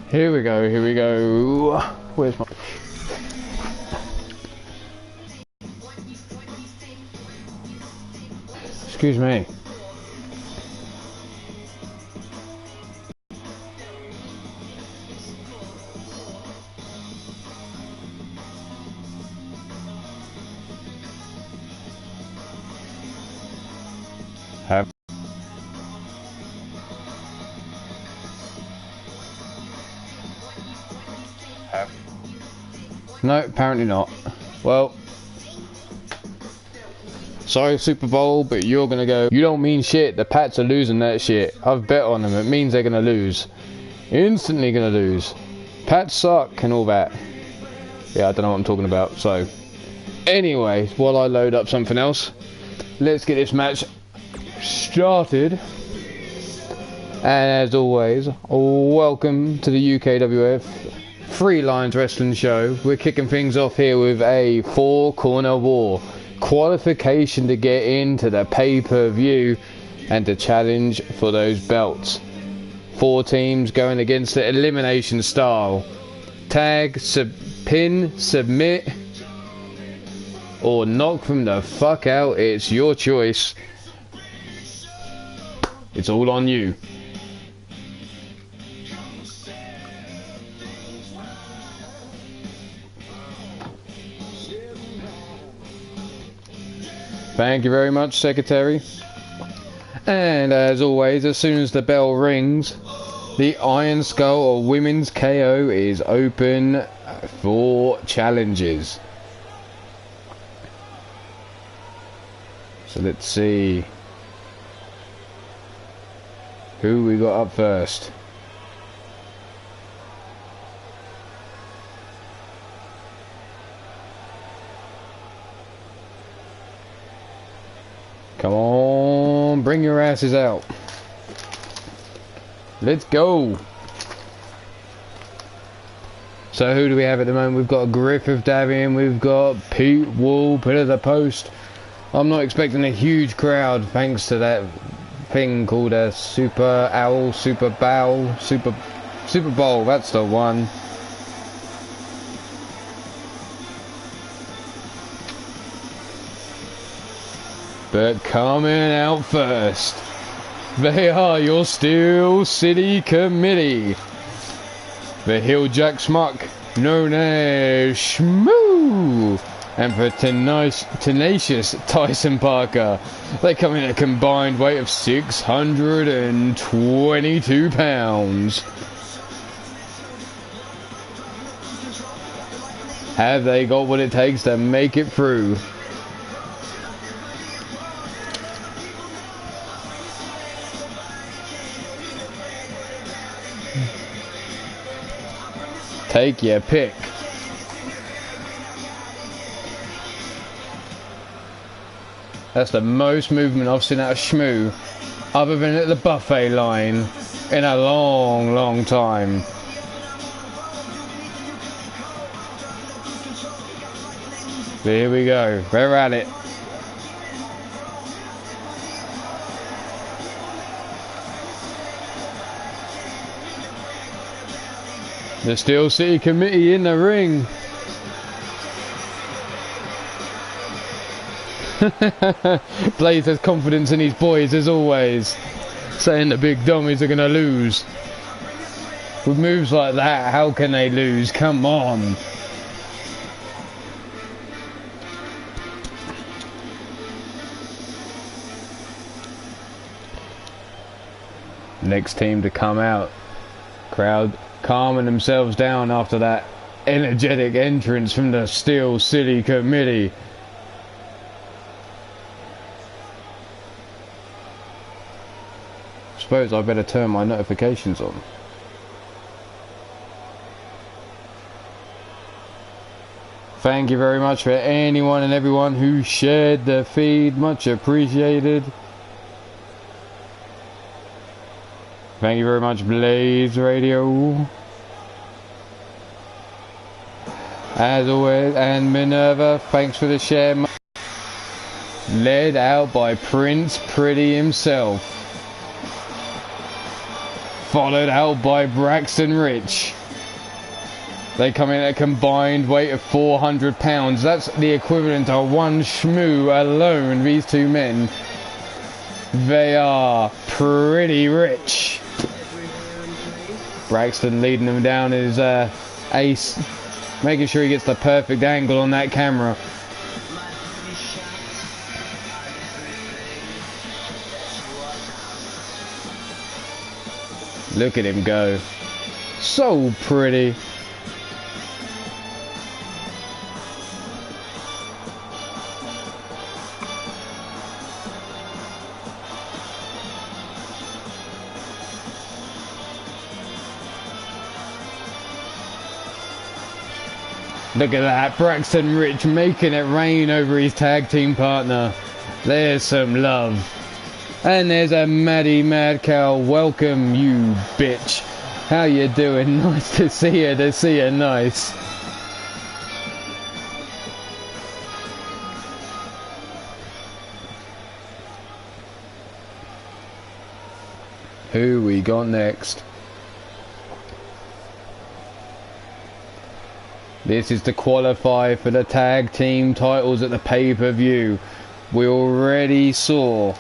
Here we go, here we go. Where's my... Excuse me. Have no, apparently not. Well, sorry Super Bowl, but you're gonna go. You don't mean shit. The Pats are losing that shit. I've bet on them. It means they're gonna lose. Instantly gonna lose. Pats suck and all that. Yeah, I don't know what I'm talking about. So, anyway, while I load up something else, let's get this match started. And as always, welcome to the UKWF Three Lions Wrestling Show. We're kicking things off here with a four-corner war. Qualification to get into the pay-per-view and to challenge for those belts. 4 teams going against the elimination style. Tag, pin, submit, or knock them the fuck out. It's your choice. It's all on you. Thank you very much, Secretary. And as always, as soon as the bell rings, the Iron Skull or Women's KO is open for challenges. So let's see who we got up first. Come on, bring your asses out. Let's go. So who do we have at the moment? We've got Griffith Davian, we've got Pete Wool, put at the post. I'm not expecting a huge crowd thanks to that thing called a Super Owl, Super Bowl, Super Bowl, that's the one. But coming out first, they are your Steel City Committee. The Hilljack Smuck, known as Shmoo, and for tenacious Tyson Parker. They come in at a combined weight of 622 pounds. Have they got what it takes to make it through? Take your pick. That's the most movement I've seen out of Shmoo, other than at the buffet line, in a long, long time. Here we go. We're at it. The Steel City Committee in the ring. Blaze has confidence in his boys as always, saying the big dummies are going to lose. With moves like that, how can they lose? Come on. Next team to come out. Crowd calming themselves down after that energetic entrance from the Steel City Committee. Suppose I better turn my notifications on. Thank you very much for anyone and everyone who shared the feed, much appreciated. Thank you very much, Blaze Radio. As always, and Minerva, thanks for the share. Led out by Prince Pretty himself. Followed out by Braxton Rich. They come in at a combined weight of 400 pounds. That's the equivalent of one shmoo alone, these two men. They are pretty rich. Braxton leading them down is Ace, making sure he gets the perfect angle on that camera. Look at him go. So pretty. Look at that, Braxton Rich making it rain over his tag team partner. There's some love. And there's a Maddie Mad Cow. Welcome, you bitch. How you doing? Nice to see you, nice. Who we got next? This is to qualify for the tag team titles at the pay-per-view. We already saw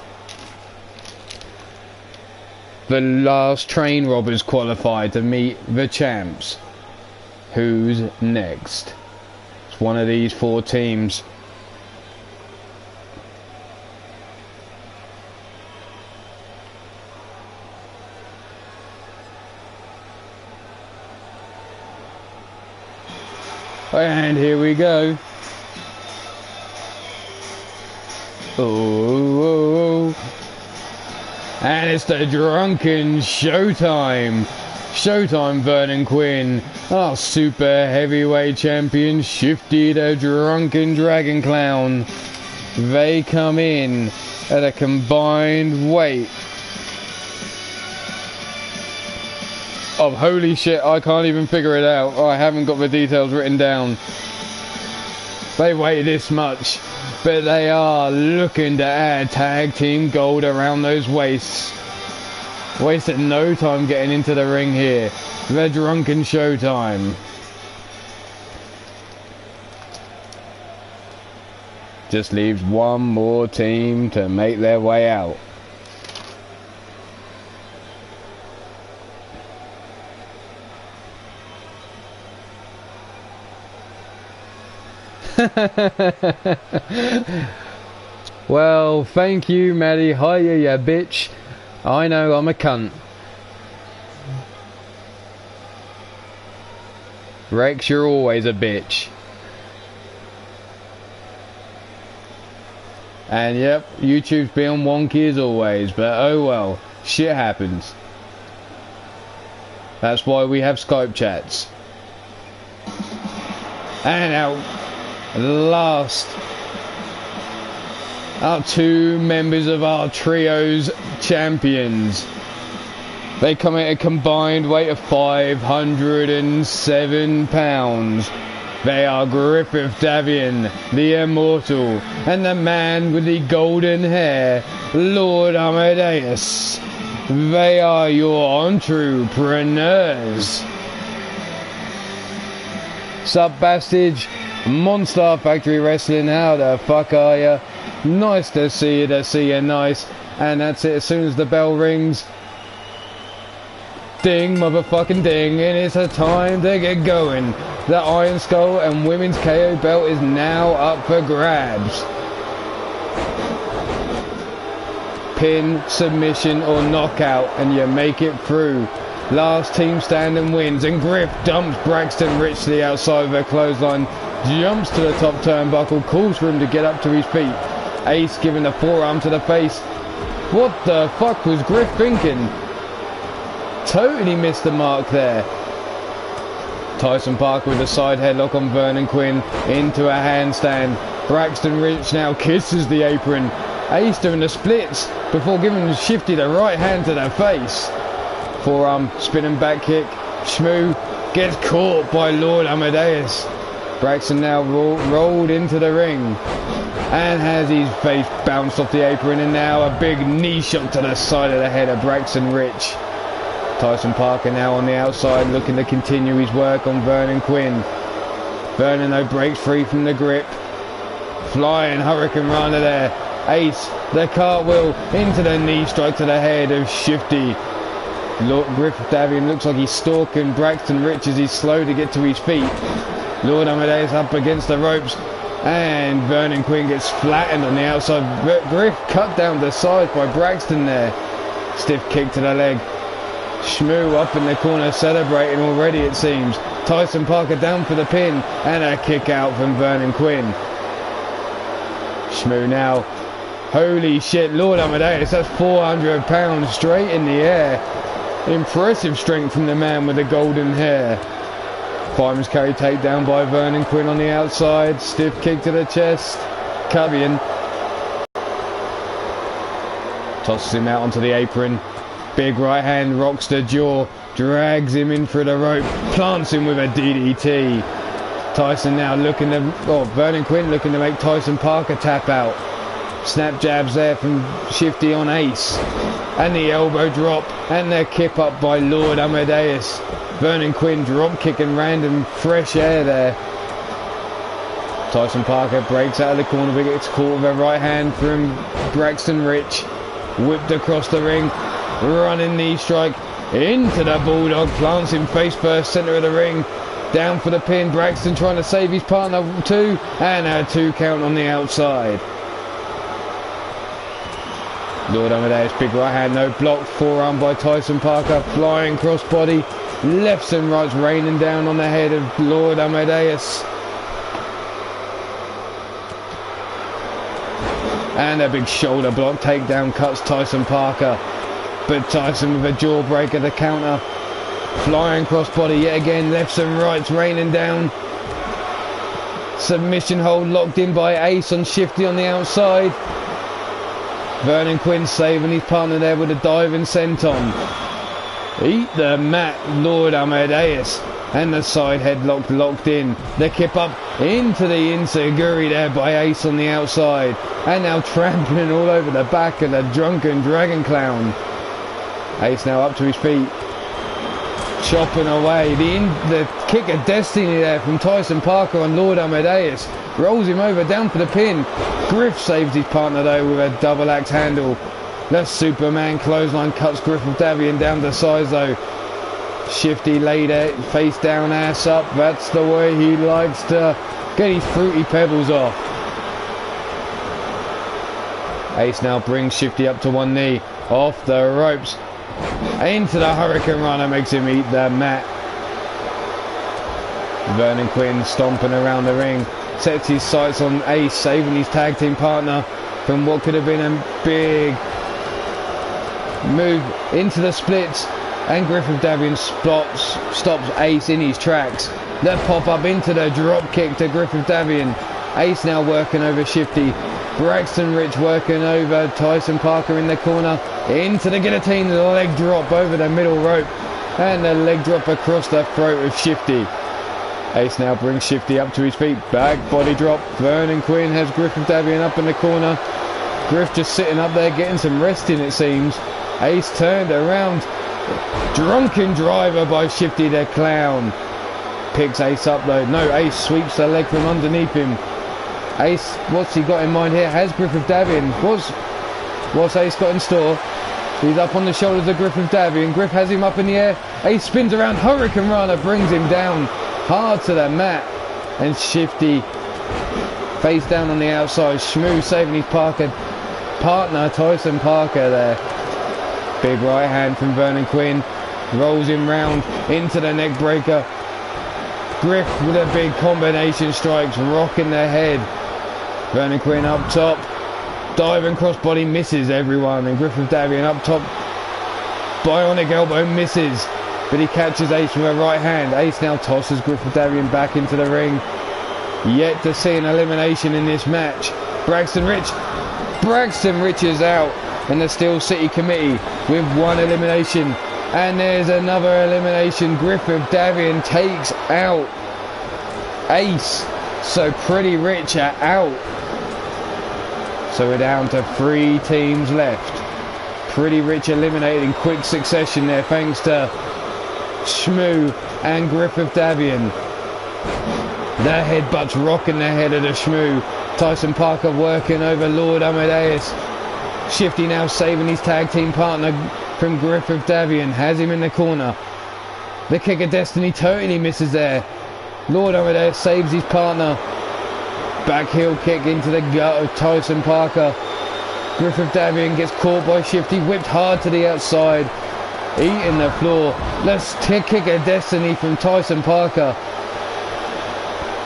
the last train robbers qualified to meet the champs. Who's next? It's one of these four teams. And here we go. Oh. And it's the Drunken Showtime. Showtime Vernon Quinn, our super heavyweight champion, Shifty the Drunken Dragon Clown. They come in at a combined weight of holy shit, I can't even figure it out. I haven't got the details written down. They weigh this much, but they are looking to add tag team gold around those waists. Wasted no time getting into the ring here. The Drunken Showtime. Just leaves one more team to make their way out. Well, thank you, Maddie. Hiya, you bitch. I know I'm a cunt. Rex, you're always a bitch. And yep, YouTube's being wonky as always, but oh well, shit happens. That's why we have Skype chats. And out. Last, our two members of our trio's champions. They come at a combined weight of 507 pounds. They are Griffith Davian, the Immortal, and the man with the golden hair, Lord Amadeus. They are your entrepreneurs. Sup, Bastage? Monster Factory Wrestling, how the fuck are ya? Nice to see you, nice. And that's it, as soon as the bell rings, ding, motherfucking ding, and it's a time to get going. The Iron Skull and Women's KO belt is now up for grabs. Pin, submission or knockout, and you make it through. Last team standing wins, and Griff dumps Braxton Rich to the outside of a clothesline, jumps to the top turnbuckle, calls for him to get up to his feet. Ace giving the forearm to the face. What the fuck was Griff thinking? Totally missed the mark there. Tyson Parker with a side headlock on Vernon Quinn into a handstand. Braxton Rich now kisses the apron. Ace doing the splits before giving Shifty the right hand to the face. Forearm spinning back kick. Shmoo gets caught by Lord Amadeus. Braxton now rolled into the ring and has his face bounced off the apron, and now a big knee shot to the side of the head of Braxton Rich. Tyson Parker now on the outside looking to continue his work on Vernon Quinn. Vernon though breaks free from the grip. Flying Hurricane Rana there. Ace, the cartwheel into the knee strike to the head of Shifty. Griffith Davian looks like he's stalking Braxton Rich as he's slow to get to his feet. Lord Amadeus up against the ropes, and Vernon Quinn gets flattened on the outside. Griff cut down the side by Braxton there. Stiff kick to the leg. Shmoo up in the corner celebrating already, it seems. Tyson Parker down for the pin, and a kick out from Vernon Quinn. Shmoo now. Holy shit, Lord Amadeus, that's 400 pounds straight in the air. Impressive strength from the man with the golden hair. Fireman's carry takedown by Vernon Quinn on the outside. Stiff kick to the chest. Cubian tosses him out onto the apron. Big right hand rocks the jaw. Drags him in through the rope. Plants him with a DDT. Tyson now looking to... Vernon Quinn looking to make Tyson Parker tap out. Snap jabs there from Shifty on Ace. And the elbow drop. And the kip up by Lord Amadeus. Vernon Quinn drop kicking random fresh air there. Tyson Parker breaks out of the corner, but gets caught with a right hand from Braxton Rich. Whipped across the ring. Running knee strike into the Bulldog. Plants him face first, centre of the ring. Down for the pin. Braxton trying to save his partner too. And a 2 count on the outside. Lord Amadeus, big right hand, no block, forearm by Tyson Parker, flying crossbody, lefts and rights raining down on the head of Lord Amadeus. And a big shoulder block takedown cuts Tyson Parker, but Tyson with a jawbreaker to counter. Flying crossbody yet again, lefts and rights raining down. Submission hold locked in by Ace on Shifty on the outside. Vernon Quinn saving his partner there with a diving senton. Eat the mat, Lord Amadeus. And the side headlock locked in. The kip up into the Insaguri there by Ace on the outside. And now trampling all over the back of the drunken dragon clown. Ace now up to his feet. Chopping away. The kick of destiny there from Tyson Parker on Lord Amadeus. Rolls him over, down for the pin. Griff saves his partner though with a double axe handle. The Superman clothesline cuts Griffith Davian down to size though. Shifty laid it, face down, ass up. That's the way he likes to get his fruity pebbles off. Ace now brings Shifty up to one knee. Off the ropes. Into the Hurricane Runner, makes him eat the mat. Vernon Quinn stomping around the ring. Sets his sights on Ace, saving his tag team partner from what could have been a big move into the splits. And Griffith Davian stops Ace in his tracks. The pop up into the drop kick to Griffith Davian. Ace now working over Shifty. Braxton Rich working over Tyson Parker in the corner. Into the guillotine, the leg drop over the middle rope. And the leg drop across the throat of Shifty. Ace now brings Shifty up to his feet. Back body drop. Vernon Quinn has Griffith Davian up in the corner. Griff just sitting up there getting some rest in, it seems. Ace turned around. Drunken driver by Shifty the clown. Picks Ace up though. No, Ace sweeps the leg from underneath him. Ace, what's he got in mind here? Has Griffith Davian. What's Ace got in store? He's up on the shoulders of Griffith Davian. Griff has him up in the air. Ace spins around. Hurricane Rana brings him down hard to the mat. And Shifty face down on the outside. Shmoo saving his partner Tyson Parker there. Big right hand from Vernon Quinn. Rolls him round into the neck breaker. Griff with a big combination strikes, rocking the head. Vernon Quinn up top. Diving crossbody misses everyone. And Griffith Davian up top. Bionic elbow misses. But he catches Ace with a right hand. Ace now tosses Griffith Davian back into the ring. Yet to see an elimination in this match. Braxton Rich is out. And the Steel City Committee with one elimination. And there's another elimination. Griffith Davian takes out Ace. So Pretty Rich are out. So we're down to 3 teams left. pretty rich eliminated in quick succession there, thanks to Shmoo and Griffith Davian. The headbutts rocking the head of the Shmoo. Tyson Parker working over Lord Amadeus. Shifty now saving his tag team partner from Griffith Davian. Has him in the corner. The kick of destiny totally misses there. Lord Amadeus saves his partner. Back heel kick into the gut of Tyson Parker. Griffith Davian gets caught by Shifty, whipped hard to the outside. Eating the floor. Let's kick of destiny from Tyson Parker.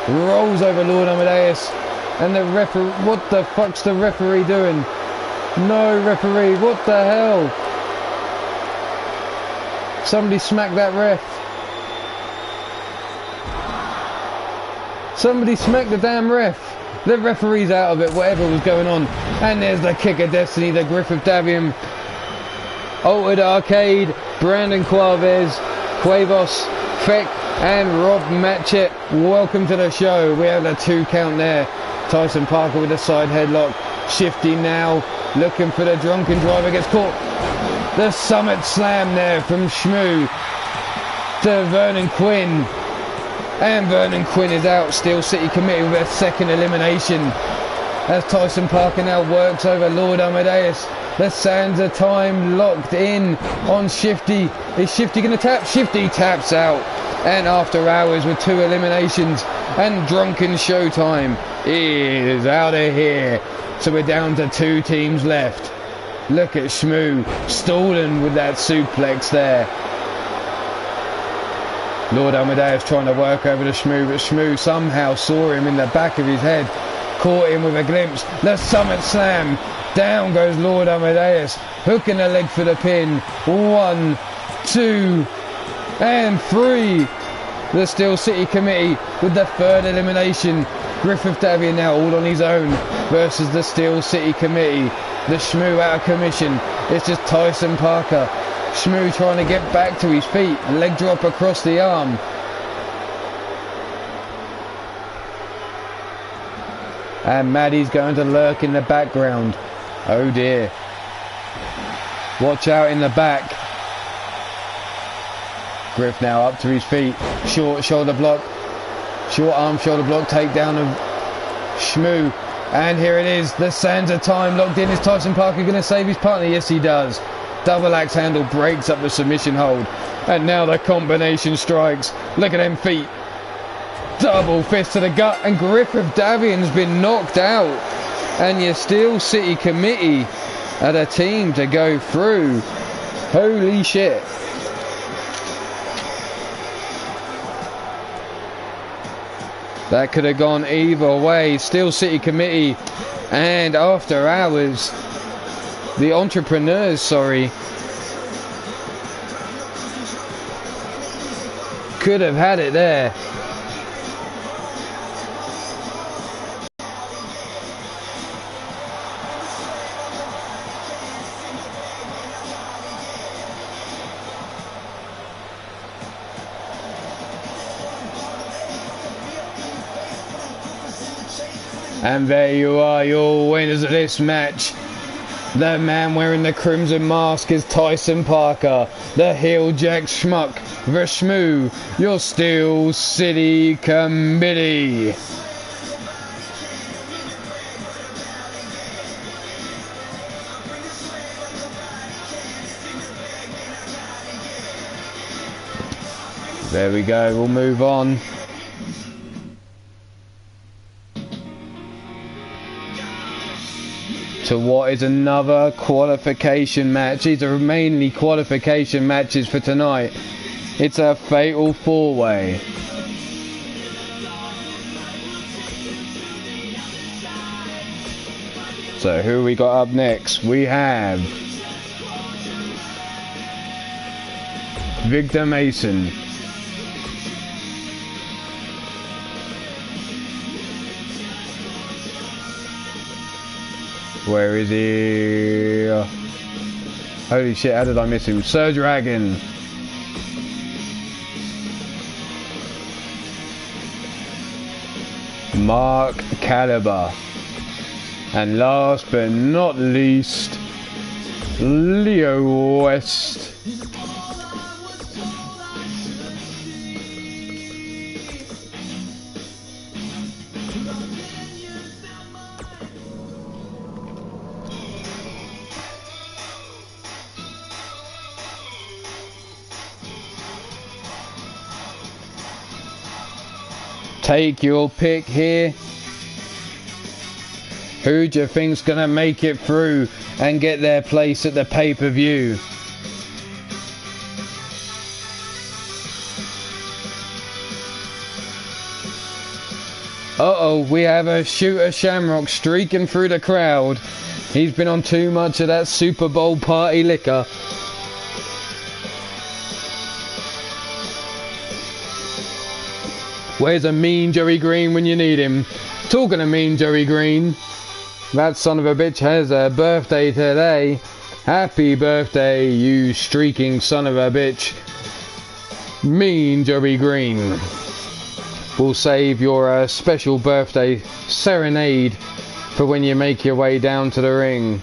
Rolls over Lord Amadeus. And the referee, what the fuck's the referee doing? No referee, what the hell? Somebody smack that ref. Somebody smack the damn ref. The referee's out of it, whatever was going on. And there's the kick of destiny, the Griffith Davian. Altered Arcade, Brandon Cuevas, Feck, and Rob Matchett. Welcome to the show. We have a 2 count there. Tyson Parker with a side headlock. Shifty now, looking for the drunken driver, gets caught. The Summit Slam there from Shmoo to Vernon Quinn. And Vernon Quinn is out. Steel City Committee with a second elimination. As Tyson Parker now works over Lord Amadeus. The sands of time locked in on Shifty. Is Shifty going to tap? Shifty taps out. And after hours with 2 eliminations and Drunken Showtime is out of here. So we're down to 2 teams left. Look at Shmoo stalling with that suplex there. Lord Amadeus trying to work over the Shmoo, but Shmoo somehow saw him in the back of his head. Caught him with a glimpse. The Summit Slam. Down goes Lord Amadeus. Hooking the leg for the pin. 1, 2, and 3. The Steel City Committee with the 3rd elimination. Griffith Davian now all on his own versus the Steel City Committee. The Shmoo out of commission. It's just Tyson Parker. Shmoo trying to get back to his feet. Leg drop across the arm. And Maddie's going to lurk in the background. Oh dear. Watch out in the back. Griff now up to his feet. Short shoulder block. Short arm shoulder block. Takedown of Shmoo. And here it is. The sands of time locked in. Is Tyson Parker going to save his partner? Yes, he does. Double axe handle breaks up the submission hold. And now the combination strikes. Look at them feet. Double fist to the gut. And Griffith Davian's been knocked out. And your Steel City Committee are the team to go through. Holy shit. That could have gone either way. Steel City Committee and After Hours. The Entrepreneurs, sorry. Could have had it there. And there you are, your winners of this match. The man wearing the crimson mask is Tyson Parker. The heel Jack Schmuck, the Shmoo, your Steel City Committee. There we go, we'll move on. To what is another qualification match. These are mainly qualification matches for tonight. It's a fatal 4-way. So who we got up next? We have Victor Mason. Where is he? Holy shit, how did I miss him? Sir Dragon. Mark Caliber. And last but not least, Leo West. Take your pick here. Who do you think's gonna make it through and get their place at the pay-per-view? Uh-oh, we have a Shooter Shamrock streaking through the crowd. He's been on too much of that Super Bowl party liquor. Where's a mean Joey Green when you need him? Talking of mean Joey Green, that son of a bitch has a birthday today. Happy birthday, you streaking son of a bitch. Mean Joey Green. We'll save your special birthday serenade for when you make your way down to the ring.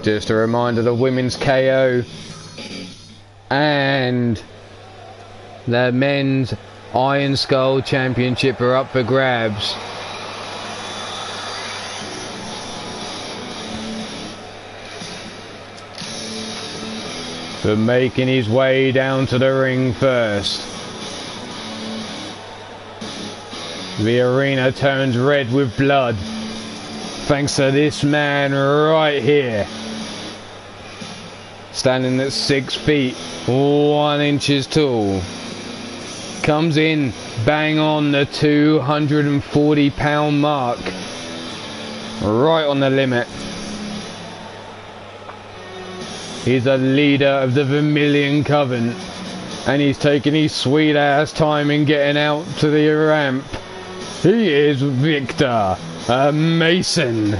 Just a reminder, the Women's KO and the Men's Iron Skull Championship are up for grabs. But making his way down to the ring first. The arena turns red with blood, thanks to this man right here. Standing at 6 feet, 1 inches tall. Comes in, bang on the 240-pound mark. Right on the limit. He's a leader of the Vermilion Coven. And he's taking his sweet ass time in getting out to the ramp. He is Victor Mason.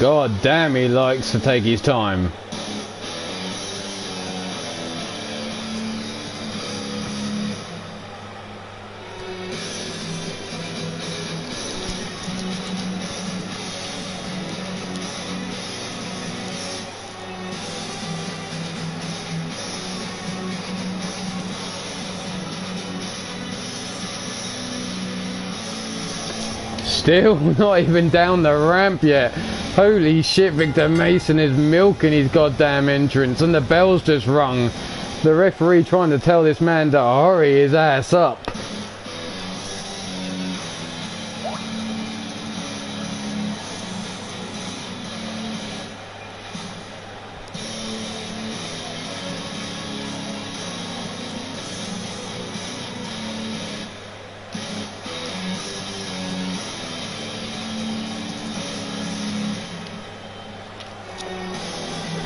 God damn, he likes to take his time. Still not even down the ramp yet. Holy shit, Victor Mason is milking his goddamn entrance and the bell's just rung. The referee trying to tell this man to hurry his ass up.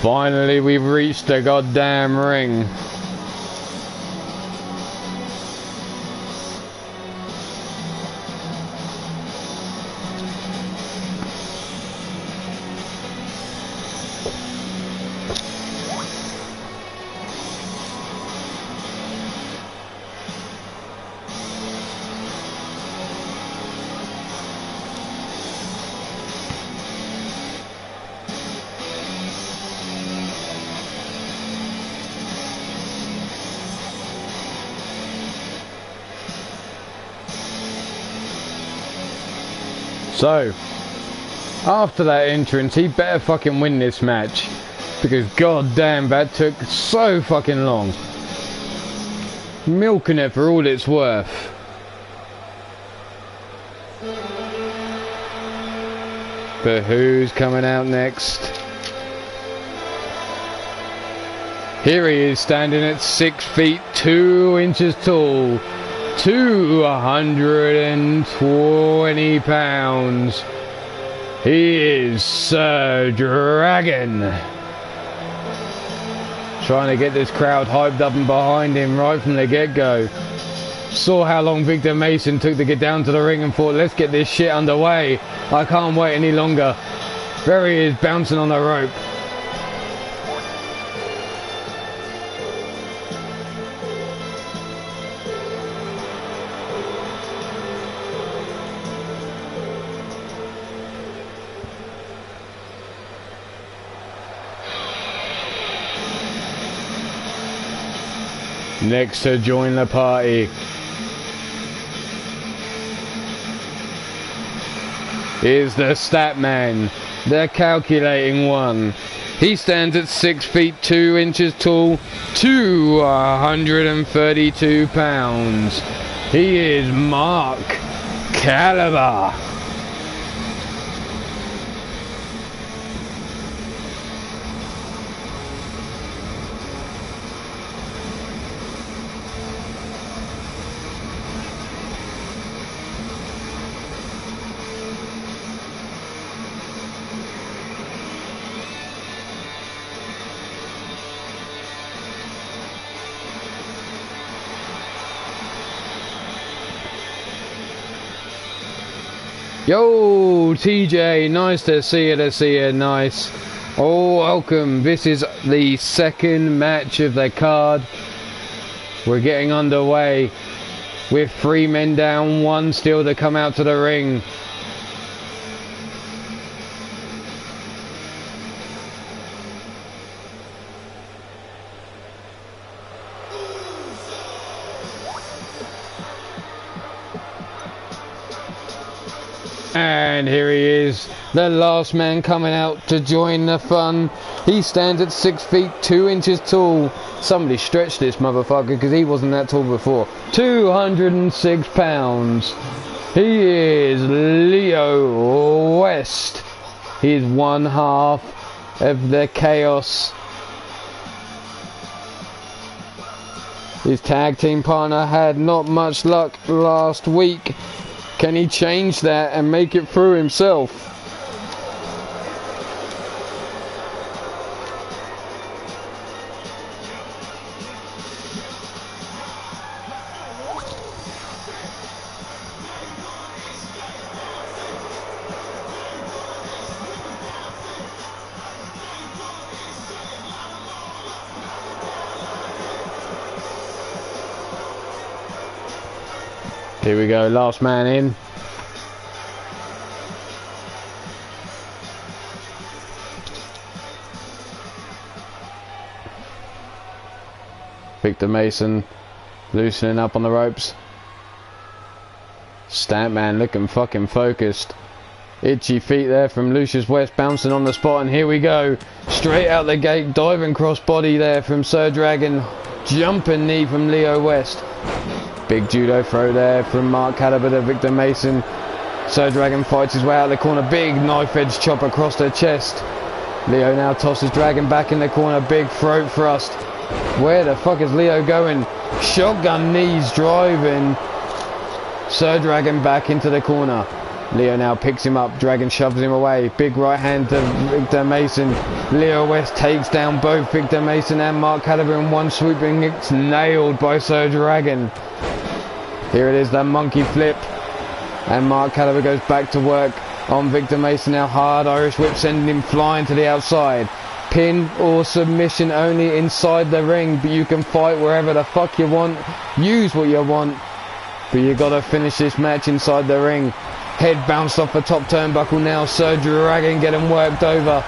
Finally, we've reached the goddamn ring. So, after that entrance, he better fucking win this match. Because goddamn, that took so fucking long. Milking it for all it's worth. But who's coming out next? Here he is standing at 6 feet 2 inches tall, 220 pounds. He is Sir Dragon. Trying to get this crowd hyped up and behind him right from the get-go. Saw how long Victor Mason took to get down to the ring and thought, let's get this shit underway. I can't wait any longer. There he is, bouncing on the rope. Next to join the party is the stat man, the calculating one. He stands at 6 feet 2 inches tall, 232 pounds. He is Mark Caliber. Yo, TJ, nice to see you, nice. Oh, welcome. This is the second match of the card. We're getting underway with 3 men down, 1 still to come out to the ring. And here he is, the last man coming out to join the fun. He stands at 6 feet 2 inches tall. Somebody stretched this motherfucker because he wasn't that tall before. 206 pounds. He is Leo West. He is one half of the Chaos. His tag team partner had not much luck last week. Can he change that and make it through himself? Here we go, last man in. Victor Mason loosening up on the ropes. Stampman looking fucking focused. Itchy feet there from Lucius West, bouncing on the spot, and here we go. Straight out the gate, diving crossbody there from Sir Dragon. Jumping knee from Leo West. Big judo throw there from Mark Caliber to Victor Mason. Sir Dragon fights his way out of the corner. Big knife edge chop across the chest. Leo now tosses Dragon back in the corner. Big throat thrust. Where the fuck is Leo going? Shotgun knees driving Sir Dragon back into the corner. Leo now picks him up. Dragon shoves him away. Big right hand to Victor Mason. Leo West takes down both Victor Mason and Mark Caliber in one swoop, and it's nailed by Sir Dragon. Here it is, the monkey flip. And Mark Caliber goes back to work on Victor Mason now. Hard Irish whip sending him flying to the outside. Pin or submission only inside the ring, but you can fight wherever the fuck you want. Use what you want, but you gotta finish this match inside the ring. Head bounced off the top turnbuckle now. Sir Dragon getting worked over.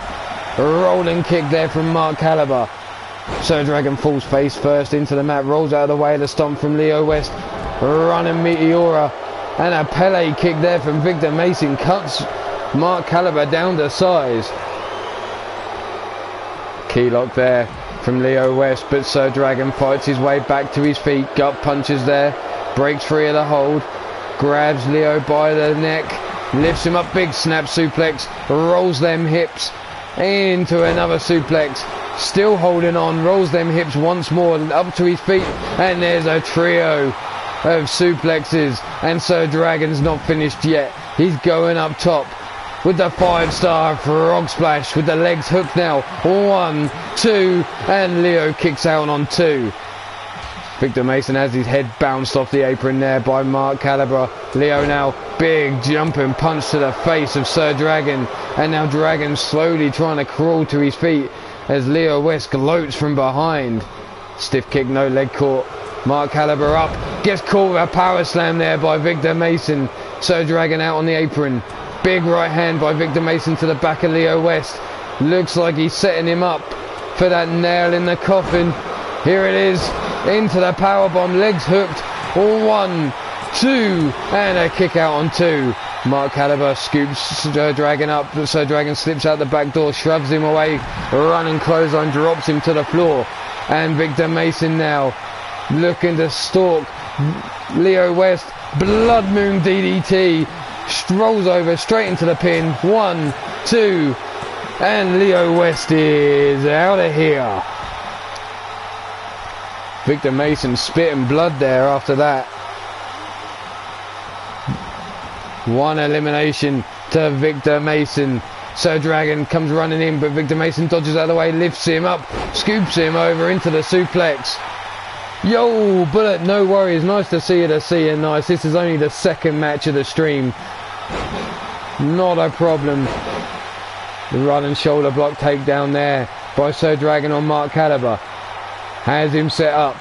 A rolling kick there from Mark Caliber. Sir Dragon falls face first into the mat, rolls out of the way of the stomp from Leo West. Running Meteora. And a Pele kick there from Victor Mason cuts Mark Caliber down to size. Key lock there from Leo West, but Sir Dragon fights his way back to his feet. Gut punches there. Breaks free of the hold. Grabs Leo by the neck. Lifts him up. Big snap suplex. Rolls them hips into another suplex. still holding on, rolls them hips once more, up to his feet, and there's a trio of suplexes, and Sir Dragon's not finished yet. He's going up top with the 5-star frog splash with the legs hooked now. 1, 2, and Leo kicks out on 2. Victor Mason has his head bounced off the apron there by Mark Caliber. Leo now, big jumping punch to the face of Sir Dragon, and now Dragon slowly trying to crawl to his feet as Leo West gloats from behind. Stiff kick, no leg caught. Mark Caliber up, gets caught with a power slam there by Victor Mason. Sir Dragon out on the apron. Big right hand by Victor Mason to the back of Leo West. Looks like he's setting him up for that nail in the coffin. Here it is, into the powerbomb, legs hooked. 1, 2, and a kick out on 2. Mark Caliber scoops Sir Dragon up, but Sir Dragon slips out the back door, shoves him away, running clothesline, drops him to the floor. And Victor Mason now looking to stalk Leo West. Blood Moon DDT, strolls over straight into the pin. 1, 2, and Leo West is out of here. Victor Mason spitting blood there after that. 1 elimination to Victor Mason. Sir Dragon comes running in, but Victor Mason dodges out of the way, lifts him up, scoops him over into the suplex. Yo, Bullet, no worries. Nice to see you, nice. This is only the second match of the stream. Not a problem. The run and shoulder block takedown there by Sir Dragon on Mark Caliber. Has him set up.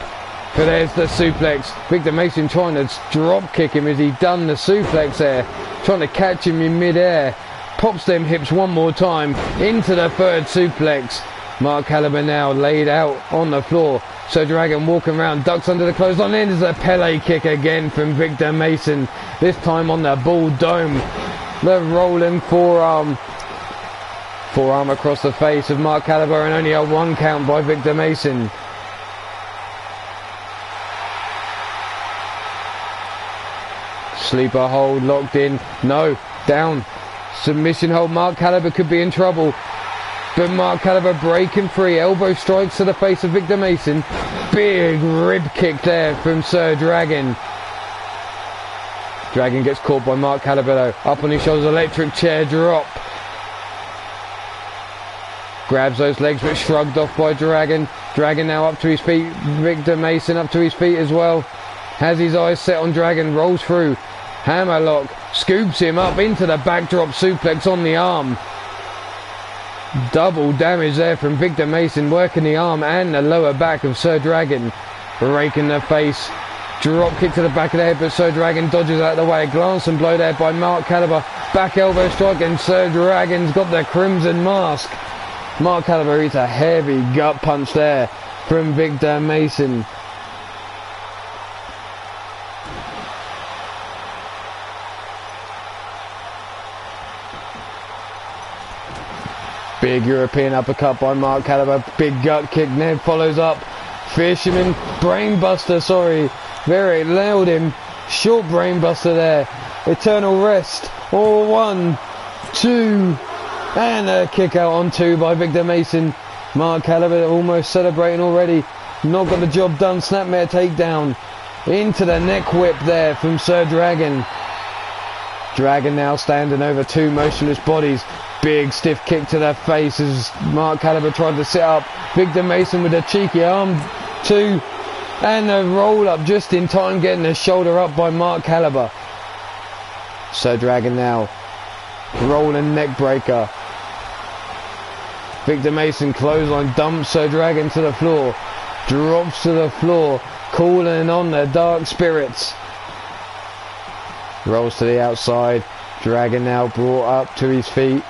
But there's the suplex. Victor Mason trying to drop kick him as he done the suplex there. Trying to catch him in mid-air. Pops them hips one more time into the third suplex. Mark Caliber now laid out on the floor. Sir Dragon walking around, ducks under the clothesline. Then there's a Pele kick again from Victor Mason. This time on the bull dome. The rolling forearm. Forearm across the face of Mark Caliber, and only a 1 count by Victor Mason. Sleeper hold locked in. No, down. Submission hold. Mark Caliber could be in trouble. But Mark Caliber breaking free. Elbow strikes to the face of Victor Mason. Big rib kick there from Sir Dragon. Dragon gets caught by Mark Caliber though. Up on his shoulders, electric chair drop. Grabs those legs but shrugged off by Dragon. Dragon now up to his feet. Victor Mason up to his feet as well. Has his eyes set on Dragon. Rolls through. Hammerlock. Scoops him up into the backdrop suplex on the arm. Double damage there from Victor Mason, working the arm and the lower back of Sir Dragon. Raking the face. Drop kick to the back of the head, but Sir Dragon dodges out of the way. Glance and blow there by Mark Caliber. Back elbow strike, and Sir Dragon's got the crimson mask. Mark Caliber eats a heavy gut punch there from Victor Mason. Big European uppercut by Mark Caliber. Big gut kick. Ned follows up. Fisherman. Brainbuster, sorry. Very nailed him. Short brainbuster there. Eternal rest. 1, 2. And a kick out on 2 by Victor Mason. Mark Caliber almost celebrating already. Not got the job done. Snapmare takedown. Into the neck whip there from Sir Dragon. Dragon now standing over 2 motionless bodies. Big stiff kick to the face as Mark Caliber tried to sit up. Victor Mason with a cheeky arm 2. And a roll up just in time, getting the shoulder up by Mark Caliber. Sir Dragon now. Rolling neck breaker. Victor Mason clothesline, dumps Sir Dragon to the floor. Drops to the floor. Calling on the dark spirits. Rolls to the outside. Dragon now brought up to his feet.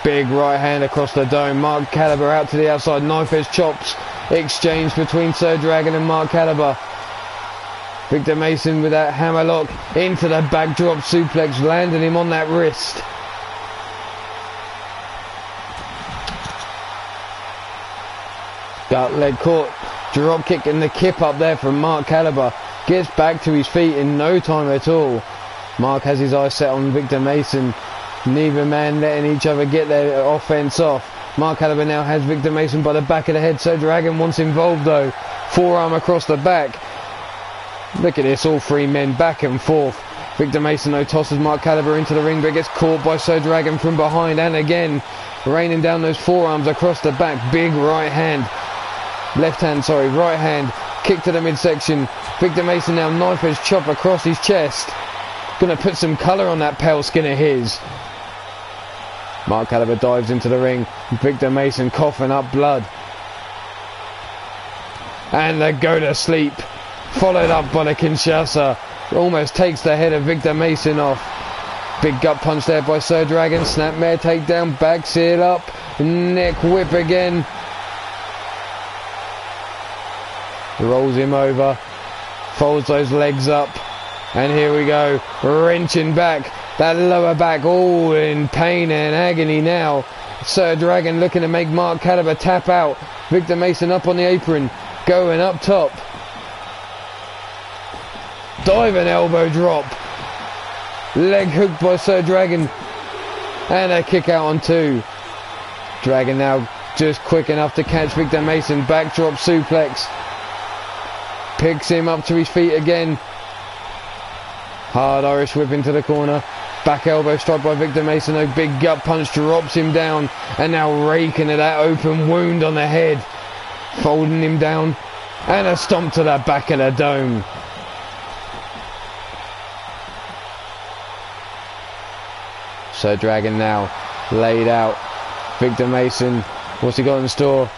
Big right hand across the dome. Mark Caliber out to the outside. Knife edge chops. Exchange between Sir Dragon and Mark Caliber. Victor Mason with that hammerlock into the backdrop suplex, landing him on that wrist. Gut leg caught. Drop kick and the kip up there from Mark Caliber. Gets back to his feet in no time at all. Mark has his eyes set on Victor Mason. Neither man letting each other get their offense off. Mark Caliber now has Victor Mason by the back of the head. Sir Dragon wants involved though. Forearm across the back. Look at this, all three men back and forth. Victor Mason though tosses Mark Caliber into the ring, but gets caught by Sir Dragon from behind, and again raining down those forearms across the back. Big right hand, right hand, kick to the midsection. Victor Mason now knife edge chop across his chest. Gonna put some colour on that pale skin of his. Mark Caliber dives into the ring. Victor Mason coughing up blood. And the go to sleep, followed up by the Kinshasa. Almost takes the head of Victor Mason off. Big gut punch there by Sir Dragon. Snapmare takedown, back seal up, neck whip again. Rolls him over, folds those legs up, and here we go, wrenching back. That lower back all in pain and agony now. Sir Dragon looking to make Mark Caliber tap out. Victor Mason up on the apron, going up top. Diving elbow drop. Leg hooked by Sir Dragon. And a kick out on two. Dragon now just quick enough to catch Victor Mason. Backdrop suplex. Picks him up to his feet again. Hard Irish whip into the corner. Back elbow strike by Victor Mason. A big gut punch drops him down. And now raking at that open wound on the head. Folding him down. And a stomp to the back of the dome. Sir Dragon now laid out. Victor Mason, what's he got in store?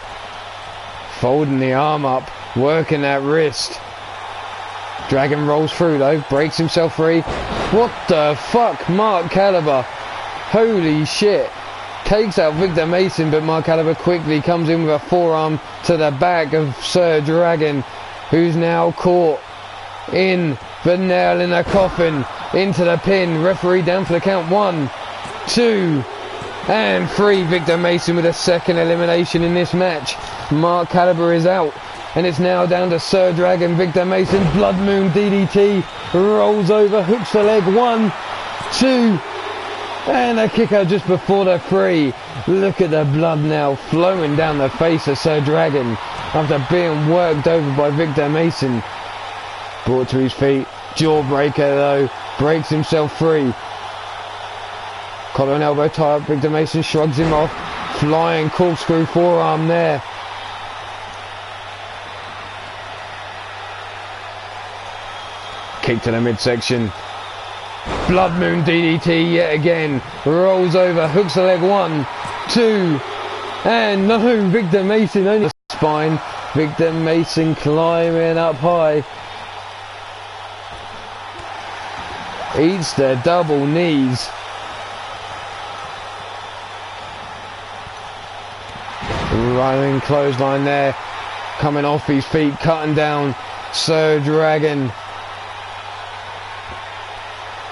Folding the arm up, working that wrist. Dragon rolls through though, breaks himself free. What the fuck, Mark Caliber? Holy shit. Takes out Victor Mason, but Mark Caliber quickly comes in with a forearm to the back of Sir Dragon, who's now caught in the nail in the coffin. Into the pin, referee down for the count. 1, 2 and 3. Victor Mason with a second elimination in this match. Mark Caliber is out, and it's now down to Sir Dragon. Victor Mason, Blood Moon DDT, rolls over, hooks the leg. 1, 2 and a kick out just before the 3. Look at the blood now flowing down the face of Sir Dragon after being worked over by Victor Mason. Brought to his feet, jawbreaker though, breaks himself free. Collar and elbow tie up, Victor Mason shrugs him off. Flying corkscrew forearm there. Kick to the midsection. Blood Moon DDT yet again. Rolls over, hooks the leg. 1, 2 and no, Victor Mason only the spine. Victor Mason climbing up high. Eats the double knees. Running clothesline there. Coming off his feet, cutting down Sir Dragon.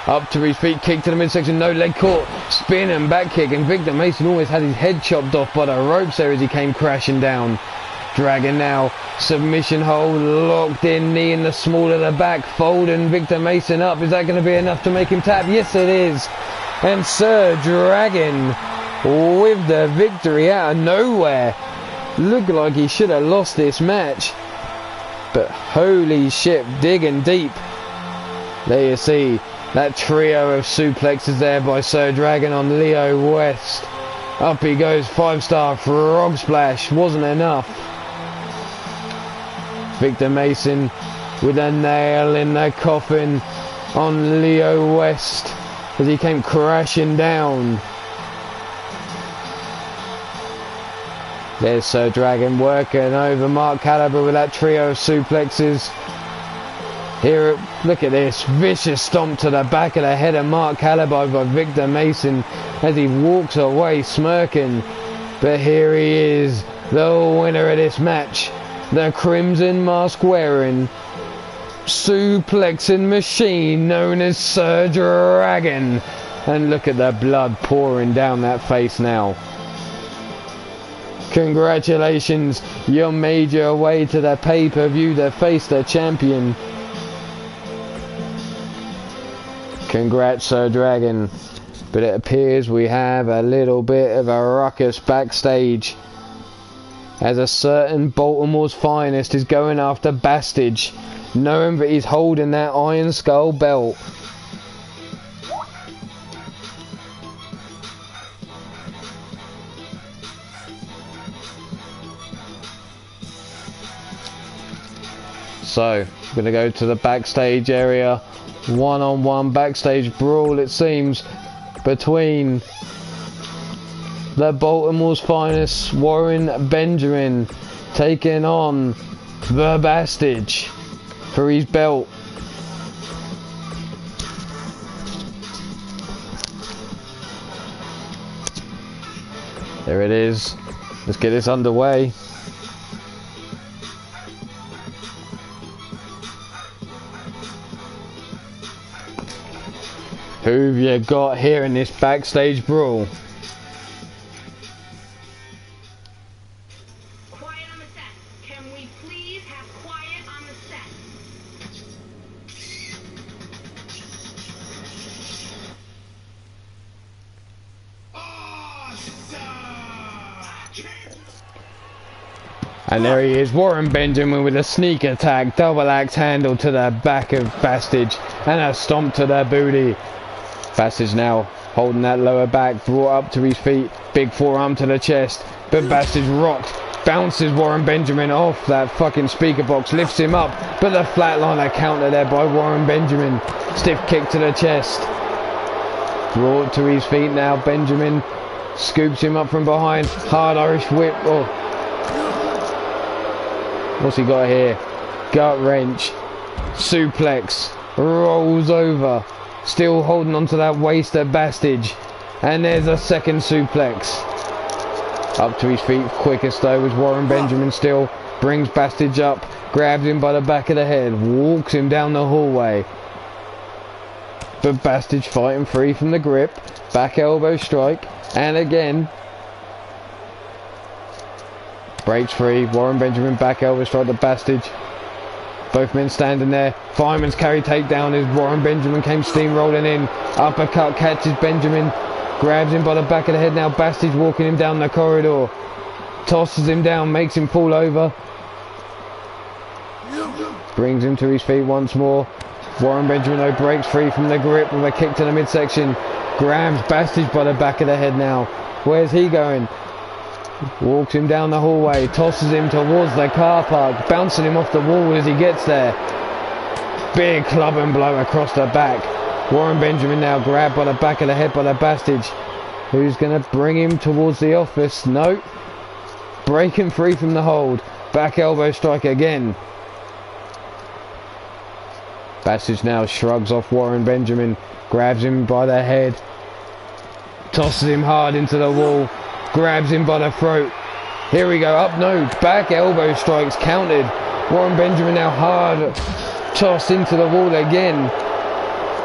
Up to his feet, kick to the midsection, no leg caught. Spin and back kick, and Victor Mason almost had his head chopped off by the ropes there as he came crashing down. Dragon now, submission hold, locked in, knee in the small of the back, folding Victor Mason up. Is that going to be enough to make him tap? Yes it is. And Sir Dragon with the victory out of nowhere. Looked like he should have lost this match, but holy shit, digging deep. There you see that trio of suplexes there by Sir Dragon on Leo West. Up he goes, 5-star frog splash, wasn't enough. Victor Mason with a nail in the coffin on Leo West as he came crashing down. There's Sir Dragon working over Mark Caliber with that trio of suplexes. Here, look at this, vicious stomp to the back of the head of Mark Caliber by Victor Mason as he walks away smirking. But here he is, the winner of this match, the crimson mask wearing, suplexing machine known as Sir Dragon. And look at the blood pouring down that face now. Congratulations, you made your way to the pay-per-view to face the champion. Congrats, Sir Dragon. But it appears we have a little bit of a ruckus backstage, as a certain Baltimore's finest is going after Bastage, knowing that he's holding that Iron Skull belt. So, we're going to go to the backstage area. One-on-one backstage brawl, it seems, between the Baltimore's finest, Warren Benjamin, taking on the Bastage for his belt. There it is. Let's get this underway. Who've you got here in this backstage brawl? Quiet on the set. Can we please have quiet on the set? And there he is, Warren Benjamin with a sneak attack, double axe handle to the back of Bastage, and a stomp to the booty. Bastage now holding that lower back, brought up to his feet, big forearm to the chest, but Bastage rocks, bounces Warren Benjamin off that fucking speaker box, lifts him up, but the flatliner counter there by Warren Benjamin, stiff kick to the chest, brought to his feet now, Benjamin scoops him up from behind, hard Irish whip, oh. What's he got here? Gut wrench, suplex, rolls over, still holding onto that waist of Bastage, and there's a second suplex. Up to his feet quickest though was Warren Benjamin, still brings Bastage up, grabs him by the back of the head, walks him down the hallway. But Bastage fighting free from the grip, back elbow strike, and again breaks free. Warren Benjamin back elbow strike to Bastage. Both men standing there. Fireman's carry takedown as Warren Benjamin came steamrolling in. Uppercut catches Benjamin. Grabs him by the back of the head now. Bastage walking him down the corridor. Tosses him down, makes him fall over. Brings him to his feet once more. Warren Benjamin though breaks free from the grip with a kick to the midsection. Grabs Bastage by the back of the head now. Where's he going? Walks him down the hallway, tosses him towards the car park, bouncing him off the wall as he gets there. Big club and blow across the back. Warren Benjamin now grabbed by the back of the head by the Bastage, who's going to bring him towards the office. No. Breaking free from the hold. Back elbow strike again. Bastage now shrugs off Warren Benjamin, grabs him by the head, tosses him hard into the wall. Grabs him by the throat. Here we go, up no, back elbow strikes counted. Warren Benjamin now hard tossed into the wall again.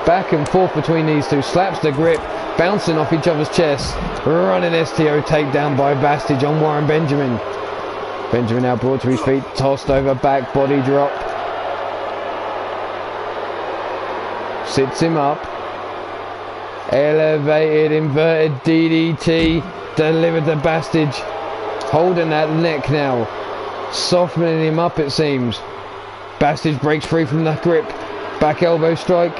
Back and forth between these two, slaps the grip, bouncing off each other's chests. Running STO takedown by Bastage on Warren Benjamin. Benjamin now brought to his feet, tossed over back, body drop. Sits him up. Elevated, inverted DDT. Delivered to Bastage, holding that neck now, softening him up it seems. Bastage breaks free from the grip, back elbow strike,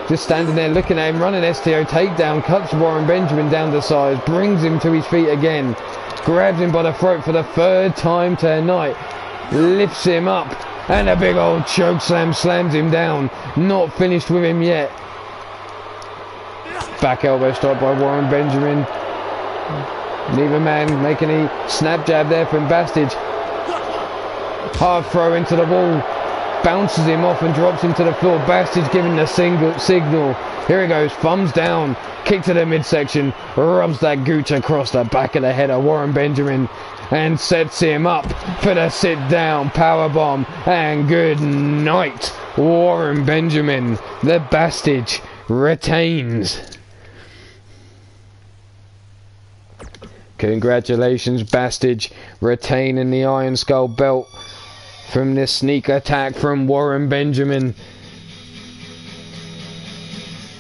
just standing there looking at him, running STO takedown, cuts Warren Benjamin down to size, brings him to his feet again, grabs him by the throat for the third time tonight, lifts him up, and a big old choke slam slams him down, not finished with him yet. Back elbow strike by Warren Benjamin. Neither man making a snap jab there from Bastage. Hard throw into the wall. Bounces him off and drops him to the floor. Bastage giving the signal. Here he goes. Thumbs down. Kick to the midsection. Rubs that gooch across the back of the head of Warren Benjamin. And sets him up for the sit down powerbomb. And good night, Warren Benjamin. The Bastage retains. Congratulations, Bastage, retaining the Iron Skull belt from this sneak attack from Warren Benjamin.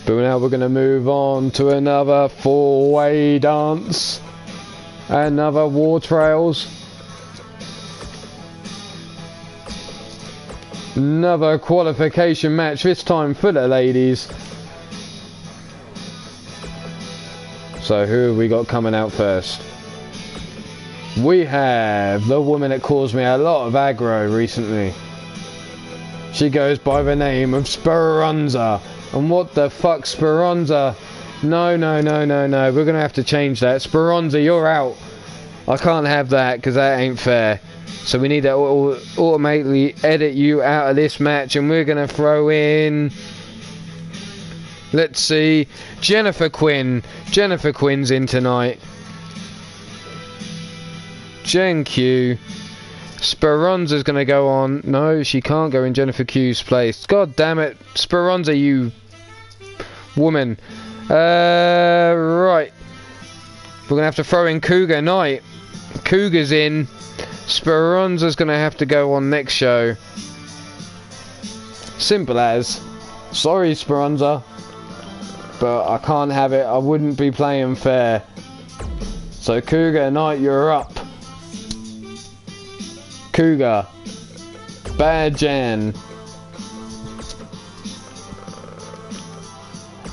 But now we're going to move on to another four-way dance. Another War Trails. Another qualification match, this time for the ladies. So who have we got coming out first? We have the woman that caused me a lot of aggro recently. She goes by the name of Speranza. And what the fuck, Speranza? No. We're going to have to change that. Speranza, you're out. I can't have that because that ain't fair. So we need to automatically edit you out of this match. And we're going to throw in... Let's see. Jennifer Quinn. Jennifer Quinn's in tonight. Jen Q. Speranza's going to go on. No, she can't go in Jennifer Q's place. God damn it. Speranza, you woman. Right. We're going to have to throw in Cougar Knight. Cougar's in. Speranza's going to have to go on next show. Simple as. Sorry, Speranza. But I can't have it. I wouldn't be playing fair. So Cougar Knight, you're up. Cougar, Bad Jan,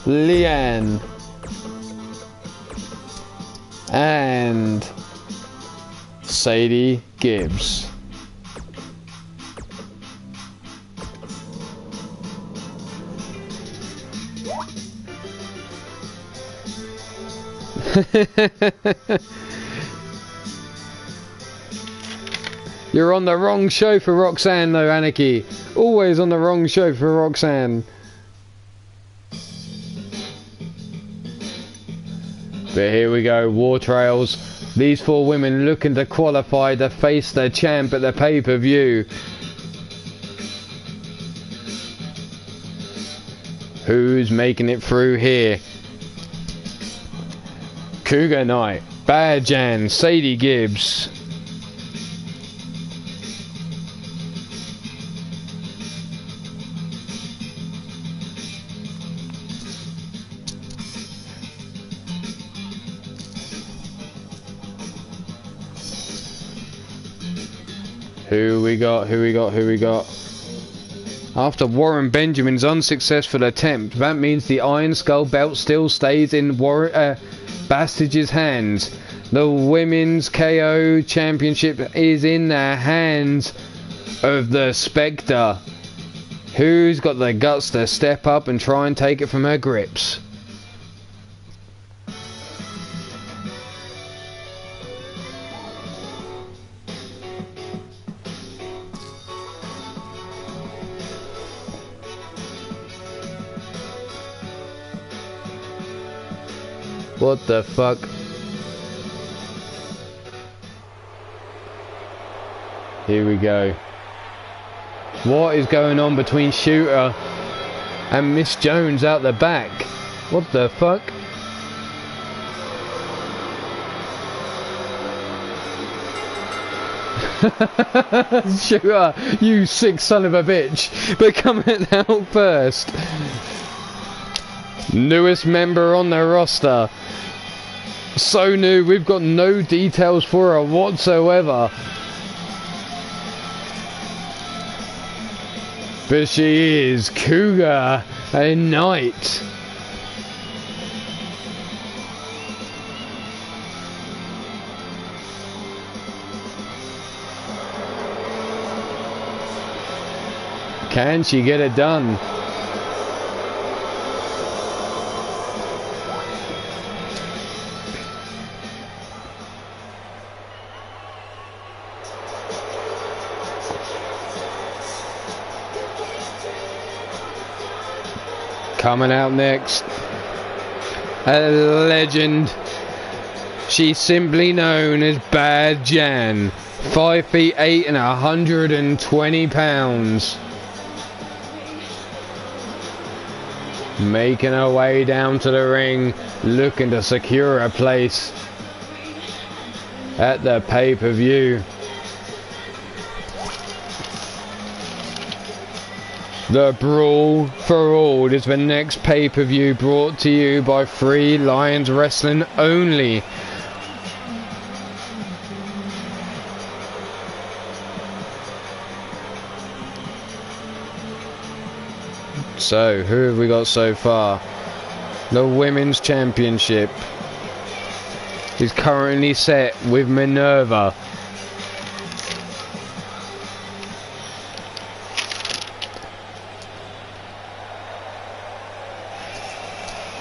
Leanne, and Sadie Gibbs. You're on the wrong show for Roxanne though, Anarchy. Always on the wrong show for Roxanne. But here we go, War Trails. These four women looking to qualify to face their champ at the pay-per-view. Who's making it through here? Cougar Knight, Bad Jan, Sadie Gibbs. Who we got? After Warren Benjamin's unsuccessful attempt, that means the Iron Skull belt still stays in Bastage's hands. The Women's KO Championship is in the hands of the Spectre. Who's got the guts to step up and try and take it from her grips? What the fuck? Here we go. What is going on between Shooter and Miss Jones out the back? What the fuck? Shooter, you sick son of a bitch. But coming out first. Newest member on the roster. So new, we've got no details for her whatsoever. But she is Cougar Knight. Can she get it done? Coming out next, a legend. She's simply known as Bad Jan, 5'8" and 120 pounds. Making her way down to the ring, looking to secure a place at the pay-per-view. The Brawl for All is the next pay-per-view brought to you by Free Lions Wrestling only. So, who have we got so far? The Women's Championship is currently set with Minerva.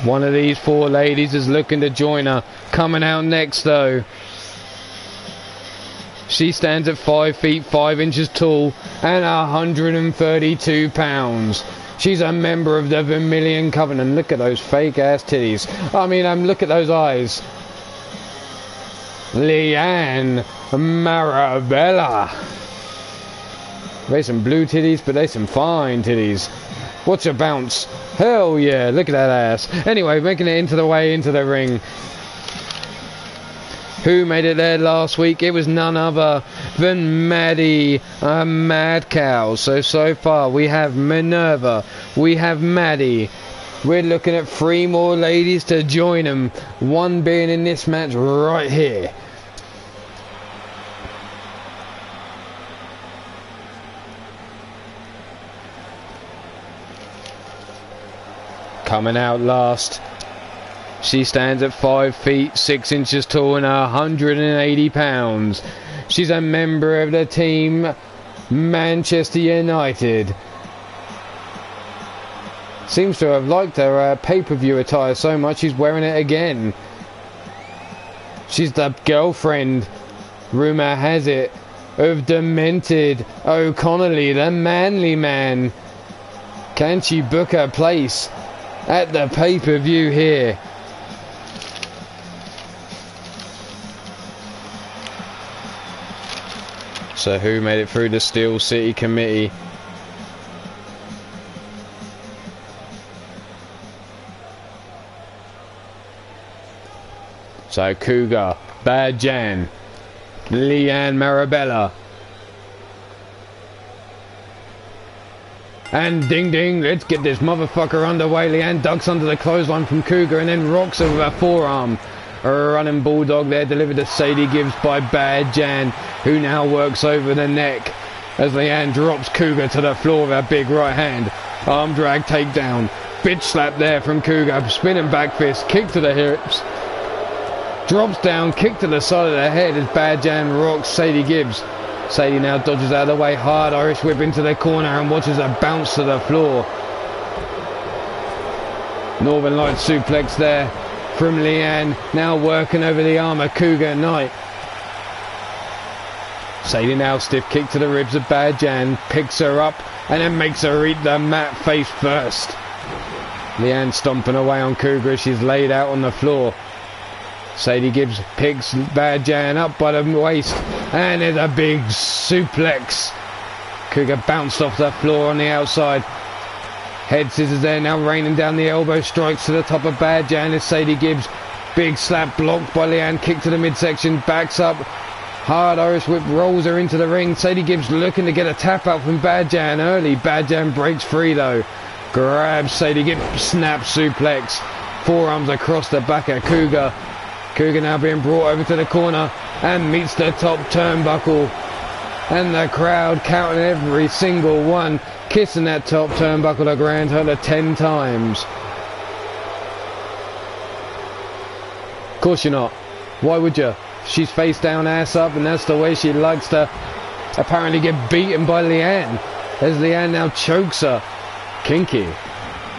One of these four ladies is looking to join her. Coming out next though. She stands at 5 feet 5 inches tall and 132 pounds. She's a member of the Vermilion Covenant. Look at those fake ass titties. I mean, look at those eyes. Leanne Marabella. They some blue titties, but they some fine titties. What's your bounce? Hell yeah, look at that ass. Anyway, making it into the ring. Who made it there last week? It was none other than Maddie, Mad Cow. So far we have Minerva, we have Maddie. We're looking at 3 more ladies to join them. One being in this match right here. Coming out last. She stands at 5 feet 6 inches tall and 180 pounds. She's a member of the team Manchester United. Seems to have liked her pay-per-view attire so much she's wearing it again. She's the girlfriend, rumour has it, of Demented O'Connolly, the manly man. Can she book her place at the pay-per-view here? So who made it through the Steel City Committee? So Cougar, Bad Jan, Leanne Marabella. And ding ding, let's get this motherfucker underway. Leanne ducks under the clothesline from Cougar and then rocks her with her forearm. A running bulldog there delivered to Sadie Gibbs by Bad Jan, who now works over the neck as Leanne drops Cougar to the floor with her big right hand. Arm drag takedown. Bitch slap there from Cougar. Spinning back fist. Kick to the hips. Drops down. Kick to the side of the head as Bad Jan rocks Sadie Gibbs. Sadie now dodges out of the way. Hard Irish whip into the corner and watches her bounce to the floor. Northern Light suplex there from Leanne. Now working over the arm of Cougar Knight. Sadie now stiff kick to the ribs of Bad Jan. Picks her up and then makes her eat the mat face first. Leanne stomping away on Cougar as she's laid out on the floor. Sadie Gibbs picks Bad Jan up by the waist and there's a big suplex. Cougar bounced off the floor on the outside. Head scissors there, now raining down the elbow strikes to the top of Bad Jan as Sadie Gibbs. Big slap blocked by Leanne, kick to the midsection, backs up. Hard Irish whip rolls her into the ring. Sadie Gibbs looking to get a tap out from Bad Jan early. Bad Jan breaks free though. Grabs Sadie Gibbs, snap suplex. Forearms across the back of Cougar. Cougar now being brought over to the corner and meets the top turnbuckle. And the crowd counting every single one, kissing that top turnbuckle a grand total of 10 times. Of course you're not. Why would you? She's face down, ass up, and that's the way she likes to apparently get beaten by Leanne. As Leanne now chokes her. Kinky.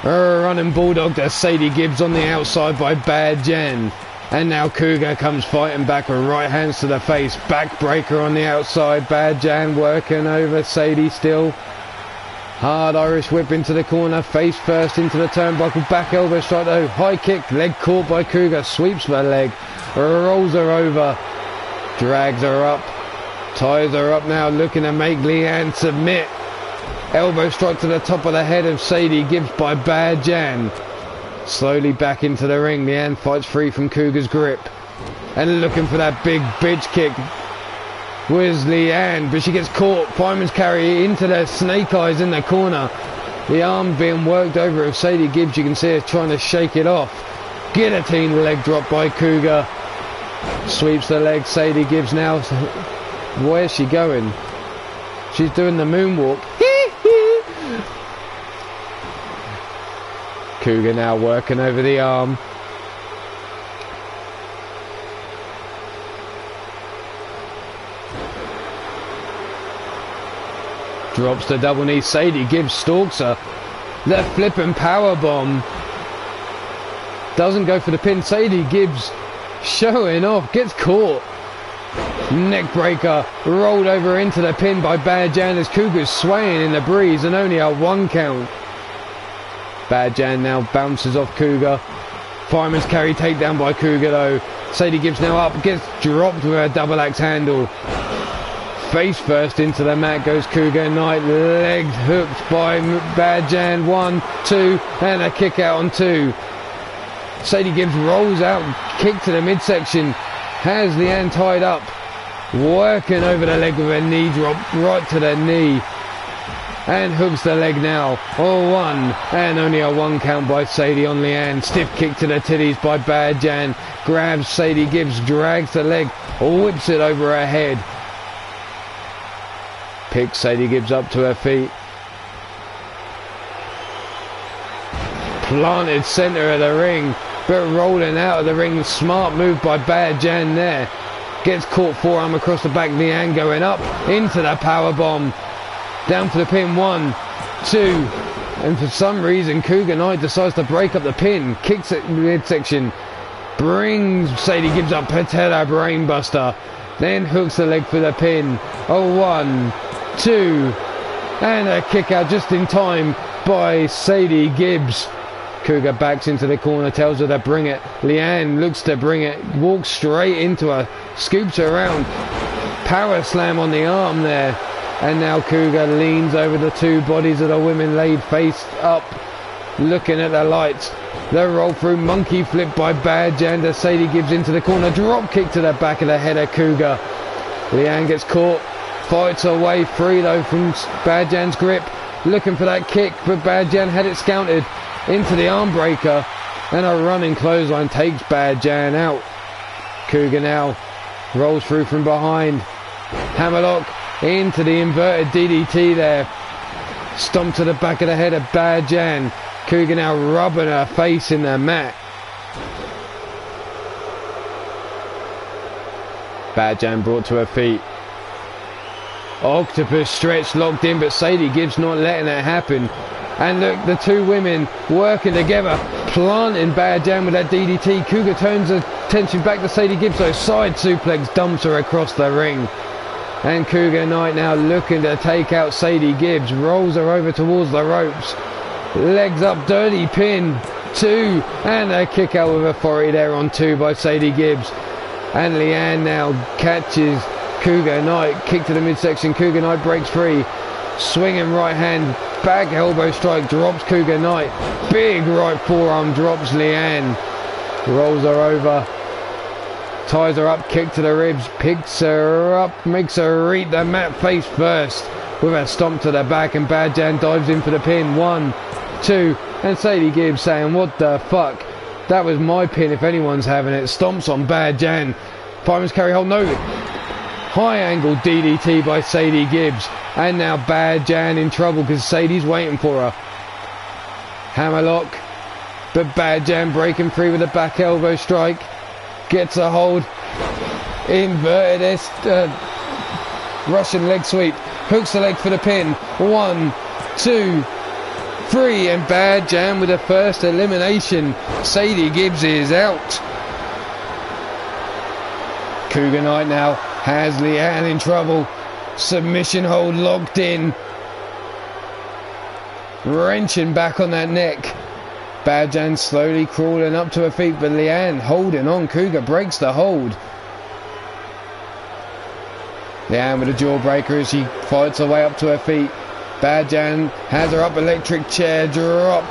Running bulldog to Sadie Gibbs on the outside by Bad Jan. And now Cougar comes fighting back with right hands to the face. Backbreaker on the outside. Bad Jan working over Sadie still. Hard Irish whip into the corner. Face first into the turnbuckle. Back elbow strike though. High kick. Leg caught by Cougar. Sweeps the leg. Rolls her over. Drags her up. Ties her up now. Looking to make Leanne submit. Elbow strike to the top of the head of Sadie Gibbs by Bad Jan. Slowly back into the ring. Leanne fights free from Cougar's grip. And looking for that big bitch kick was Leanne. But she gets caught. Fireman's carry into the snake eyes in the corner. The arm being worked over of Sadie Gibbs. You can see her trying to shake it off. Guillotine leg drop by Cougar. Sweeps the leg. Sadie Gibbs now. Where's she going? She's doing the moonwalk. Cougar now working over the arm. Drops the double knee. Sadie Gibbs stalks her. The flipping power bomb. Doesn't go for the pin. Sadie Gibbs showing off. Gets caught. Neck breaker. Rolled over into the pin by Bad Jan as Cougar's swaying in the breeze and only a 1 count. Bad Jan now bounces off Cougar. Fireman's carry takedown by Cougar though. Sadie Gibbs now up. Gets dropped with a double axe handle. Face first into the mat goes Cougar Knight. Leg hooked by Bad Jan. 1, 2, and a kick out on 2. Sadie Gibbs rolls out, kick to the midsection. Has Leanne tied up. Working over the leg with a knee drop right to the knee. And hooks the leg now. 1, and only a 1 count by Sadie on Leanne. Stiff kick to the titties by Bad Jan. Grabs Sadie Gibbs, drags the leg, whips it over her head. Picks Sadie Gibbs up to her feet. Planted centre of the ring, but rolling out of the ring. Smart move by Bad Jan there. Gets caught forearm across the back. Leanne going up into the power bomb. Down for the pin. 1, 2, and for some reason Cougar Knight decides to break up the pin. Kicks it midsection. Brings Sadie Gibbs up. Patella brainbuster. Then hooks the leg for the pin. 1, 2, and a kick out just in time by Sadie Gibbs. Cougar backs into the corner, tells her to bring it. Leanne looks to bring it, walks straight into her, scoops her around. Power slam on the arm there. And now Cougar leans over the 2 bodies of the women laid face up, looking at the lights. The roll through monkey flip by Bad Jan to Sadie Gibbs into the corner. Drop kick to the back of the head of Cougar. Leanne gets caught. Fights her way free though from Bad Jan's grip. Looking for that kick, but Bad Jan had it scouted into the arm breaker. And a running clothesline takes Bad Jan out. Cougar now rolls through from behind. Hammerlock into the inverted DDT there. Stomp to the back of the head of Bad Jan. Cougar now rubbing her face in the mat. Bad Jan brought to her feet. Octopus stretch locked in, but Sadie Gibbs not letting it happen. And look, the 2 women working together, planting Bad Jan with that DDT. Cougar turns attention back to Sadie Gibbs, so side suplex dumps her across the ring. And Cougar Knight now looking to take out Sadie Gibbs, rolls her over towards the ropes. Legs up, dirty pin. 2, and a kick out with authority there on 2 by Sadie Gibbs. And Leanne now catches Cougar Knight, kick to the midsection. Cougar Knight breaks free. Swinging right hand, back elbow strike, drops Cougar Knight. Big right forearm drops Leanne. Rolls her over. Ties her up, kick to the ribs, picks her up, makes her eat the mat face first with a stomp to the back, and Bad Jan dives in for the pin. 1, 2, and Sadie Gibbs saying, what the fuck? That was my pin if anyone's having it. Stomps on Bad Jan. Fireman's carry hold, no. High angle DDT by Sadie Gibbs. And now Bad Jan in trouble because Sadie's waiting for her. Hammerlock. But Bad Jan breaking free with a back elbow strike. Gets a hold. Inverted Russian leg sweep. Hooks the leg for the pin. 1, 2, 3. And Bad Jan with the first elimination. Sadie Gibbs is out. Cougar Knight now has Leanne in trouble. Submission hold locked in. Wrenching back on that neck. Bad Jan slowly crawling up to her feet, but Leanne holding on. Cougar breaks the hold. Leanne with a jawbreaker as she fights her way up to her feet. Bad Jan has her up, electric chair drop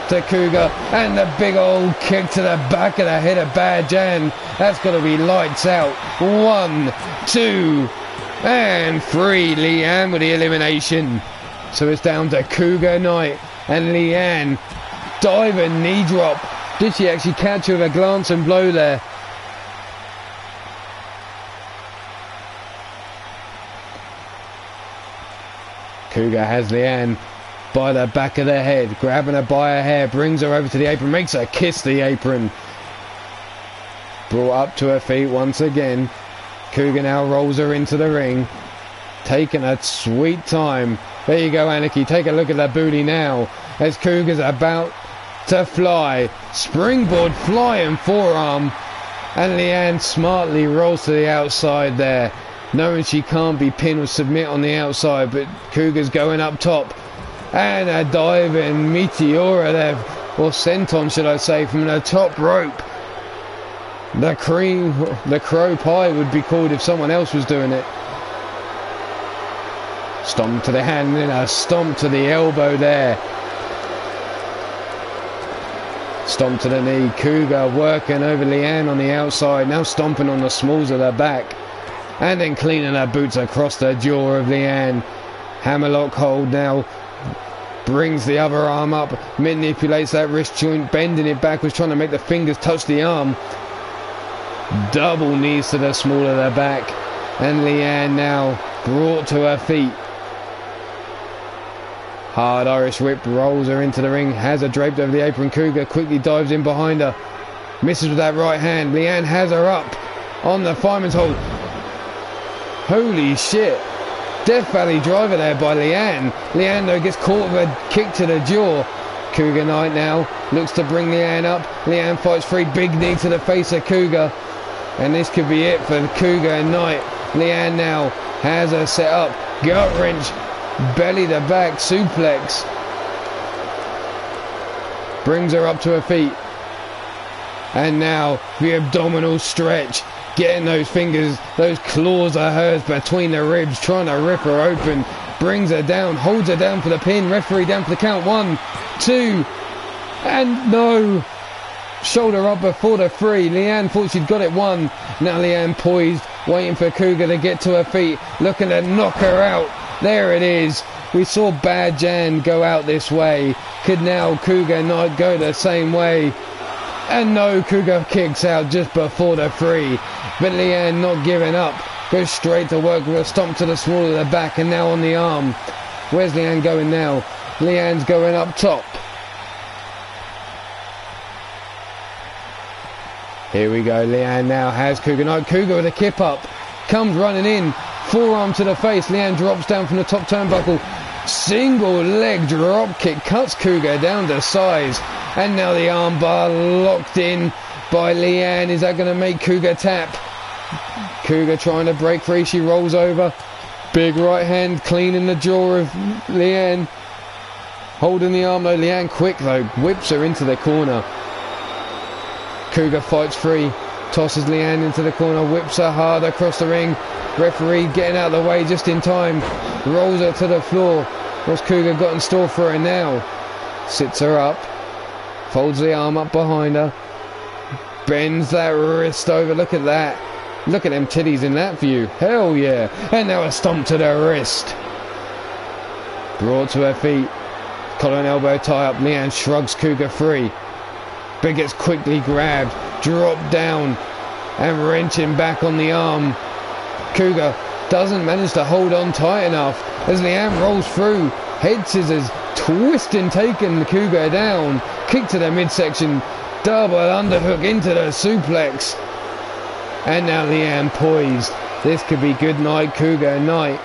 to Cougar, and the big old kick to the back of the head of Bad Jan. That's got to be lights out. 1, 2, and 3. Leanne with the elimination. So it's down to Cougar Knight And Leanne, diving knee drop. Did she actually catch her with a glance and blow there? Cougar has Leanne by the back of the head, grabbing her by her hair, brings her over to the apron, makes her kiss the apron. Brought up to her feet once again. Cougar now rolls her into the ring, taking a sweet time. There you go, Anarchy. Take a look at that booty now as Cougar's about to fly. Springboard flying forearm. And Leanne smartly rolls to the outside there, knowing she can't be pinned or submit on the outside, but Cougar's going up top. And a diving meteora there, or senton should I say, from the top rope. The crow pie would be called if someone else was doing it. Stomp to the hand, then a stomp to the elbow there. Stomp to the knee. Cougar working over Leanne on the outside, now stomping on the smalls of the back. And then cleaning her boots across the jaw of Leanne. Hammerlock hold now. Brings the other arm up, manipulates that wrist joint, bending it backwards, trying to make the fingers touch the arm. Double knees to the small of the back. And Leanne now brought to her feet. Hard Irish whip, rolls her into the ring, has her draped over the apron. Cougar quickly dives in behind her. Misses with that right hand. Leanne has her up on the fireman's hold. Holy shit. Death Valley driver there by Leanne. Leanne though gets caught with a kick to the jaw. Cougar Knight now looks to bring Leanne up. Leanne fights free. Big knee to the face of Cougar. And this could be it for Cougar Knight. Leanne now has her set up. Gut wrench. Belly to back suplex. Brings her up to her feet. And now the abdominal stretch. Getting those fingers, those claws of hers between the ribs, trying to rip her open. Brings her down, holds her down for the pin. Referee down for the count. 1, 2, and no. Shoulder up before the 3. Leanne thought she'd got it 1. Now Leanne poised, waiting for Cougar to get to her feet, looking to knock her out. There it is. We saw Bad Jan go out this way. Could now Cougar Knight go the same way? And no, Cougar kicks out just before the 3. But Leanne not giving up. Goes straight to work with a stomp to the small of the back and now on the arm. Where's Leanne going now? Leanne's going up top. Here we go. Leanne now has Cougar Knight. Cougar with a kip up. Comes running in. Forearm to the face. Leanne drops down from the top turnbuckle. Single leg drop kick. Cuts Cougar down to size. And now the armbar locked in by Leanne. Is that going to make Cougar tap? Cougar trying to break free. She rolls over. Big right hand cleaning the jaw of Leanne. Holding the arm though. Leanne quick though. Whips her into the corner. Cougar fights free. Tosses Leanne into the corner. Whips her hard across the ring. Referee getting out of the way just in time. Rolls her to the floor. What's Cougar got in store for her now? Sits her up. Folds the arm up behind her. Bends that wrist over. Look at that. Look at them titties in that view. Hell yeah. And now a stomp to the wrist. Brought to her feet. Collar and elbow tie up. Leanne shrugs Cougar free. But gets quickly grabbed. Dropped down. And wrenching back on the arm. Cougar doesn't manage to hold on tight enough as Leanne rolls through. Head scissors. Twisting, taking the Cougar down. Kick to the midsection. Double underhook into the suplex. And now Leanne poised. This could be good night, Cougar Knight.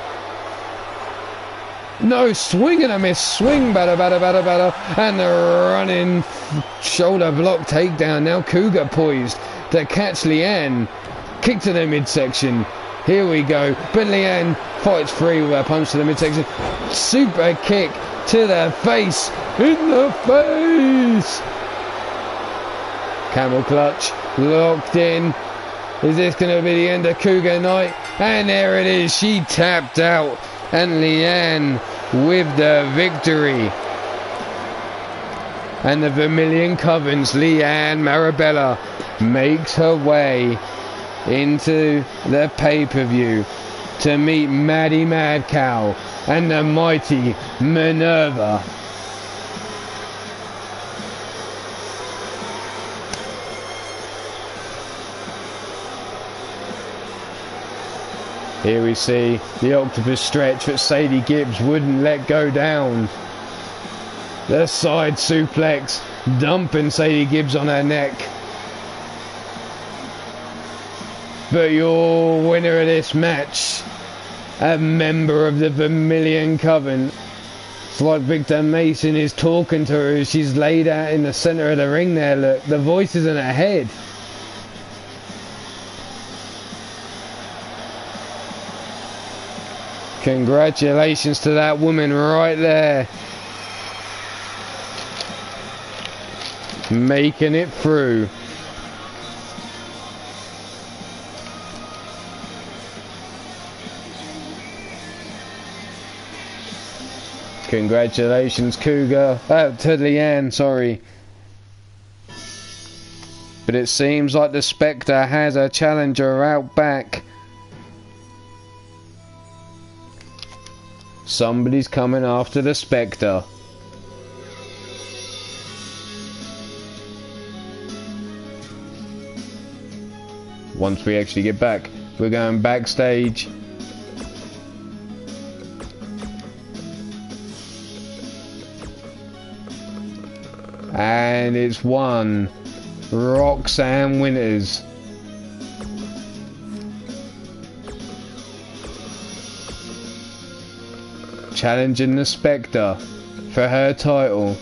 No, swing and a miss. Swing, batter. And the running shoulder block takedown. Now Cougar poised to catch Leanne. Kick to the midsection. Here we go. But Leanne fights free with a punch to the midsection. Super kick to the face. In the face. Camel clutch. Locked in. Is this going to be the end of Cougar Knight? And there it is. She tapped out. And Leanne with the victory. And the Vermilion Covens, Leanne Marabella, makes her way into the pay-per-view to meet Maddie Mad Cow and the mighty Minerva. Here we see the octopus stretch, but Sadie Gibbs wouldn't let go down. The side suplex, dumping Sadie Gibbs on her neck. But your winner of this match, a member of the Vermilion Coven. It's like Victor Mason is talking to her as she's laid out in the center of the ring there. Look, the voice is in her head. Congratulations to that woman right there. Making it through. Congratulations, Cougar. To Leanne, sorry. But it seems like the Spectre has a challenger out back. Somebody's coming after the Spectre. Once we actually get back, we're going backstage. And it's one Roxanne Winters. Challenging the Spectre for her title.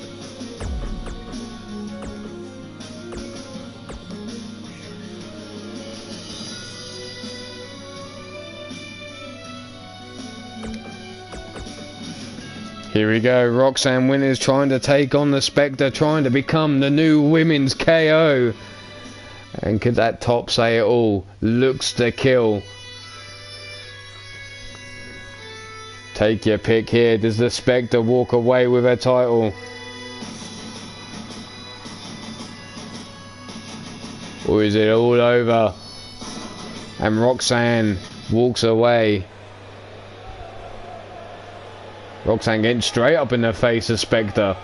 Here we go, Roxanne Winters trying to take on the Spectre, trying to become the new women's KO. And could that top say it all? Looks to kill. Take your pick here. Does the Spectre walk away with her title? Or is it all over? And Roxanne walks away. Roxanne getting straight up in the face of Spectre.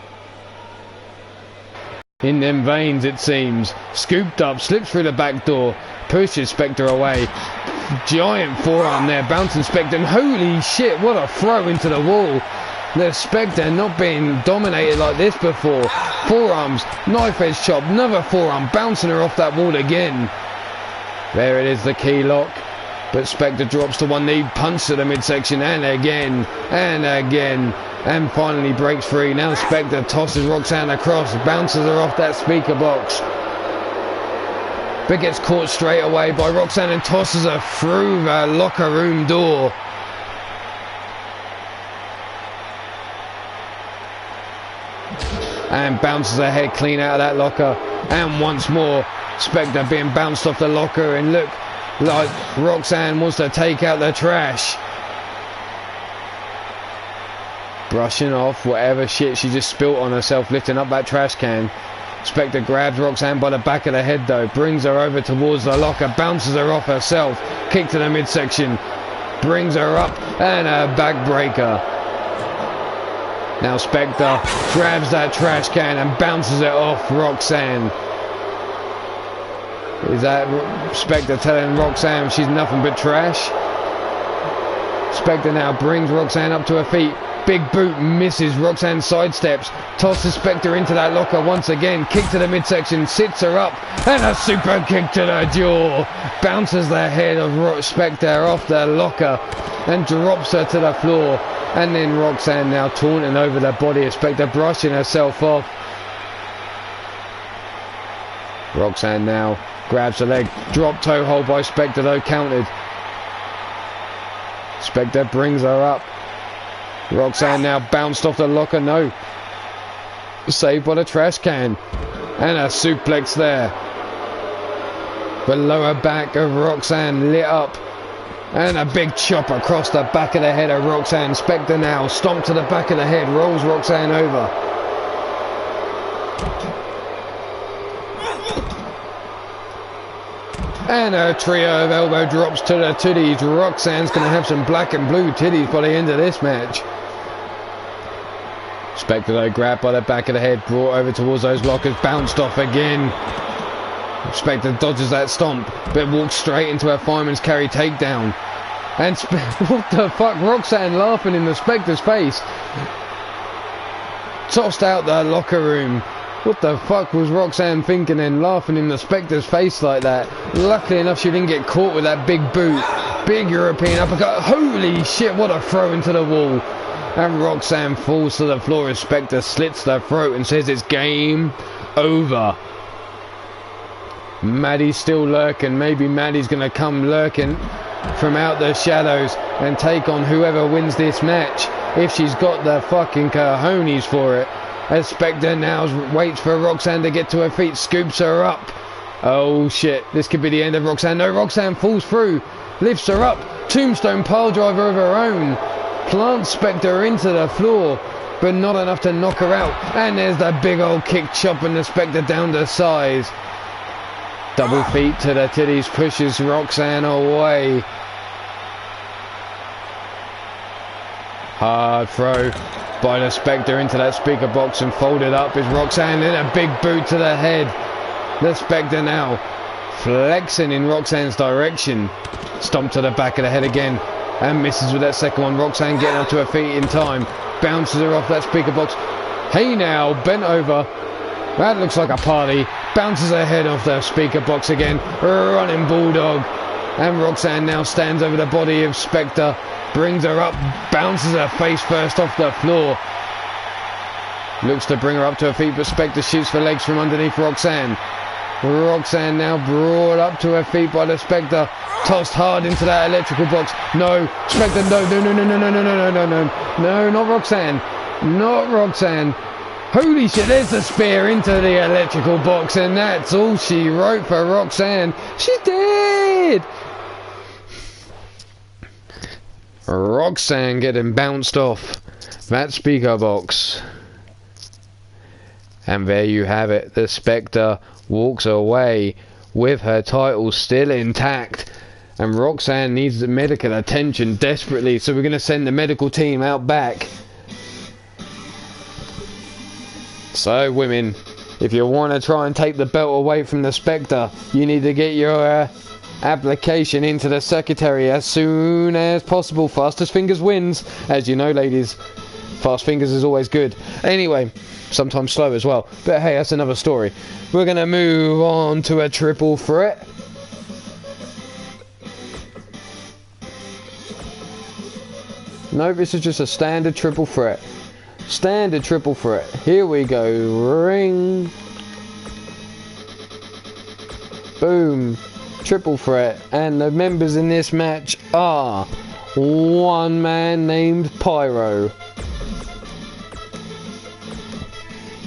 In them veins, it seems. Scooped up, slips through the back door, pushes Spectre away. Giant forearm there, bouncing Spectre, and holy shit, what a throw into the wall. The Spectre not being dominated like this before. Forearms, knife edge chop, another forearm, bouncing her off that wall again. There it is, the key lock. But Spectre drops to one knee, punch to the midsection, and again, and finally breaks free. Now Spectre tosses Roxanne across, bounces her off that speaker box. But gets caught straight away by Roxanne and tosses her through the locker room door. And bounces her head clean out of that locker. And once more, Spectre being bounced off the locker, and look like Roxanne wants to take out the trash. Brushing off whatever shit she just spilt on herself, lifting up that trash can. Spectre grabs Roxanne by the back of the head though, brings her over towards the locker, bounces her off herself, kick to the midsection, brings her up, and a backbreaker. Now Spectre grabs that trash can and bounces it off Roxanne. Is that Spectre telling Roxanne she's nothing but trash? Spectre now brings Roxanne up to her feet. Big boot misses, Roxanne sidesteps, tosses Spectre into that locker once again, kick to the midsection, sits her up, and a super kick to the jaw. Bounces the head of Spectre off the locker and drops her to the floor. And then Roxanne now taunting over the body of Spectre, brushing herself off. Roxanne now grabs the leg, drop toe hold by Spectre though, countered. Spectre brings her up. Roxanne now bounced off the locker, no. Saved by the trash can. And a suplex there. The lower back of Roxanne lit up. And a big chop across the back of the head of Roxanne. Spectre now stomped to the back of the head, rolls Roxanne over. And a trio of elbow drops to the titties. Roxanne's going to have some black and blue titties by the end of this match. Spectre though grabbed by the back of the head, brought over towards those lockers, bounced off again. Spectre dodges that stomp, but walks straight into a fireman's carry takedown. And what the fuck? Roxanne laughing in the Spectre's face. Tossed out the locker room. What the fuck was Roxanne thinking and laughing in the Spectre's face like that? Luckily enough she didn't get caught with that big boot. Big European uppercut. Holy shit, what a throw into the wall. And Roxanne falls to the floor as Spectre slits the throat and says it's game over. Maddie's still lurking. Maybe Maddie's going to come lurking from out the shadows and take on whoever wins this match. If she's got the fucking cojones for it. As Spectre now waits for Roxanne to get to her feet, scoops her up. Oh shit, this could be the end of Roxanne. No, Roxanne falls through, lifts her up, tombstone pile driver of her own, plants Spectre into the floor, but not enough to knock her out. And there's the big old kick chopping the Spectre down to size. Double feet to the titties, pushes Roxanne away. Hard throw by the Spectre into that speaker box and folded up is Roxanne in a big boot to the head. The Spectre now flexing in Roxanne's direction. Stomp to the back of the head again and misses with that second one. Roxanne getting up to her feet in time. Bounces her off that speaker box. Hey now, bent over. That looks like a party. Bounces her head off the speaker box again. Running bulldog. And Roxanne now stands over the body of Spectre. Brings her up, bounces her face first off the floor. Looks to bring her up to her feet, but Spectre shoots for legs from underneath Roxanne. Roxanne now brought up to her feet by the Spectre. Tossed hard into that electrical box. No, Spectre, no, not Roxanne. Not Roxanne. Holy shit, there's the spear into the electrical box, and that's all she wrote for Roxanne. She's dead! Roxanne getting bounced off that speaker box. And there you have it. The Spectre walks away with her title still intact. And Roxanne needs the medical attention desperately. So we're going to send the medical team out back. So women, if you want to try and take the belt away from the Spectre, you need to get your application into the secretary as soon as possible. Fastest fingers wins. As you know, ladies, fast fingers is always good. Anyway, sometimes slow as well. But hey, that's another story. We're going to move on to a triple threat. No, this is just a standard triple threat. Standard triple threat. Here we go. Ring. Boom. Triple threat. And the members in this match are one man named Pyro.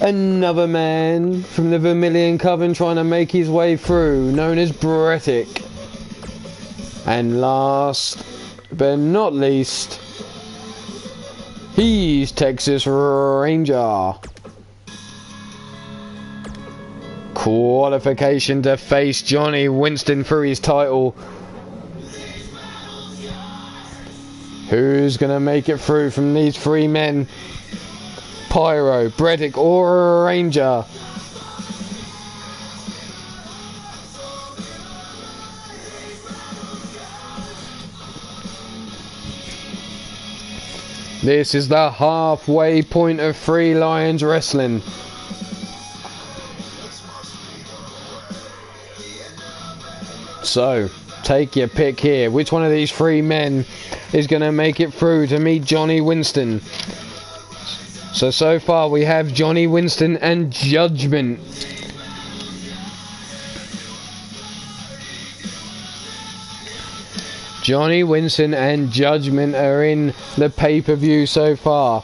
Another man from the Vermilion Coven trying to make his way through, known as Brettic. And last but not least, he's Texas Ranger. Qualification to face Johnny Winston for his title. Who's going to make it through from these three men? Pyro, Brettic or Ranger? This is the halfway point of Three Lions Wrestling. So, take your pick here. Which one of these three men is going to make it through to meet Johnny Winston? So far we have Johnny Winston and Judgment. Johnny Winston and Judgment are in the pay-per-view so far.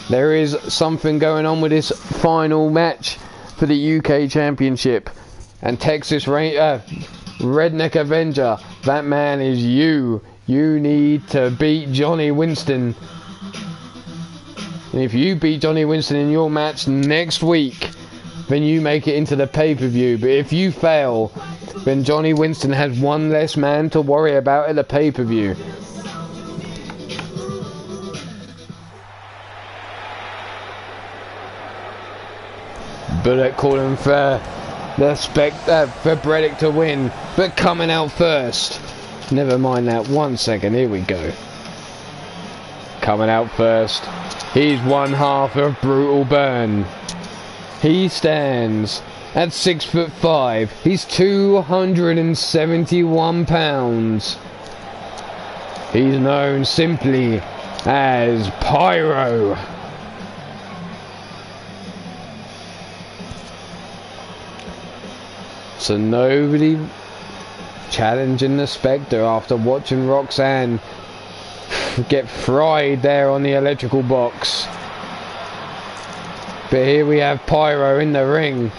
There is something going on with this final match for the UK Championship. And Texas Redneck Avenger, that man is you. You need to beat Johnny Winston. And if you beat Johnny Winston in your match next week, then you make it into the pay-per-view. But if you fail, then Johnny Winston has one less man to worry about at the pay-per-view. Bullet calling for the for Brettic to win, but coming out first Never mind that. 1 second. Here we go. Coming out first. He's 1/2 of Brutal Burn. He stands at 6'5". He's 271 pounds. He's known simply as Pyro. So nobody challenging the Spectre after watching Roxanne get fried there on the electrical box. But here we have Pyro in the ring.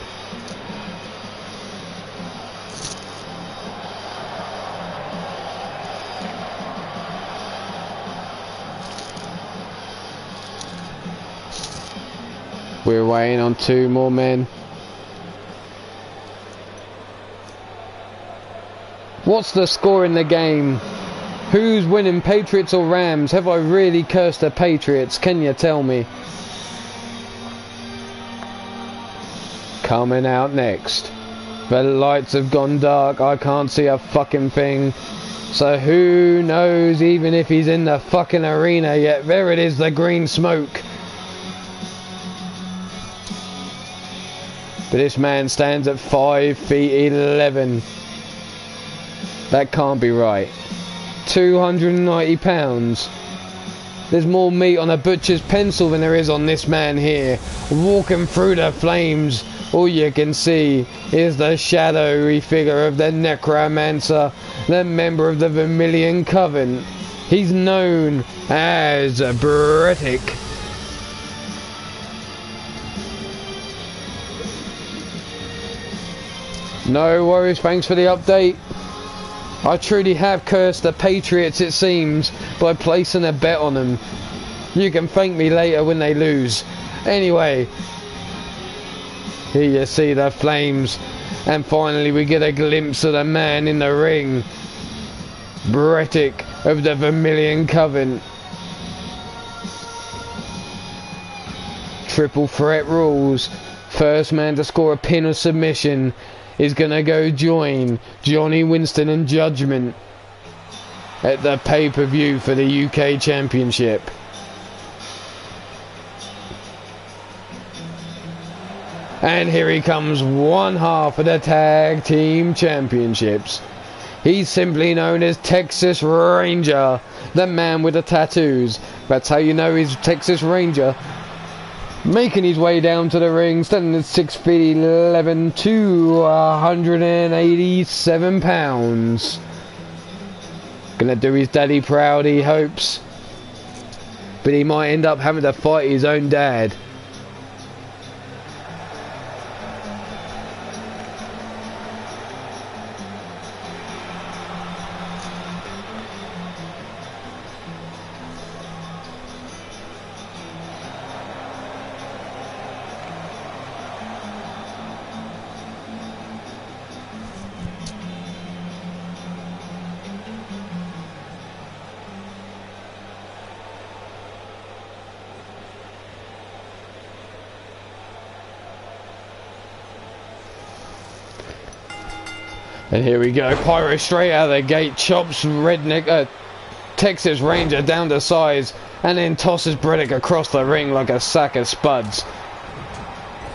We're waiting on 2 more men. What's the score in the game? Who's winning, Patriots or Rams? Have I really cursed the Patriots? Can you tell me? Coming out next. The lights have gone dark. I can't see a fucking thing. So who knows even if he's in the fucking arena yet. There it is, the green smoke. But this man stands at 5'11". That can't be right. 290 pounds. There's more meat on a butcher's pencil than there is on this man here. Walking through the flames, all you can see is the shadowy figure of the Necromancer, the member of the Vermilion Coven. He's known as Brettic. No worries, thanks for the update. I truly have cursed the Patriots, it seems, by placing a bet on them. You can thank me later when they lose. Anyway, here you see the flames, and finally we get a glimpse of the man in the ring. Brettic of the Vermilion Coven. Triple threat rules. First man to score a pin or submission is gonna go join Johnny Winston and Judgment at the pay-per-view for the UK Championship. And here he comes, 1/2 of the Tag Team Championships. He's simply known as Texas Ranger, the man with the tattoos. That's how you know he's Texas Ranger. Making his way down to the ring, standing at 6'11", 287 pounds. Gonna do his daddy proud, he hopes. But he might end up having to fight his own dad. And here we go, Pyro straight out of the gate, chops Texas Ranger down to size, and then tosses Brettic across the ring like a sack of spuds.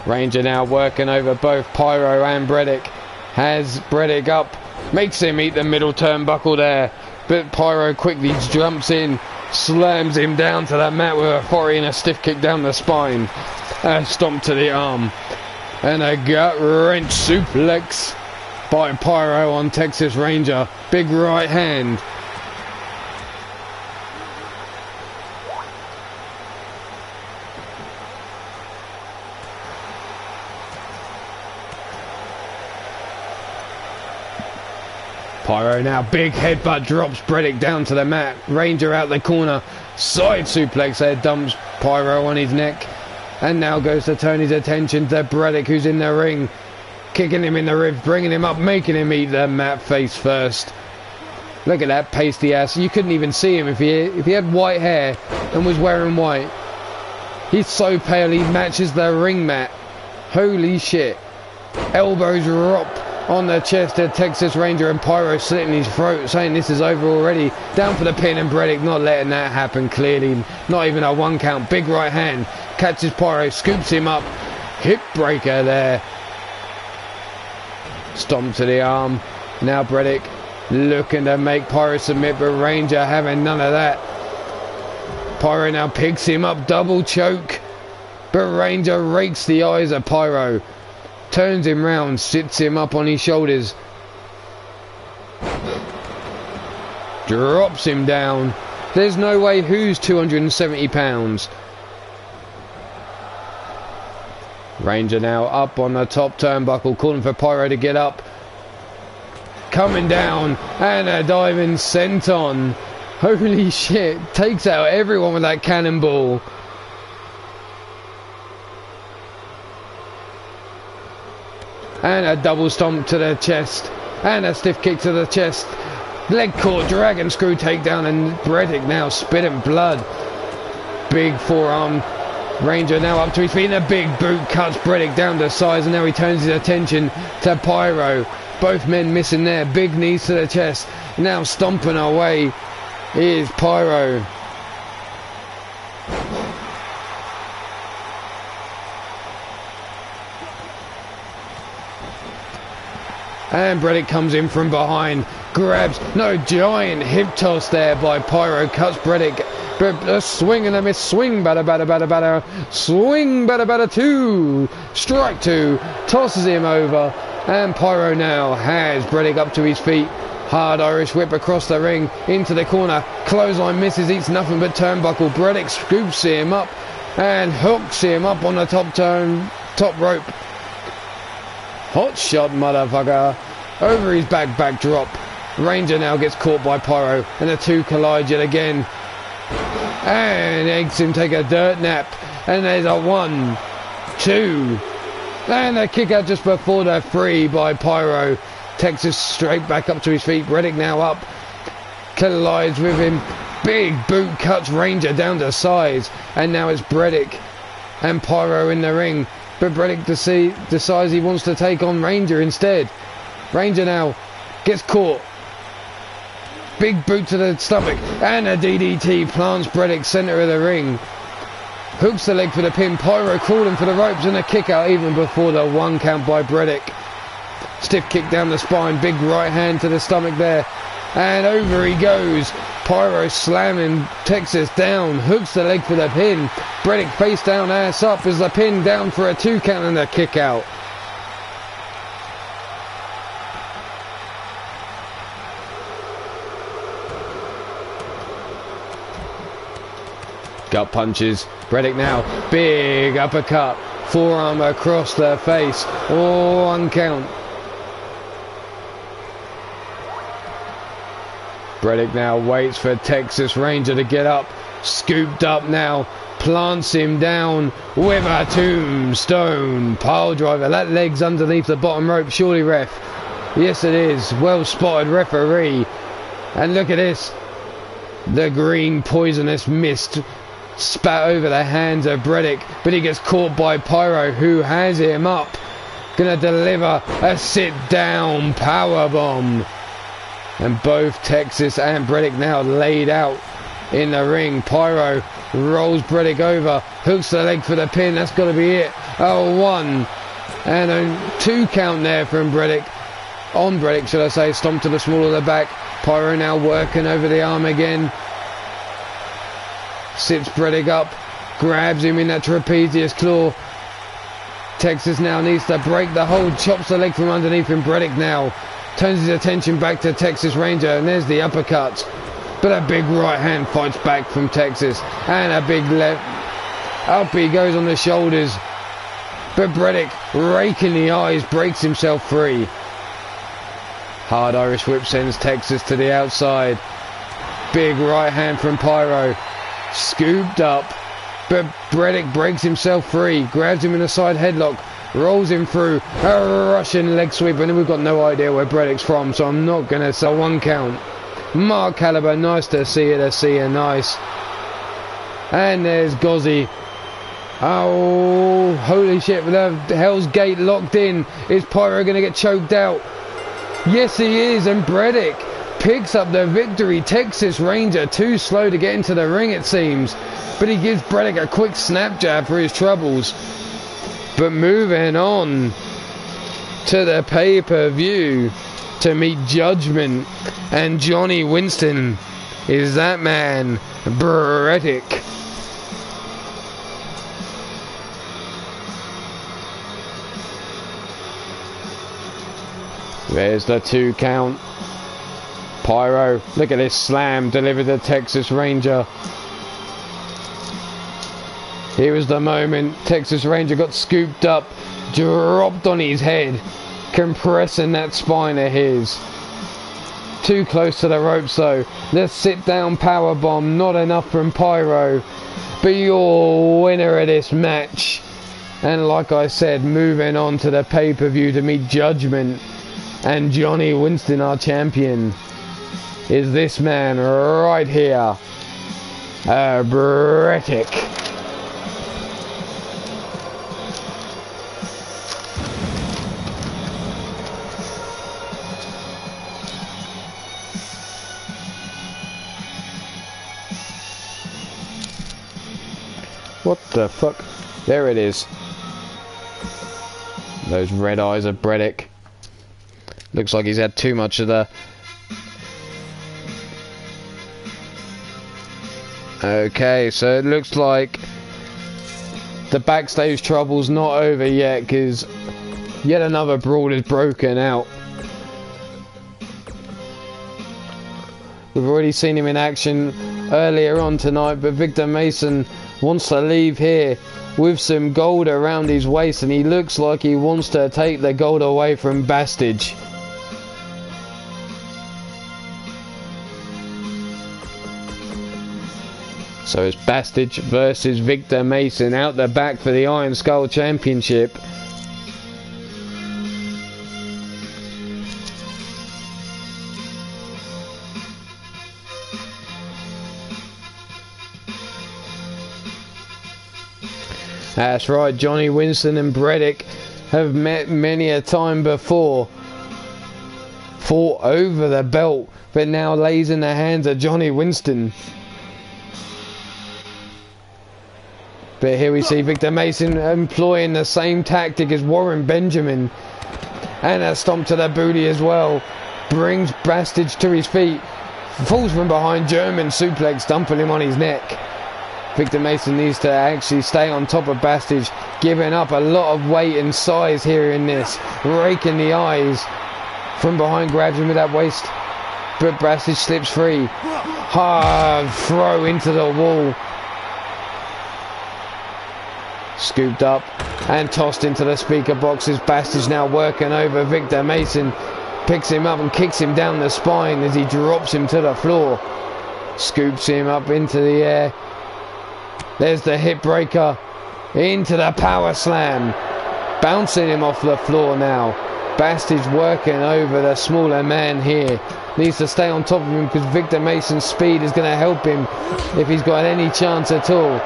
Ranger now working over both Pyro and Brettic, has Brettic up, makes him eat the middle turnbuckle there, but Pyro quickly jumps in, slams him down to the mat with authority and a stiff kick down the spine, a stomp to the arm, and a gut wrench suplex by Pyro on Texas Ranger. Big right hand. Pyro now, big headbutt, drops Brettic down to the mat. Ranger out the corner, side suplex there, dumps Pyro on his neck. And now goes to turn his attention to Brettic, who's in the ring. Kicking him in the ribs, bringing him up, making him eat the mat face first. Look at that pasty ass. You couldn't even see him if he had white hair and was wearing white. He's so pale he matches the ring mat. Holy shit. Elbows drop on the chest of Texas Ranger, and Pyro slitting his throat, saying this is over already. Down for the pin, and Bredick not letting that happen, clearly. Not even a 1 count. Big right hand. Catches Pyro, scoops him up. Hip breaker there. Stomp to the arm. Now Bredick looking to make Pyro submit, but Ranger having none of that. Pyro now picks him up, double choke. But Ranger rakes the eyes of Pyro. Turns him round, sits him up on his shoulders. Drops him down. There's no way who's 270 pounds. Ranger now up on the top turnbuckle, calling for Pyro to get up. Coming down, and a diving senton. Holy shit, takes out everyone with that cannonball. And a double stomp to the chest. And a stiff kick to the chest. Leg caught, dragon screw takedown, and Bredick now spitting blood. Big forearm. Ranger now up to his feet, and a big boot cuts Bredick down to size, and now he turns his attention to Pyro. Both men missing there. Big knees to the chest. Now stomping away is Pyro. And Bredick comes in from behind, grabs, no, giant hip toss there by Pyro, cuts Bredick, but a swing and a miss, swing, batter, batter, batter, batter, swing, batter, batter, 2, strike 2, tosses him over, and Pyro now has Bredick up to his feet. Hard Irish whip across the ring, into the corner, clothesline misses, eats nothing but turnbuckle. Bredick scoops him up and hooks him up on the top rope. Hot shot, motherfucker. Over his back drop. Ranger now gets caught by Pyro, and the two collide yet again. And eggs him take a dirt nap. And there's a 1, 2. And a kick out just before the 3 by Pyro. Texas straight back up to his feet. Bredick now up. Collides with him. Big boot cuts Ranger down to size. And now it's Bredick and Pyro in the ring. But Bredick decides he wants to take on Ranger instead. Ranger now gets caught. Big boot to the stomach. And a DDT plants Bredick centre of the ring. Hooks the leg for the pin. Pyro crawling for the ropes, and a kick out even before the 1 count by Bredick. Stiff kick down the spine. Big right hand to the stomach there. And over he goes. Pyro slamming Texas down. Hooks the leg for the pin. Bredick face down, ass up as the pin down for a 2 count and a kick out. Gut punches. Bredick now. Big uppercut. Forearm across the face. Oh, 1 count. Bredick now waits for Texas Ranger to get up. Scooped up now. Plants him down with a tombstone pile driver. That leg's underneath the bottom rope. Surely, ref? Yes, it is. Well spotted, referee. And look at this. The green poisonous mist spat over the hands of Bredick. But he gets caught by Pyro, who has him up. Gonna deliver a sit-down powerbomb. And both Texas and Bredick now laid out in the ring. Pyro rolls Bredick over, hooks the leg for the pin. That's got to be it. A 1 and a 2 count there from Bredick. On Bredick, should I say. Stomp to the small of the back. Pyro now working over the arm again. Sits Bredick up, grabs him in that trapezius claw. Texas now needs to break the hold, chops the leg from underneath him. Bredick now turns his attention back to Texas Ranger, and there's the uppercut. But a big right hand fights back from Texas, and a big left. Up he goes on the shoulders. But Bredick, raking the eyes, breaks himself free. Hard Irish whip sends Texas to the outside. Big right hand from Pyro. Scooped up. But Bredick breaks himself free. Grabs him in a side headlock. Rolls him through a Russian leg sweep, and we've got no idea where Bredick's from, so I'm not going to say 1 count. Mark Caliber, nice to see you, nice. And there's Gozzy. Oh, holy shit, the Hell's Gate locked in. Is Pyro going to get choked out? Yes, he is, and Bredick picks up the victory. Texas Ranger too slow to get into the ring, it seems. But he gives Bredick a quick snap jab for his troubles. But moving on to the pay-per-view to meet Judgment and Johnny Winston is that man, Bredick. There's the 2 count. Pyro, look at this slam delivered to Texas Ranger. Here was the moment. Texas Ranger got scooped up, dropped on his head, compressing that spine of his. Too close to the ropes though. The sit down power bomb, not enough from Pyro. But your winner of this match. And like I said, moving on to the pay-per-view to meet Judgment and Johnny Winston, our champion, is this man right here, Bredick. What the fuck? There it is. Those red eyes of Bredick. Looks like he's had too much of the... Okay, so it looks like the backstage trouble's not over yet, because yet another brawl is broken out. We've already seen him in action earlier on tonight, but Victor Mason wants to leave here with some gold around his waist, and he looks like he wants to take the gold away from Bastage. So it's Bastage versus Victor Mason out the back for the Iron Skull Championship. That's right, Johnny Winston and Bredick have met many a time before. Fought over the belt, but now lays in the hands of Johnny Winston. But here we see Victor Mason employing the same tactic as Warren Benjamin. And a stomp to the booty as well. Brings Bastage to his feet. Falls from behind, German suplex, dumping him on his neck. Victor Mason needs to actually stay on top of Bastage, giving up a lot of weight and size here in this. Raking the eyes. From behind, grabs him with that waist. But Bastage slips free. Hard throw into the wall. Scooped up and tossed into the speaker boxes. Bastage now working over Victor Mason. Picks him up and kicks him down the spine as he drops him to the floor. Scoops him up into the air. There's the hip breaker. Into the power slam. Bouncing him off the floor now. Bastage working over the smaller man here. Needs to stay on top of him because Victor Mason's speed is going to help him if he's got any chance at all.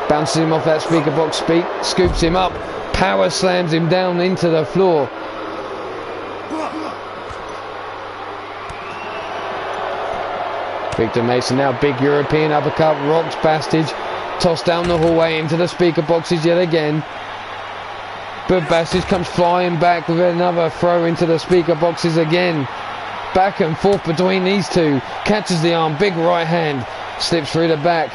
Bounces him off that speaker box, scoops him up, power slams him down into the floor. Victor Mason now, big European uppercut, rocks Bastage, tossed down the hallway into the speaker boxes yet again. But Bastage comes flying back with another throw into the speaker boxes again. Back and forth between these two, catches the arm, big right hand, slips through the back.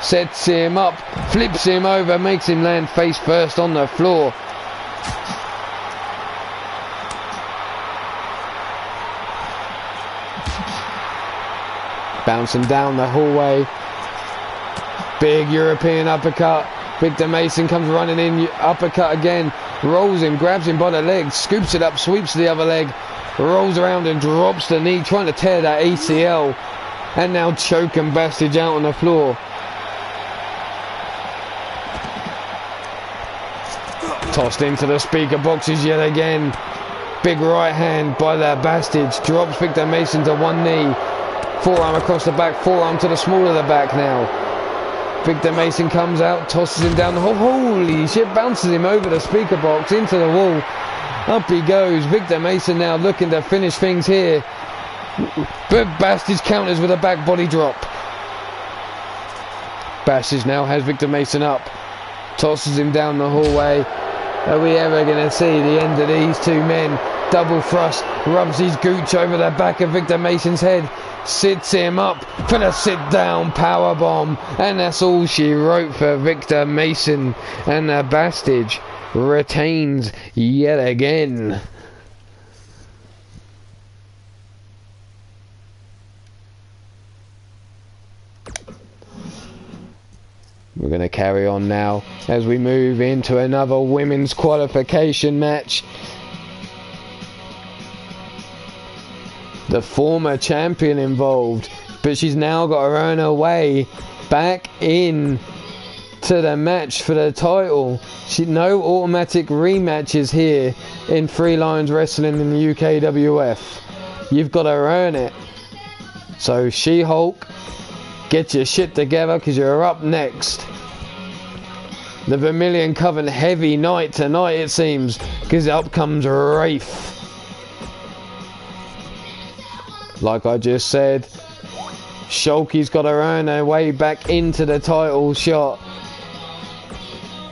Sets him up, flips him over, makes him land face first on the floor. Bouncing down the hallway. Big European uppercut. Victor Mason comes running in, uppercut again. Rolls him, grabs him by the leg, scoops it up, sweeps the other leg. Rolls around and drops the knee, trying to tear that ACL. And now choking Bastage out on the floor. Tossed into the speaker boxes yet again. Big right hand by that Bastage. Drops Victor Mason to one knee. Forearm across the back. Forearm to the small of the back now. Victor Mason comes out, tosses him down the hole. Holy shit, bounces him over the speaker box into the wall. Up he goes. Victor Mason now looking to finish things here. But Bastage counters with a back body drop. Bastage now has Victor Mason up. Tosses him down the hallway. Are we ever going to see the end of these two men? Double thrust, rubs his gooch over the back of Victor Mason's head, sits him up for the sit-down powerbomb, and that's all she wrote for Victor Mason, and the Bastage retains yet again. We're going to carry on now as we move into another women's qualification match. The former champion involved, but she's now got to earn her way back in to the match for the title. No automatic rematches here in Three Lions Wrestling in the UKWF. You've got to earn it. So She-Hulk, get your shit together because you're up next. The Vermilion Coven heavy night tonight, it seems, because up comes Wraith. Like I just said, Shulky's got to earn her way back into the title shot.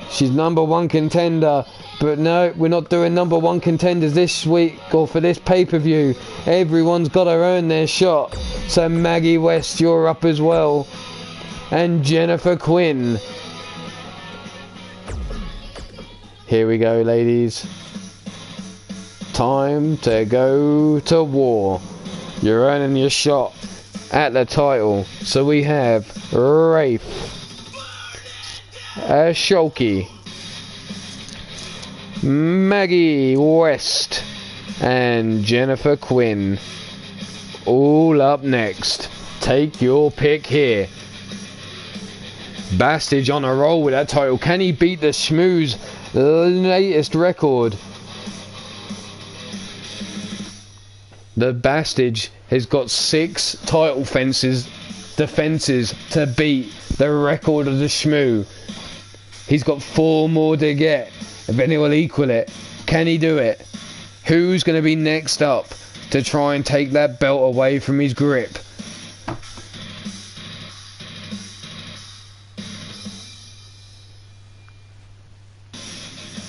She's #1 contender, but no, we're not doing #1 contenders this week or for this pay-per-view. Everyone's got to earn their shot. So Maggie West, you're up as well. And Jennifer Quinn. Here we go, ladies. Time to go to war. You're earning your shot at the title. So we have Wraith, Shulky, Maggie West, and Jennifer Quinn. All up next. Take your pick here. Bastage on a roll with that title. Can he beat the Schmooze latest record? The Bastage has got 6 title defenses to beat the record of the Schmoo. He's got 4 more to get, and then he will equal it. Can he do it? Who's going to be next up to try and take that belt away from his grip?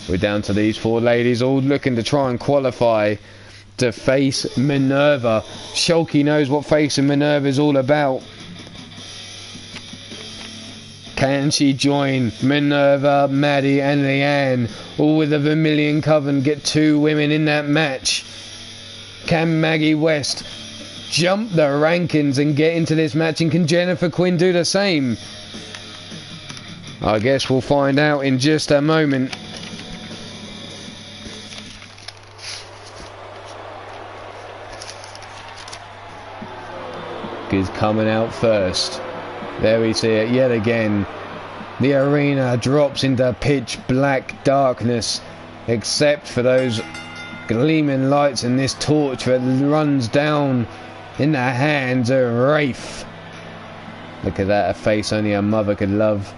We're down to these 4 ladies, all looking to try and qualify to face Minerva. Shulky knows what facing Minerva is all about. Can she join Minerva, Maddie and Leanne, all with the Vermilion Coven, get 2 women in that match? Can Maggie West jump the rankings and get into this match, and can Jennifer Quinn do the same? I guess we'll find out in just a moment. Is coming out first. There we see it yet again. The arena drops into pitch black darkness, except for those gleaming lights and this torch that runs down in the hands of Wraith. Look at that, a face only a mother could love.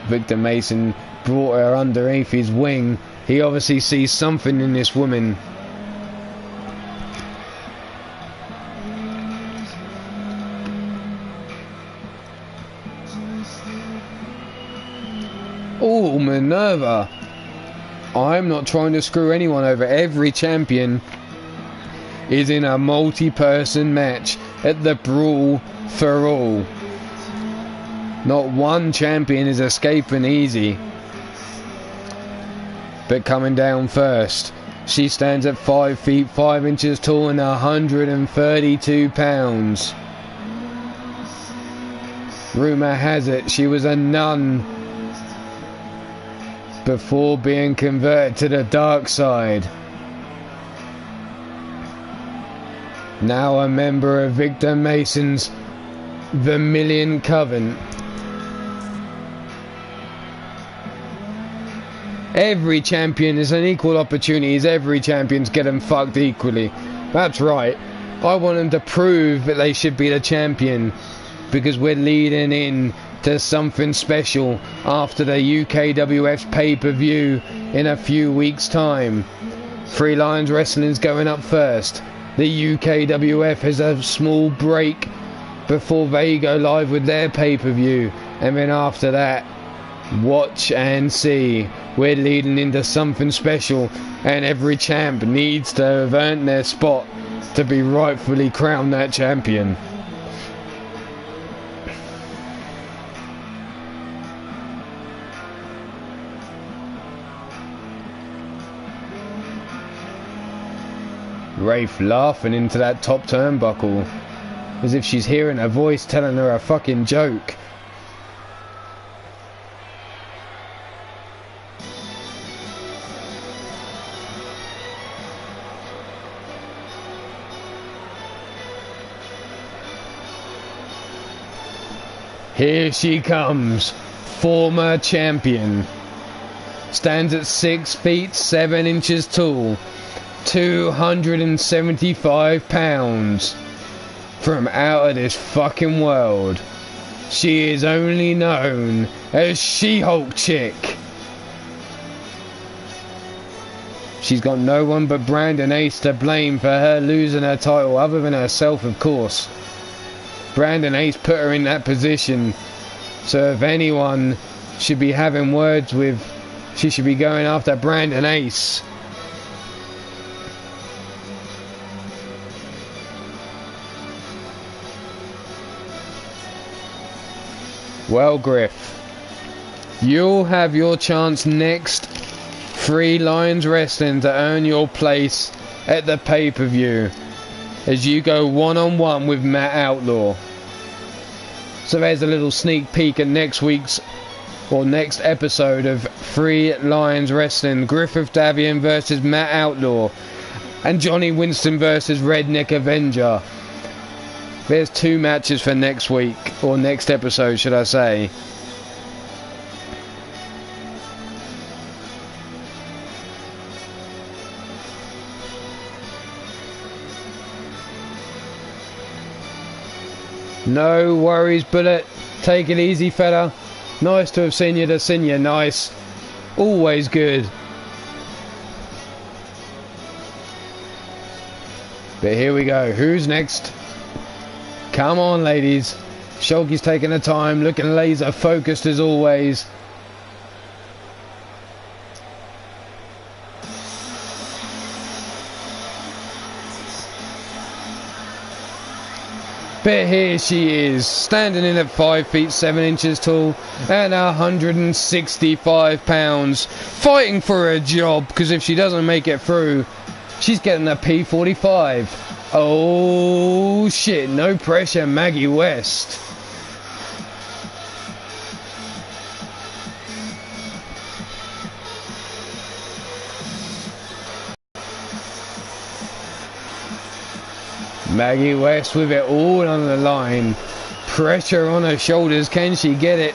Victor Mason brought her underneath his wing. He obviously sees something in this woman. Oh, Minerva. I'm not trying to screw anyone over. Every champion is in a multi-person match at the Brawl for All. Not one champion is escaping easy. But coming down first, she stands at 5 feet 5 inches tall and 132 pounds. Rumour has it she was a nun before being converted to the dark side. Now a member of Victor Mason's Vermilion Coven. Every champion is an equal opportunity. Every champion's get them fucked equally. That's right. I want them to prove that they should be the champion, because we're leading in to something special after the UKWF's pay-per-view in a few weeks' time. Three Lions Wrestling's going up first. The UKWF has a small break before they go live with their pay-per-view, and then after that, watch and see. We're leading into something special, and every champ needs to have earned their spot to be rightfully crowned that champion. Rafe laughing into that top turnbuckle as if she's hearing a voice telling her a fucking joke. Here she comes, former champion. Stands at 6 feet 7 inches tall, 275 pounds. From out of this fucking world. She is only known as She-Hulk Chick. She's got no one but Brandon Ace to blame for her losing her title, other than herself, of course. Brandon Ace put her in that position, so if anyone should be having words with, she should be going after Brandon Ace. Well, Griff, you'll have your chance next. Three Lions Wrestling to earn your place at the pay-per-view as you go one-on-one with Matt Outlaw. So there's a little sneak peek at next week's or next episode of Three Lions Wrestling. Griffith Davian versus Matt Outlaw and Johnny Winston versus Redneck Avenger. There's 2 matches for next week, or next episode should I say. No worries, Bullet. Take it easy, fella. Nice to have seen you to see you. Nice. Always good. But here we go. Who's next? Come on, ladies. Shulky's taking her time, looking laser focused as always. But here she is, standing in at 5 feet 7 inches tall and 165 pounds, fighting for a job, because if she doesn't make it through, she's getting a P45. Oh shit, no pressure, Maggie West. Maggie West with it all on the line. Pressure on her shoulders. Can she get it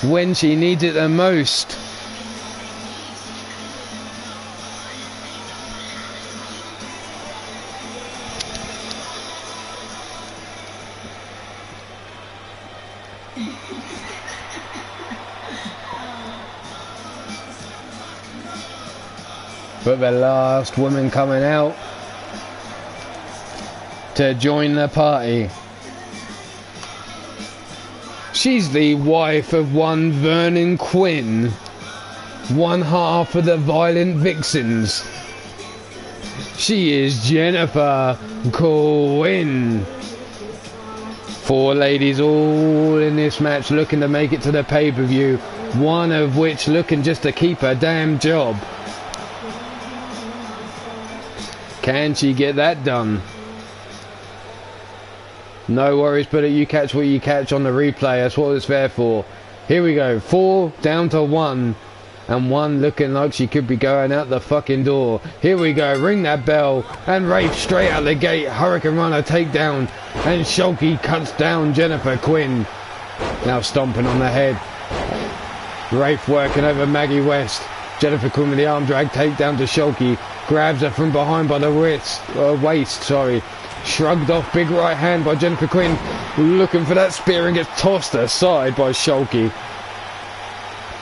when she needs it the most? But the last woman coming out to join the party. She's the wife of one Vernon Quinn, one half of the Violent Vixens. She is Jennifer Quinn. 4 ladies all in this match looking to make it to the pay-per-view, one of which looking just to keep her damn job. Can she get that done? No worries, but you catch what you catch on the replay. That's what it's there for. Here we go. 4 down to 1. And 1 looking like she could be going out the fucking door. Here we go. Ring that bell. And Rafe straight out the gate. Hurricane Runner takedown. And Shulky cuts down Jennifer Quinn. Now stomping on the head. Rafe working over Maggie West. Jennifer Quinn with the arm drag takedown to Shulky. Grabs her from behind by the waist. Shrugged off, big right hand by Jennifer Quinn. Looking for that spear and gets tossed aside by Shulky.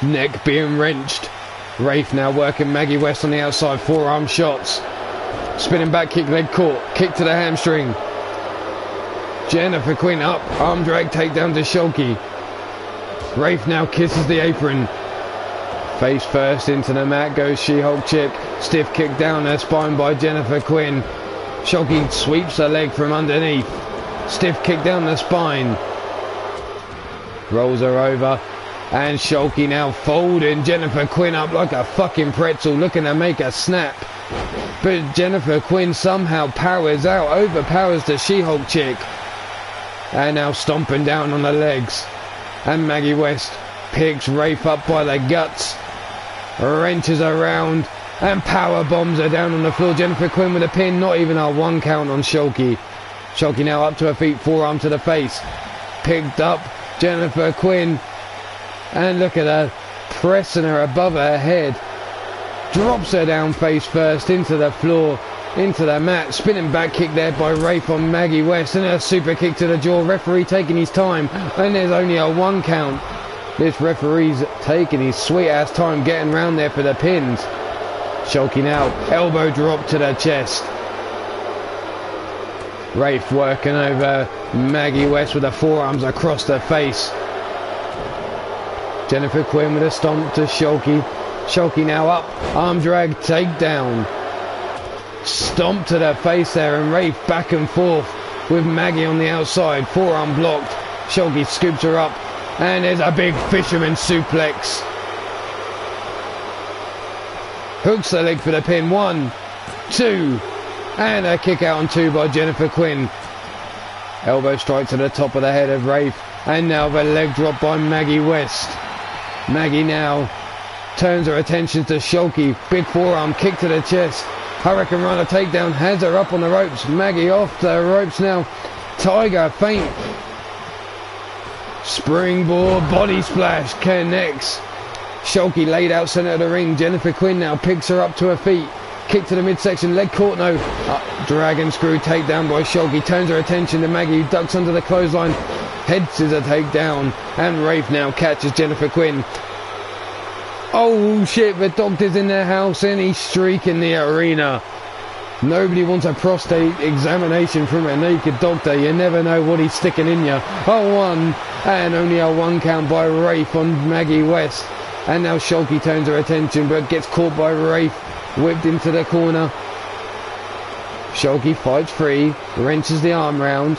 Neck being wrenched. Rafe now working Maggie West on the outside, forearm shots. Spinning back kick, leg caught. Kick to the hamstring. Jennifer Quinn up, arm drag takedown to Shulky. Rafe now kisses the apron. Face first into the mat goes She-Hulk chick. Stiff kick down her spine by Jennifer Quinn. Shulky sweeps her leg from underneath. Stiff kick down the spine. Rolls her over. And Shulky now folding Jennifer Quinn up like a fucking pretzel, looking to make a snap. But Jennifer Quinn somehow powers out, overpowers the She-Hulk chick. And now stomping down on the legs. And Maggie West picks Rafe up by the guts. Wrenches around and power bombs her down on the floor. Jennifer Quinn with a pin, not even a 1 count on Shulky. Shulky now up to her feet, forearm to the face. Picked up Jennifer Quinn. And look at her, pressing her above her head. Drops her down face first into the floor, into the mat. Spinning back kick there by Rafe on Maggie West. And a super kick to the jaw. Referee taking his time. And there's only a 1 count. This referee's taking his sweet ass time getting round there for the pins. Shulky now, elbow drop to the chest. Rafe working over Maggie West with the forearms across the face. Jennifer Quinn with a stomp to Shulky. Shulky now up, arm drag, takedown. Stomp to the face there, and Rafe back and forth with Maggie on the outside. Forearm blocked. Shulky scoops her up, and there's a big fisherman suplex. Hooks the leg for the pin. 1, 2, and a kick out on 2 by Jennifer Quinn. Elbow strike to the top of the head of Rafe, and now the leg drop by Maggie West. Maggie now turns her attention to Shulky. Big forearm kick to the chest. Hurricane Runner takedown, has her up on the ropes. Maggie off the ropes now. Tiger feint. Springboard body splash connects. Shulky laid out center of the ring. Jennifer Quinn now picks her up to her feet. Kick to the midsection, leg caught, no. Dragon screw takedown by Shulky. Turns her attention to Maggie, who ducks under the clothesline. Head scissor takedown. And Rafe now catches Jennifer Quinn. Oh shit, the doctor's in their house and he's streaking the arena. Nobody wants a prostate examination from a naked doctor. You never know what he's sticking in you. Oh, 1, and only a 1 count by Rafe on Maggie West. And now Shulky turns her attention but gets caught by Rafe. Whipped into the corner. Shulky fights free, wrenches the arm round,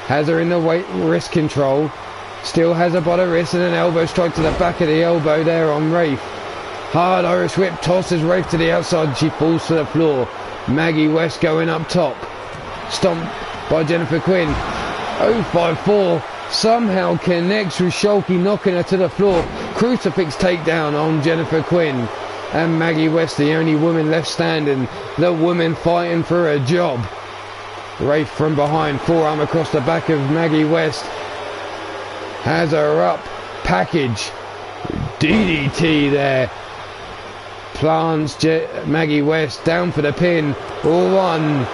has her in the wrist control, still has her by the wrist, and an elbow strike to the back of the elbow there on Rafe. Hard Irish whip tosses Rafe to the outside. She falls to the floor. Maggie West going up top. Stomp by Jennifer Quinn. 054 somehow connects with Shulky, knocking her to the floor. Crucifix takedown on Jennifer Quinn. And Maggie West, the only woman left standing. The woman fighting for a job. Rafe from behind, forearm across the back of Maggie West. Has her up. Package. DDT there. Plants Maggie West down for the pin. 1,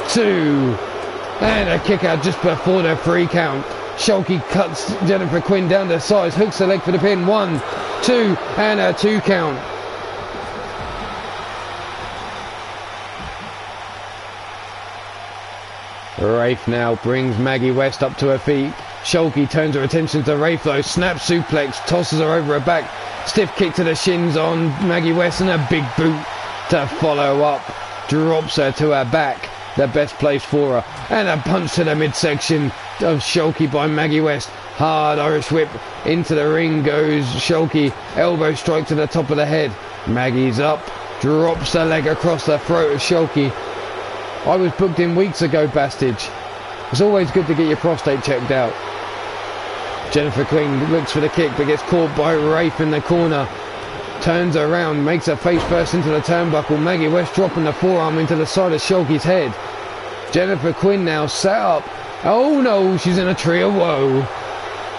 2. And a kick out just before the 3 count. Shulky cuts Jennifer Quinn down to size. Hooks the leg for the pin. 1, 2. And a 2 count. Rafe now brings Maggie West up to her feet. Shulky turns her attention to Rafe though. Snap suplex, tosses her over her back. Stiff kick to the shins on Maggie West and a big boot to follow up. Drops her to her back. The best place for her. And a punch to the midsection of Shulky by Maggie West. Hard Irish whip. Into the ring goes Shulky. Elbow strike to the top of the head. Maggie's up. Drops the leg across the throat of Shulky. I was booked in weeks ago, Bastage. It's always good to get your prostate checked out. Jennifer Quinn looks for the kick but gets caught by Rafe in the corner. Turns around, makes her face first into the turnbuckle. Maggie West dropping the forearm into the side of Shulky's head. Jennifer Quinn now sat up. Oh no, she's in a tree of woe.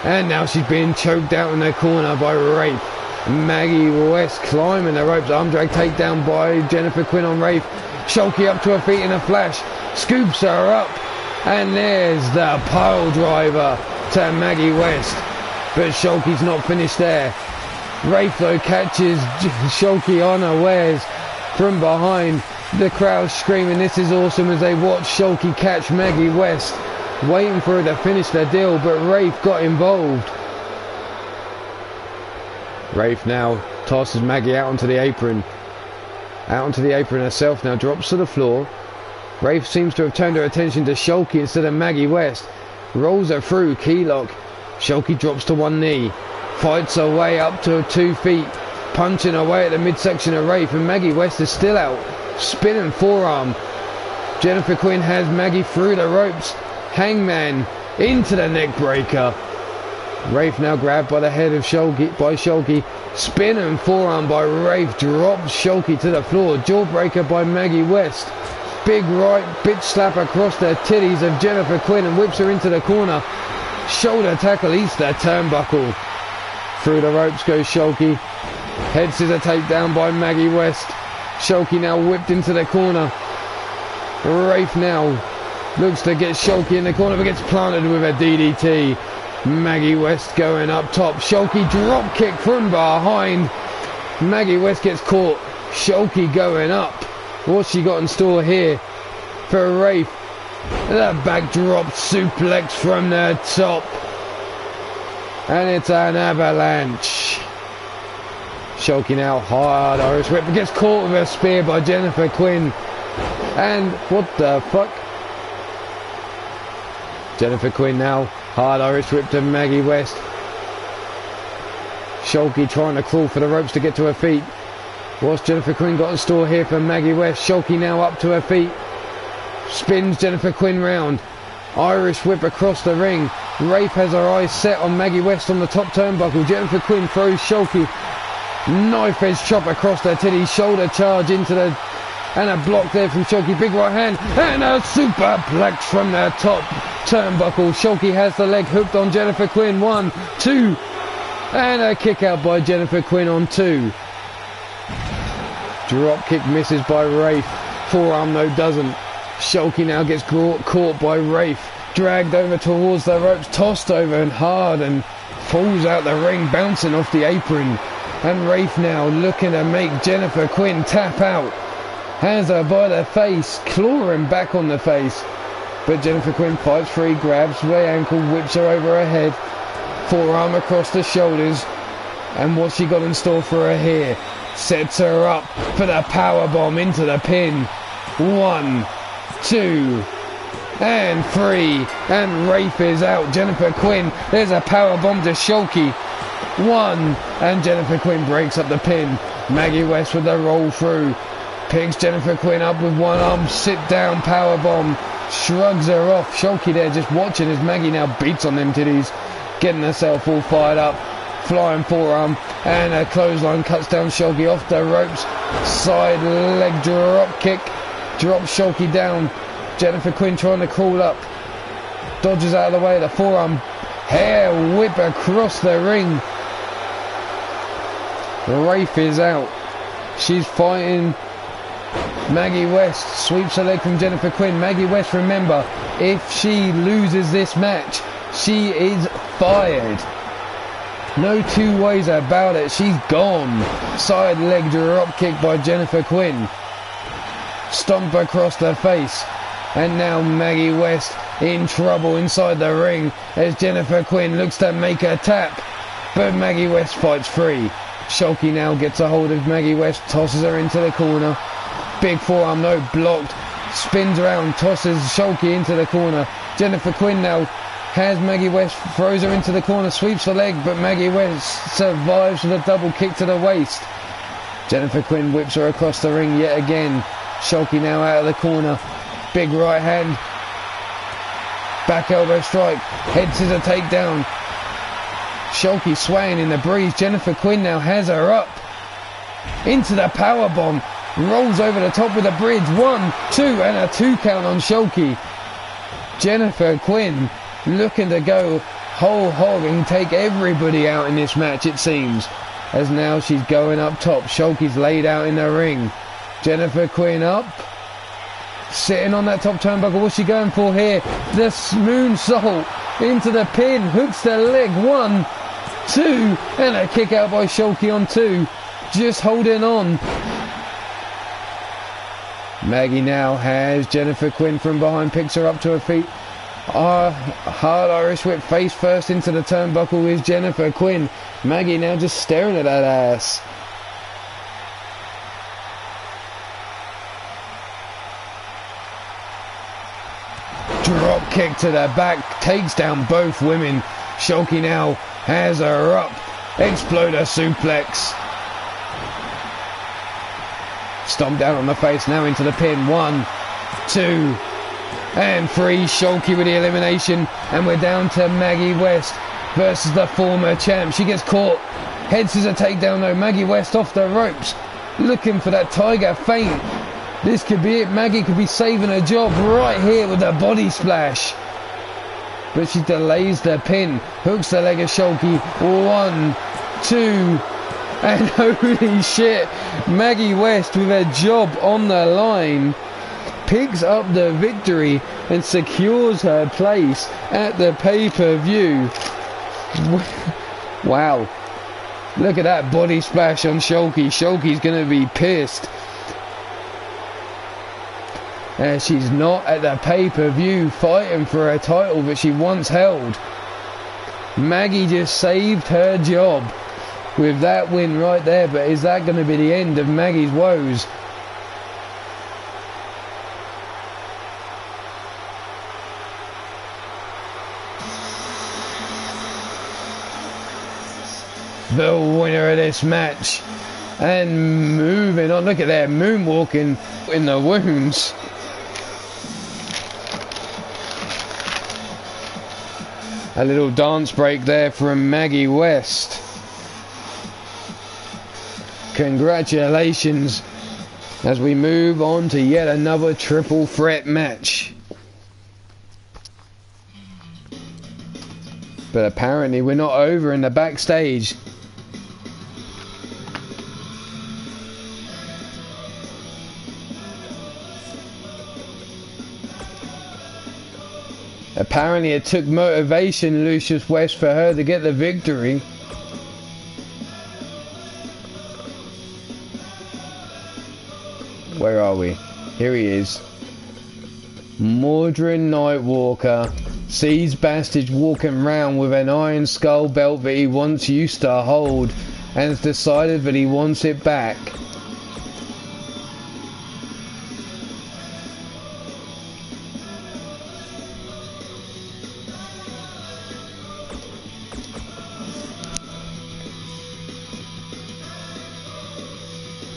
And now she's being choked out in the corner by Rafe. Maggie West climbing the ropes. Arm drag takedown by Jennifer Quinn on Rafe. Shulky up to her feet in a flash. Scoops her up. And there's the pile driver to Maggie West. But Shulky's not finished there. Rafe though catches Shulky unawares from behind. The crowd screaming this is awesome as they watch Shulky catch Maggie West, waiting for her to finish the deal, but Rafe got involved. Rafe now tosses Maggie out onto the apron. Out onto the apron herself now, drops to the floor. Rafe seems to have turned her attention to Shulky instead of Maggie West. Rolls her through, keylock. Shulky drops to one knee. Fights her way up to 2 feet. Punching away at the midsection of Rafe, and Maggie West is still out. Spinning forearm. Jennifer Quinn has Maggie through the ropes. Hangman into the neck breaker. Rafe now grabbed by the head of Shulky. Spinning forearm by Rafe. Drops Shulky to the floor. Jawbreaker by Maggie West. Big right bitch slap across the titties of Jennifer Quinn and whips her into the corner. Shoulder tackle eats the turnbuckle. Through the ropes goes Shulky. Head scissor takedown by Maggie West. Shulky now whipped into the corner. Rafe now looks to get Shulky in the corner but gets planted with a DDT. Maggie West going up top. Shulky drop kick from behind. Maggie West gets caught. Shulky going up. What's she got in store here for Rafe? The backdrop suplex from the top. And it's an avalanche. Shulky now hard Irish whip. Gets caught with a spear by Jennifer Quinn. And what the fuck? Jennifer Quinn now hard Irish whip to Maggie West. Shulky trying to crawl for the ropes to get to her feet. What's Jennifer Quinn got in store here for Maggie West? Shulky now up to her feet. Spins Jennifer Quinn round. Irish whip across the ring. Rafe has her eyes set on Maggie West on the top turnbuckle. Jennifer Quinn throws Shulky. Knife edge chop across the titty. Shoulder charge into the... And a block there from Shulky. Big right hand. And a superplex from the top turnbuckle. Shulky has the leg hooked on Jennifer Quinn. 1, 2. And a kick out by Jennifer Quinn on 2. Drop kick misses by Rafe. Forearm though doesn't. Shulky now gets caught by Rafe. Dragged over towards the ropes. Tossed over and hard and falls out the ring, bouncing off the apron. And Rafe now looking to make Jennifer Quinn tap out. Has her by the face, clawing back on the face. But Jennifer Quinn fights free, grabs the ankle, whips her over her head. Forearm across the shoulders. And what's she got in store for her here? Sets her up for the powerbomb into the pin. 1, 2, and 3. And Rafe is out. Jennifer Quinn, there's a powerbomb to Shulky. 1, and Jennifer Quinn breaks up the pin. Maggie West with the roll through. Picks Jennifer Quinn up with one arm. Sit down powerbomb. Shrugs her off. Shulky there just watching as Maggie now beats on them titties. Getting herself all fired up. Flying forearm. And a clothesline cuts down Shulky off the ropes. Side leg drop kick. Drops Shulky down. Jennifer Quinn trying to crawl up. Dodges out of the way. The forearm. Hair whip across the ring. Rafe is out. She's fighting Maggie West. Sweeps her leg from Jennifer Quinn. Maggie West, remember, if she loses this match, she is fired. No two ways about it. She's gone. Side leg drop kick by Jennifer Quinn. Stomp across the face. And now Maggie West in trouble inside the ring as Jennifer Quinn looks to make a tap. But Maggie West fights free. Shulky now gets a hold of Maggie West, tosses her into the corner. Big forearm though, blocked. Spins around, tosses Shulky into the corner. Jennifer Quinn now has Maggie West, throws her into the corner, sweeps the leg, but Maggie West survives with a double kick to the waist. Jennifer Quinn whips her across the ring yet again. Shulky now out of the corner. Big right hand. Back elbow strike. Head scissor takedown. Shulky swaying in the breeze. Jennifer Quinn now has her up. Into the powerbomb. Rolls over the top with a bridge. 1, 2, and a 2 count on Shulky. Jennifer Quinn looking to go whole hog and take everybody out in this match, it seems. As now she's going up top. Shulky's laid out in the ring. Jennifer Quinn up. Sitting on that top turnbuckle. What's she going for here? The moonsault into the pin. Hooks the leg. 1, 2. And a kick out by Shulky on 2. Just holding on. Maggie now has Jennifer Quinn from behind. Picks her up to her feet. Hard Irish whip face first into the turnbuckle is Jennifer Quinn. Maggie now just staring at that ass. Drop kick to the back, takes down both women. Shulky now has her up. Exploder suplex. Stomp down on the face, now into the pin. 1, 2, and 3. Shulky with the elimination, and we're down to Maggie West versus the former champ. She gets caught. Head scissor takedown though. Maggie West off the ropes, looking for that tiger feint. This could be it. Maggie could be saving her job right here with a body splash. But she delays the pin. Hooks the leg of Shulky. 1, 2. And holy shit, Maggie West with her job on the line picks up the victory and secures her place at the pay-per-view. Wow. Look at that body splash on Shulky. Shulky's going to be pissed. She's not at the pay-per-view fighting for her title that she once held. Maggie just saved her job with that win right there, but is that going to be the end of Maggie's woes? The winner of this match, and moving on. Look at that moonwalking in the wounds. A little dance break there from Maggie West. Congratulations as we move on to yet another triple threat match. But apparently we're not over in the backstage. Apparently it took motivation, Lucius West, for her to get the victory. Where are we? Here he is. Mordred Nightwalker sees Bastage walking round with an Iron Skull belt that he once used to hold and has decided that he wants it back.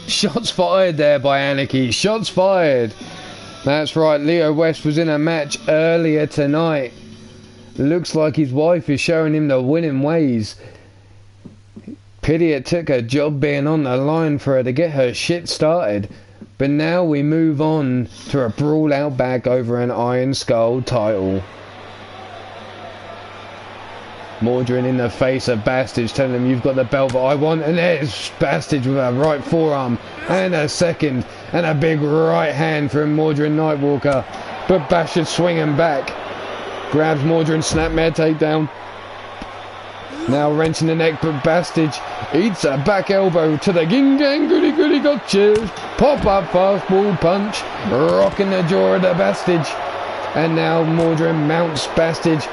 Shots fired there by Anarchy. Shots fired. That's right, Leo West was in a match earlier tonight. Looks like his wife is showing him the winning ways. Pity it took a job being on the line for her to get her shit started. But now we move on to a brawl out back over an Iron Skull title. Mordred in the face of Bastage, telling him you've got the belt that I want, and there's Bastage with a right forearm and a second and a big right hand from Mordred Nightwalker, but Bastage swinging back, grabs Mordred, snapmare takedown, now wrenching the neck, but Bastage eats a back elbow to the ging gang goody goody gotcha, pop up fastball punch, rocking the jaw of the Bastage, and now Mordred mounts Bastage,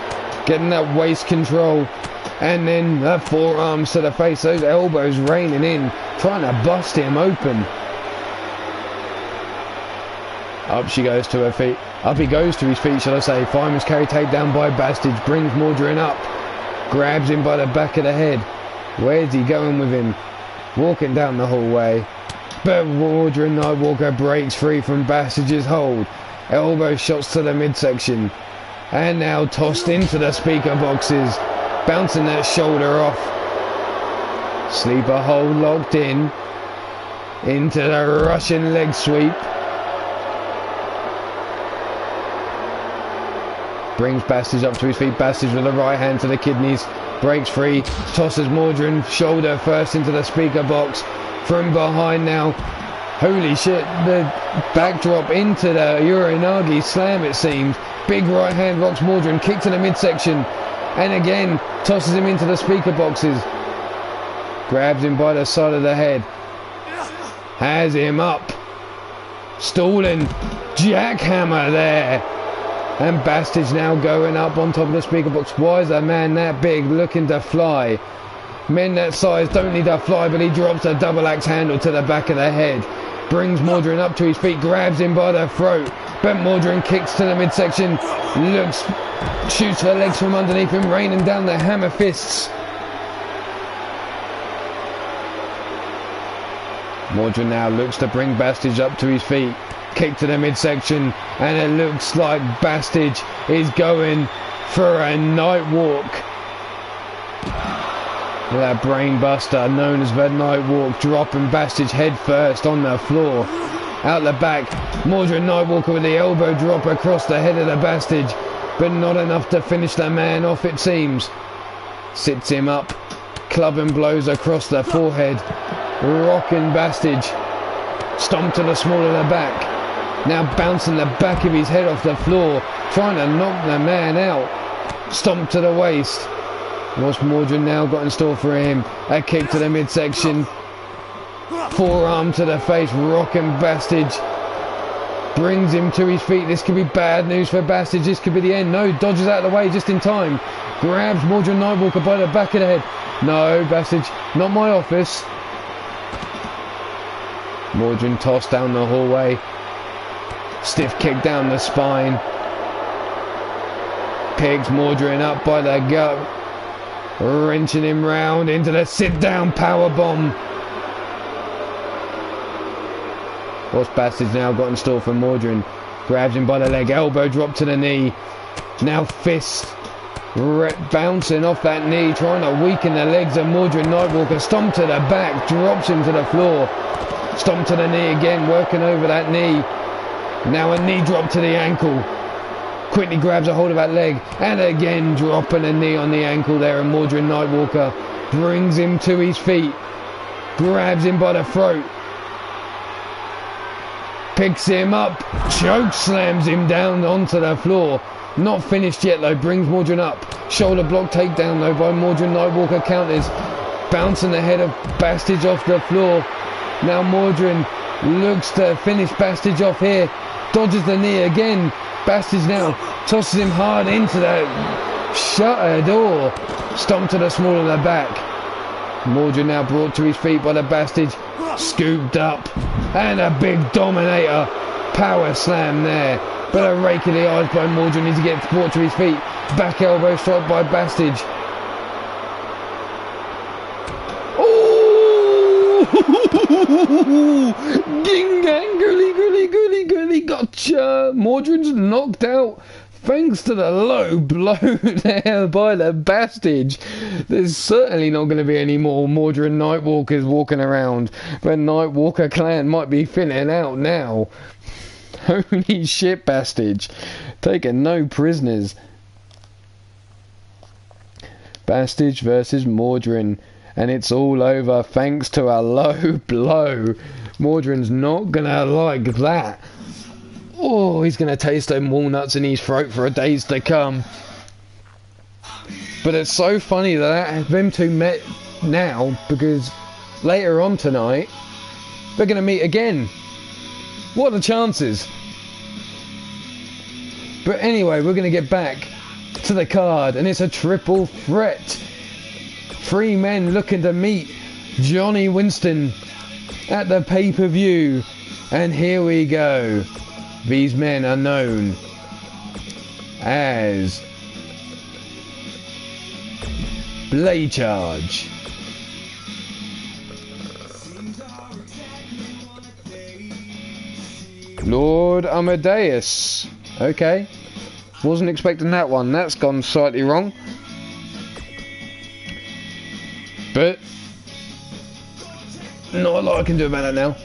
getting that waist control, and then the forearms to the face, those elbows raining in, trying to bust him open. Up she goes to her feet. Up he goes to his feet, shall I say. Fireman's carry takedown by Bastage, brings Mordred up, grabs him by the back of the head. Where's he going with him? Walking down the hallway. But Mordred Nightwalker breaks free from Bastage's hold. Elbow shots to the midsection. And now tossed into the speaker boxes, bouncing that shoulder off. Sleeper hold locked in, into the Russian leg sweep. Brings Bastage up to his feet. Bastage with the right hand to the kidneys, breaks free, tosses Mordred shoulder first into the speaker box. From behind now, Holy shit, the backdrop into the Uranagi slam, it seems. Big right hand rocks Mordrin, kick to the midsection, and again tosses him into the speaker boxes. Grabs him by the side of the head. Has him up. Stalling. Jackhammer there. And Bastage now going up on top of the speaker box. Why is a man that big looking to fly? Men that size don't need to fly, but he drops a double axe handle to the back of the head. Brings Mordrin up to his feet, grabs him by the throat. But Mordrin kicks to the midsection. Looks, shoots her legs from underneath him, raining down the hammer fists. Mordrin now looks to bring Bastage up to his feet. Kick to the midsection, and it looks like Bastage is going for a night walk. That brain buster known as the night walk, dropping Bastage head first on the floor. Out the back, Mordrin Nightwalker with the elbow drop across the head of the Bastage, but not enough to finish the man off, it seems. Sits him up, clubbing blows across the forehead, rocking Bastage. Stomp to the small of the back. Now bouncing the back of his head off the floor, trying to knock the man out. Stomp to the waist. What's Mordrin now got in store for him? A kick to the midsection. Forearm to the face, rocking Bastage. Brings him to his feet. This could be bad news for Bastage. This could be the end. No, dodges out of the way just in time. Grabs Mordrin Nightwalker by the back of the head. No, Bastage, not my office. Mordrin tossed down the hallway. Stiff kick down the spine. Picks Mordrin up by the gut. Wrenching him round into the sit-down powerbomb. What's Bastage now got in store for Mordrin? Grabs him by the leg, elbow drop to the knee. Now fist bouncing off that knee, trying to weaken the legs of Mordrin Nightwalker. Stomp to the back, drops him to the floor. Stomp to the knee again, working over that knee. Now a knee drop to the ankle. Quickly grabs a hold of that leg, and again dropping a knee on the ankle there, and Mordrin Nightwalker brings him to his feet. Grabs him by the throat. Picks him up, choke slams him down onto the floor. Not finished yet though, brings Mordrin up. Shoulder block takedown though by Mordrin Nightwalker, counters. Bouncing the head of Bastage off the floor. Now Mordrin looks to finish Bastage off here. Dodges the knee again. Bastage now tosses him hard into the shutter door. Stomp to the small of the back. Mordrin now brought to his feet by the Bastage. Scooped up. And a big dominator power slam there. But a rake in the eyes by Mordrin as he gets brought to his feet. Back elbow strike by Bastage. Ging gang, girly, gotcha. Mordrin's knocked out thanks to the low blow there by the Bastage. There's certainly not going to be any more Mordrin Nightwalkers walking around. The Nightwalker clan might be thinning out now. Holy shit, Bastage. Taking no prisoners. Bastage versus Mordrin. And it's all over thanks to a low blow. Mordrin's not gonna like that. Oh, he's gonna taste them walnuts in his throat for days to come. But it's so funny that them two met now, because later on tonight they're gonna meet again. What are the chances? But anyway, we're gonna get back to the card, and it's a triple threat. 3 men looking to meet Johnny Winston at the pay-per-view. And here we go. These men are known as Blade Charge. Lord Amadeus. Okay. Wasn't expecting that one. That's gone slightly wrong. But not a lot I can do about it now.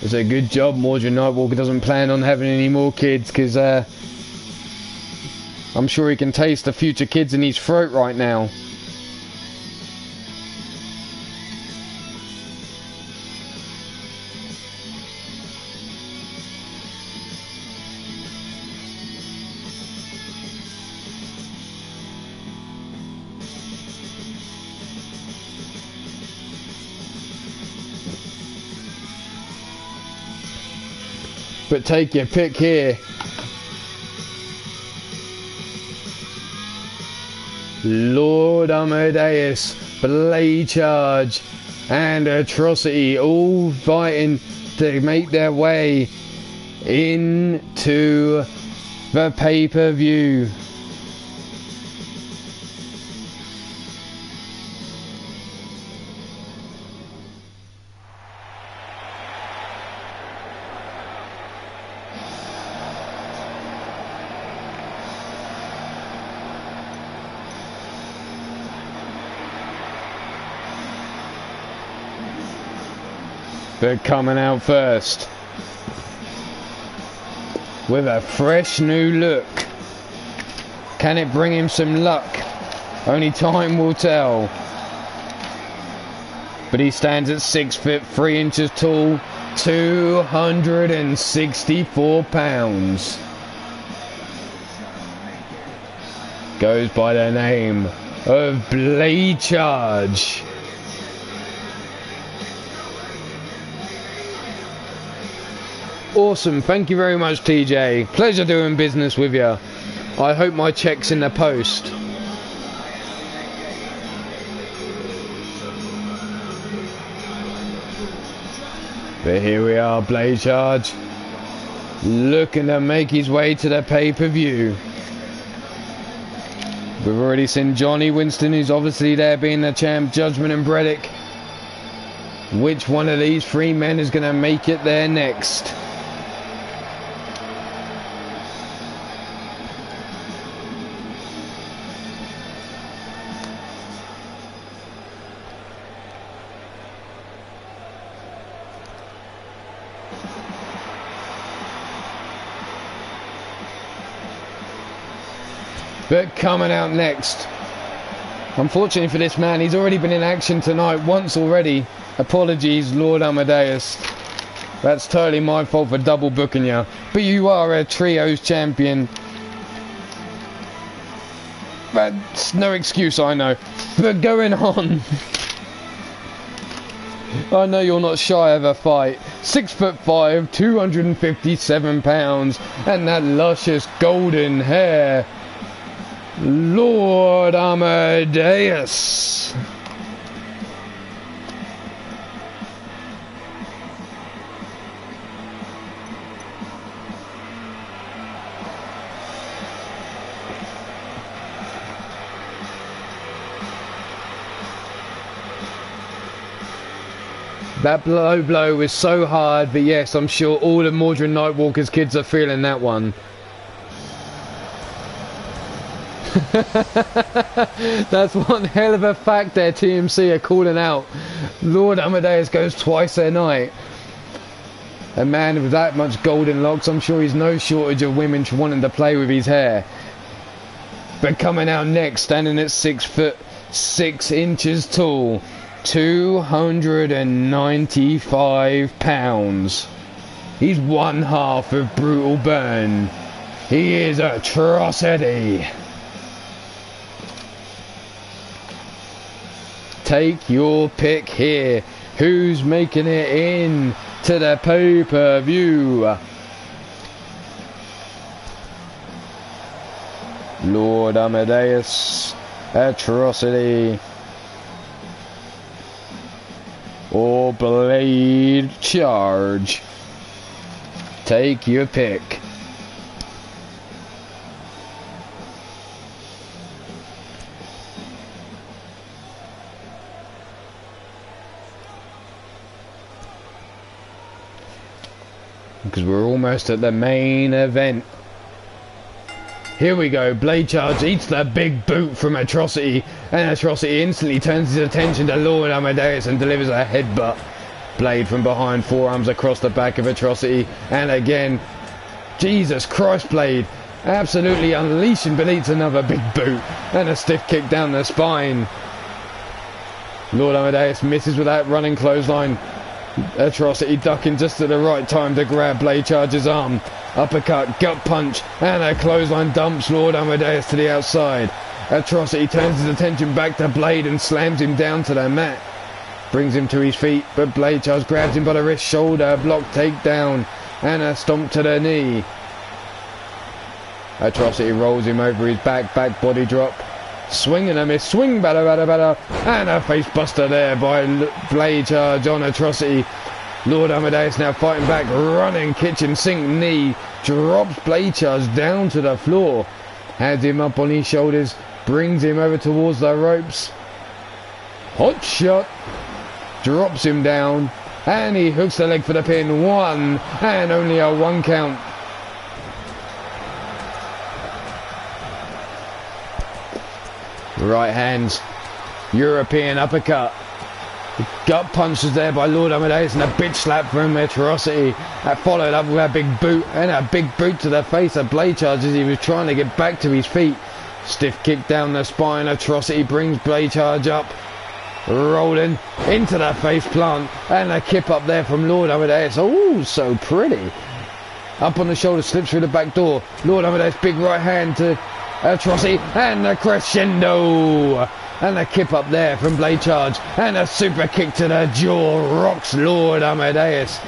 It's a good job Mordred Nightwalker doesn't plan on having any more kids, because I'm sure he can taste the future kids in his throat right now. But take your pick here. Lord Amadeus, Blade Charge, and Atrocity all fighting to make their way into the pay-per-view. But coming out first with a fresh new look. Can it bring him some luck? Only time will tell. But he stands at 6 foot 3 inches tall, 264 pounds. Goes by the name of Blade Charge. Awesome, thank you very much, TJ. Pleasure doing business with you. I hope my check's in the post. But here we are, Blade Charge, looking to make his way to the pay-per-view. We've already seen Johnny Winston, who's obviously there being the champ, Judgment and Breddick. Which one of these three men is going to make it there next? But coming out next, unfortunately for this man, he's already been in action tonight once already. Apologies, Lord Amadeus. That's totally my fault for double booking you. But you are a trios champion. That's no excuse, I know. But going on. I know you're not shy of a fight. 6 foot 5, 257 pounds, and that luscious golden hair. Lord Amadeus. That low blow was so hard, but yes, I'm sure all of Mordred Nightwalker's kids are feeling that one. That's one hell of a fact there, TMC are calling out. Lord Amadeus goes twice a night. A man with that much golden locks, I'm sure he's no shortage of women wanting to play with his hair. But coming out next, standing at 6 foot 6 inches tall, 295 pounds. He's one half of Brutal Burn. He is Atrocity. Take your pick here. Who's making it in to the pay-per-view? Lord Amadeus, Atrocity, or Blade Charge. Take your pick. Because we're almost at the main event. Here we go. Blade Charge eats the big boot from Atrocity, and Atrocity instantly turns his attention to Lord Amadeus and delivers a headbutt. Blade from behind, forearms across the back of Atrocity, and again, Jesus Christ, Blade absolutely unleashing, but eats another big boot and a stiff kick down the spine. Lord Amadeus misses with that running clothesline. Atrocity ducking just at the right time to grab Blade Charge's arm. Uppercut, gut punch, and a clothesline dumps Lord Amadeus to the outside. Atrocity turns his attention back to Blade and slams him down to the mat. Brings him to his feet, but Blade Charge grabs him by the wrist, shoulder, block, takedown, and a stomp to the knee. Atrocity rolls him over his back body drop. Swing and a miss, swing, batter, and a face buster there by Blade Charge on Atrocity. Lord Amadeus now fighting back, running kitchen sink knee, drops Blade Charge down to the floor, has him up on his shoulders, brings him over towards the ropes. Hot shot, drops him down, and he hooks the leg for the pin. 1, and only a 1 count. Right hands, European uppercut. Gut punches there by Lord Amadeus and a bitch slap from Atrocity. That followed up with a big boot and a big boot to the face of Blade Charge as he was trying to get back to his feet. Stiff kick down the spine. Atrocity brings Blade Charge up, rolling into the face plant, and a kip up there from Lord Amadeus. Oh, so pretty. Up on the shoulder, slips through the back door. Lord Amadeus, big right hand to Atrocity, and a crescendo, and a kip up there from Blade Charge, and a super kick to the jaw, rocks Lord Amadeus.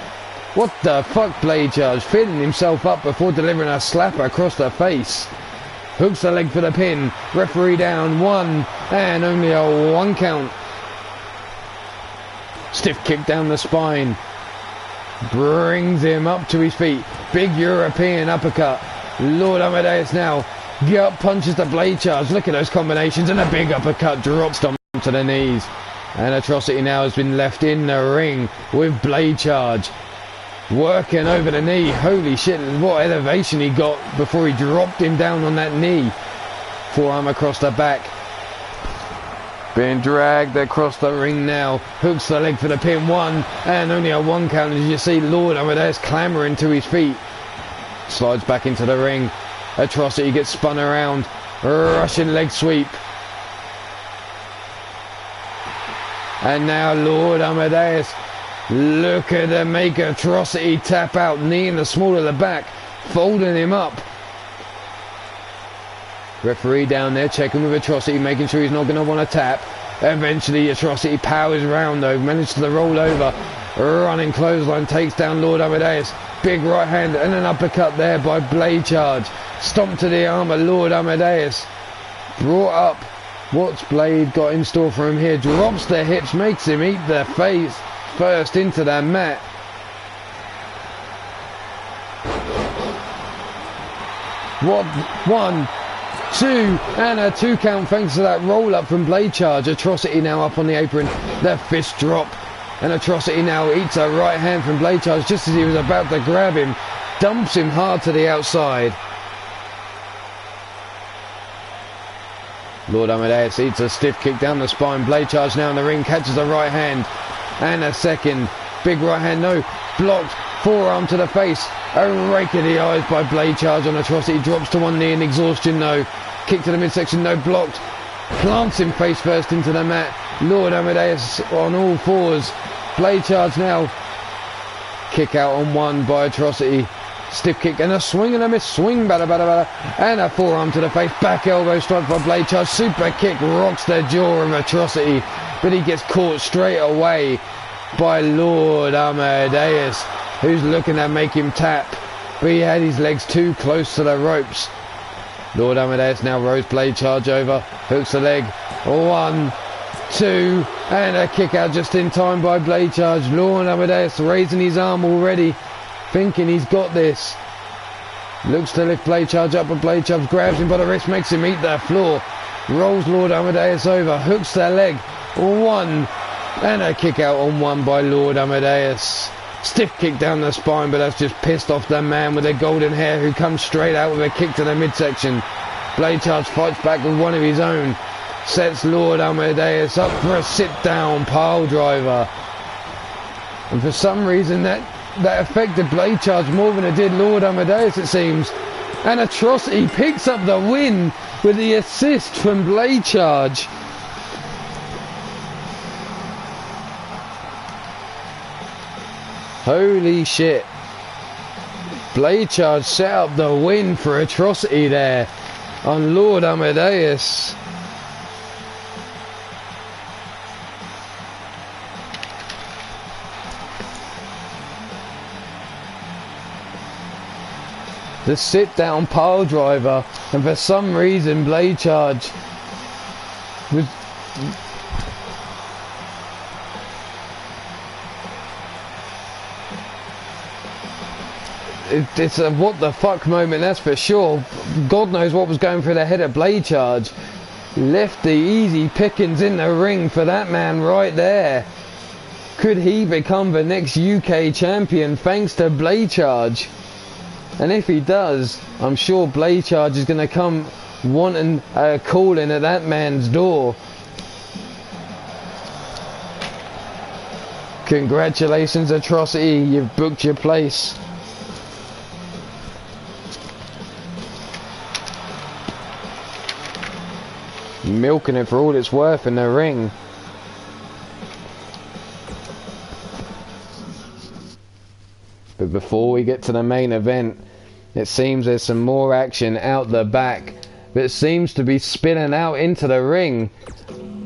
What the fuck, Blade Charge, feeling himself up before delivering a slap across the face. Hooks the leg for the pin, referee down, 1, and only a 1 count. Stiff kick down the spine, brings him up to his feet, big European uppercut. Lord Amadeus now gut punches the Blade Charge. Look at those combinations, and a big uppercut drops them to the knees. And Atrocity now has been left in the ring with Blade Charge working over the knee. Holy shit, what elevation he got before he dropped him down on that knee. Forearm across the back, being dragged across the ring now. Hooks the leg for the pin. 1, and only a 1 count as you see Lord Amadeus clambering to his feet. Slides back into the ring. Atrocity gets spun around, Russian leg sweep. And now Lord Amadeus, look at the make Atrocity tap out, knee in the small of the back, folding him up. Referee down there checking with Atrocity, making sure he's not going to want to tap. Eventually Atrocity powers round though, manages to roll over, running clothesline, takes down Lord Amadeus. Big right hand and an uppercut there by Blade Charge. Stomp to the arm of Lord Amadeus. Brought up. What's Blade got in store for him here? Drops the hips, makes him eat the face first into the mat. What? 1, 2, and a 2 count thanks to that roll up from Blade Charge. Atrocity now up on the apron. The fist drop. And Atrocity now eats a right hand from Blade Charge just as he was about to grab him. Dumps him hard to the outside. Lord Amadeus eats a stiff kick down the spine. Blade Charge now in the ring, catches a right hand. And a second. Big right hand, no. Blocked. Forearm to the face. A rake of the eyes by Blade Charge on Atrocity. Drops to one knee in exhaustion, no. Kick to the midsection, no. Blocked. Plants him face first into the mat. Lord Amadeus on all fours. Blade Charge now. Kick out on 1 by Atrocity. Stiff kick and a swing and a miss. Swing, batter. And a forearm to the face. Back elbow strike by Blade Charge. Super kick rocks the jaw of Atrocity. But he gets caught straight away by Lord Amadeus, who's looking to make him tap. But he had his legs too close to the ropes. Lord Amadeus now rolls Blade Charge over. Hooks the leg. 1, 2, and a kick out just in time by Blade Charge. Lord Amadeus raising his arm already, thinking he's got this. Looks to lift Blade Charge up, but Blade Charge grabs him by the wrist, makes him eat the floor. Rolls Lord Amadeus over, hooks the leg. 1, and a kick out on 1 by Lord Amadeus. Stiff kick down the spine, but that's just pissed off the man with the golden hair who comes straight out with a kick to the midsection. Blade Charge fights back with one of his own. Sets Lord Amadeus up for a sit-down pile driver. And for some reason that affected Blade Charge more than it did Lord Amadeus, it seems. And Atrocity picks up the win with the assist from Blade Charge. Holy shit. Blade Charge set up the win for Atrocity there on Lord Amadeus. The sit down pile driver, and for some reason Blade Charge was it's a what the fuck moment, that's for sure. God knows what was going through the head of Blade Charge. Left the easy pickings in the ring for that man right there. Could he become the next UK champion thanks to Blade Charge? And if he does, I'm sure Blade Charge is going to come wanting a calling at that man's door. Congratulations, Atrocity, you've booked your place. Milking it for all it's worth in the ring. But before we get to the main event, it seems there's some more action out the back that seems to be spilling out into the ring.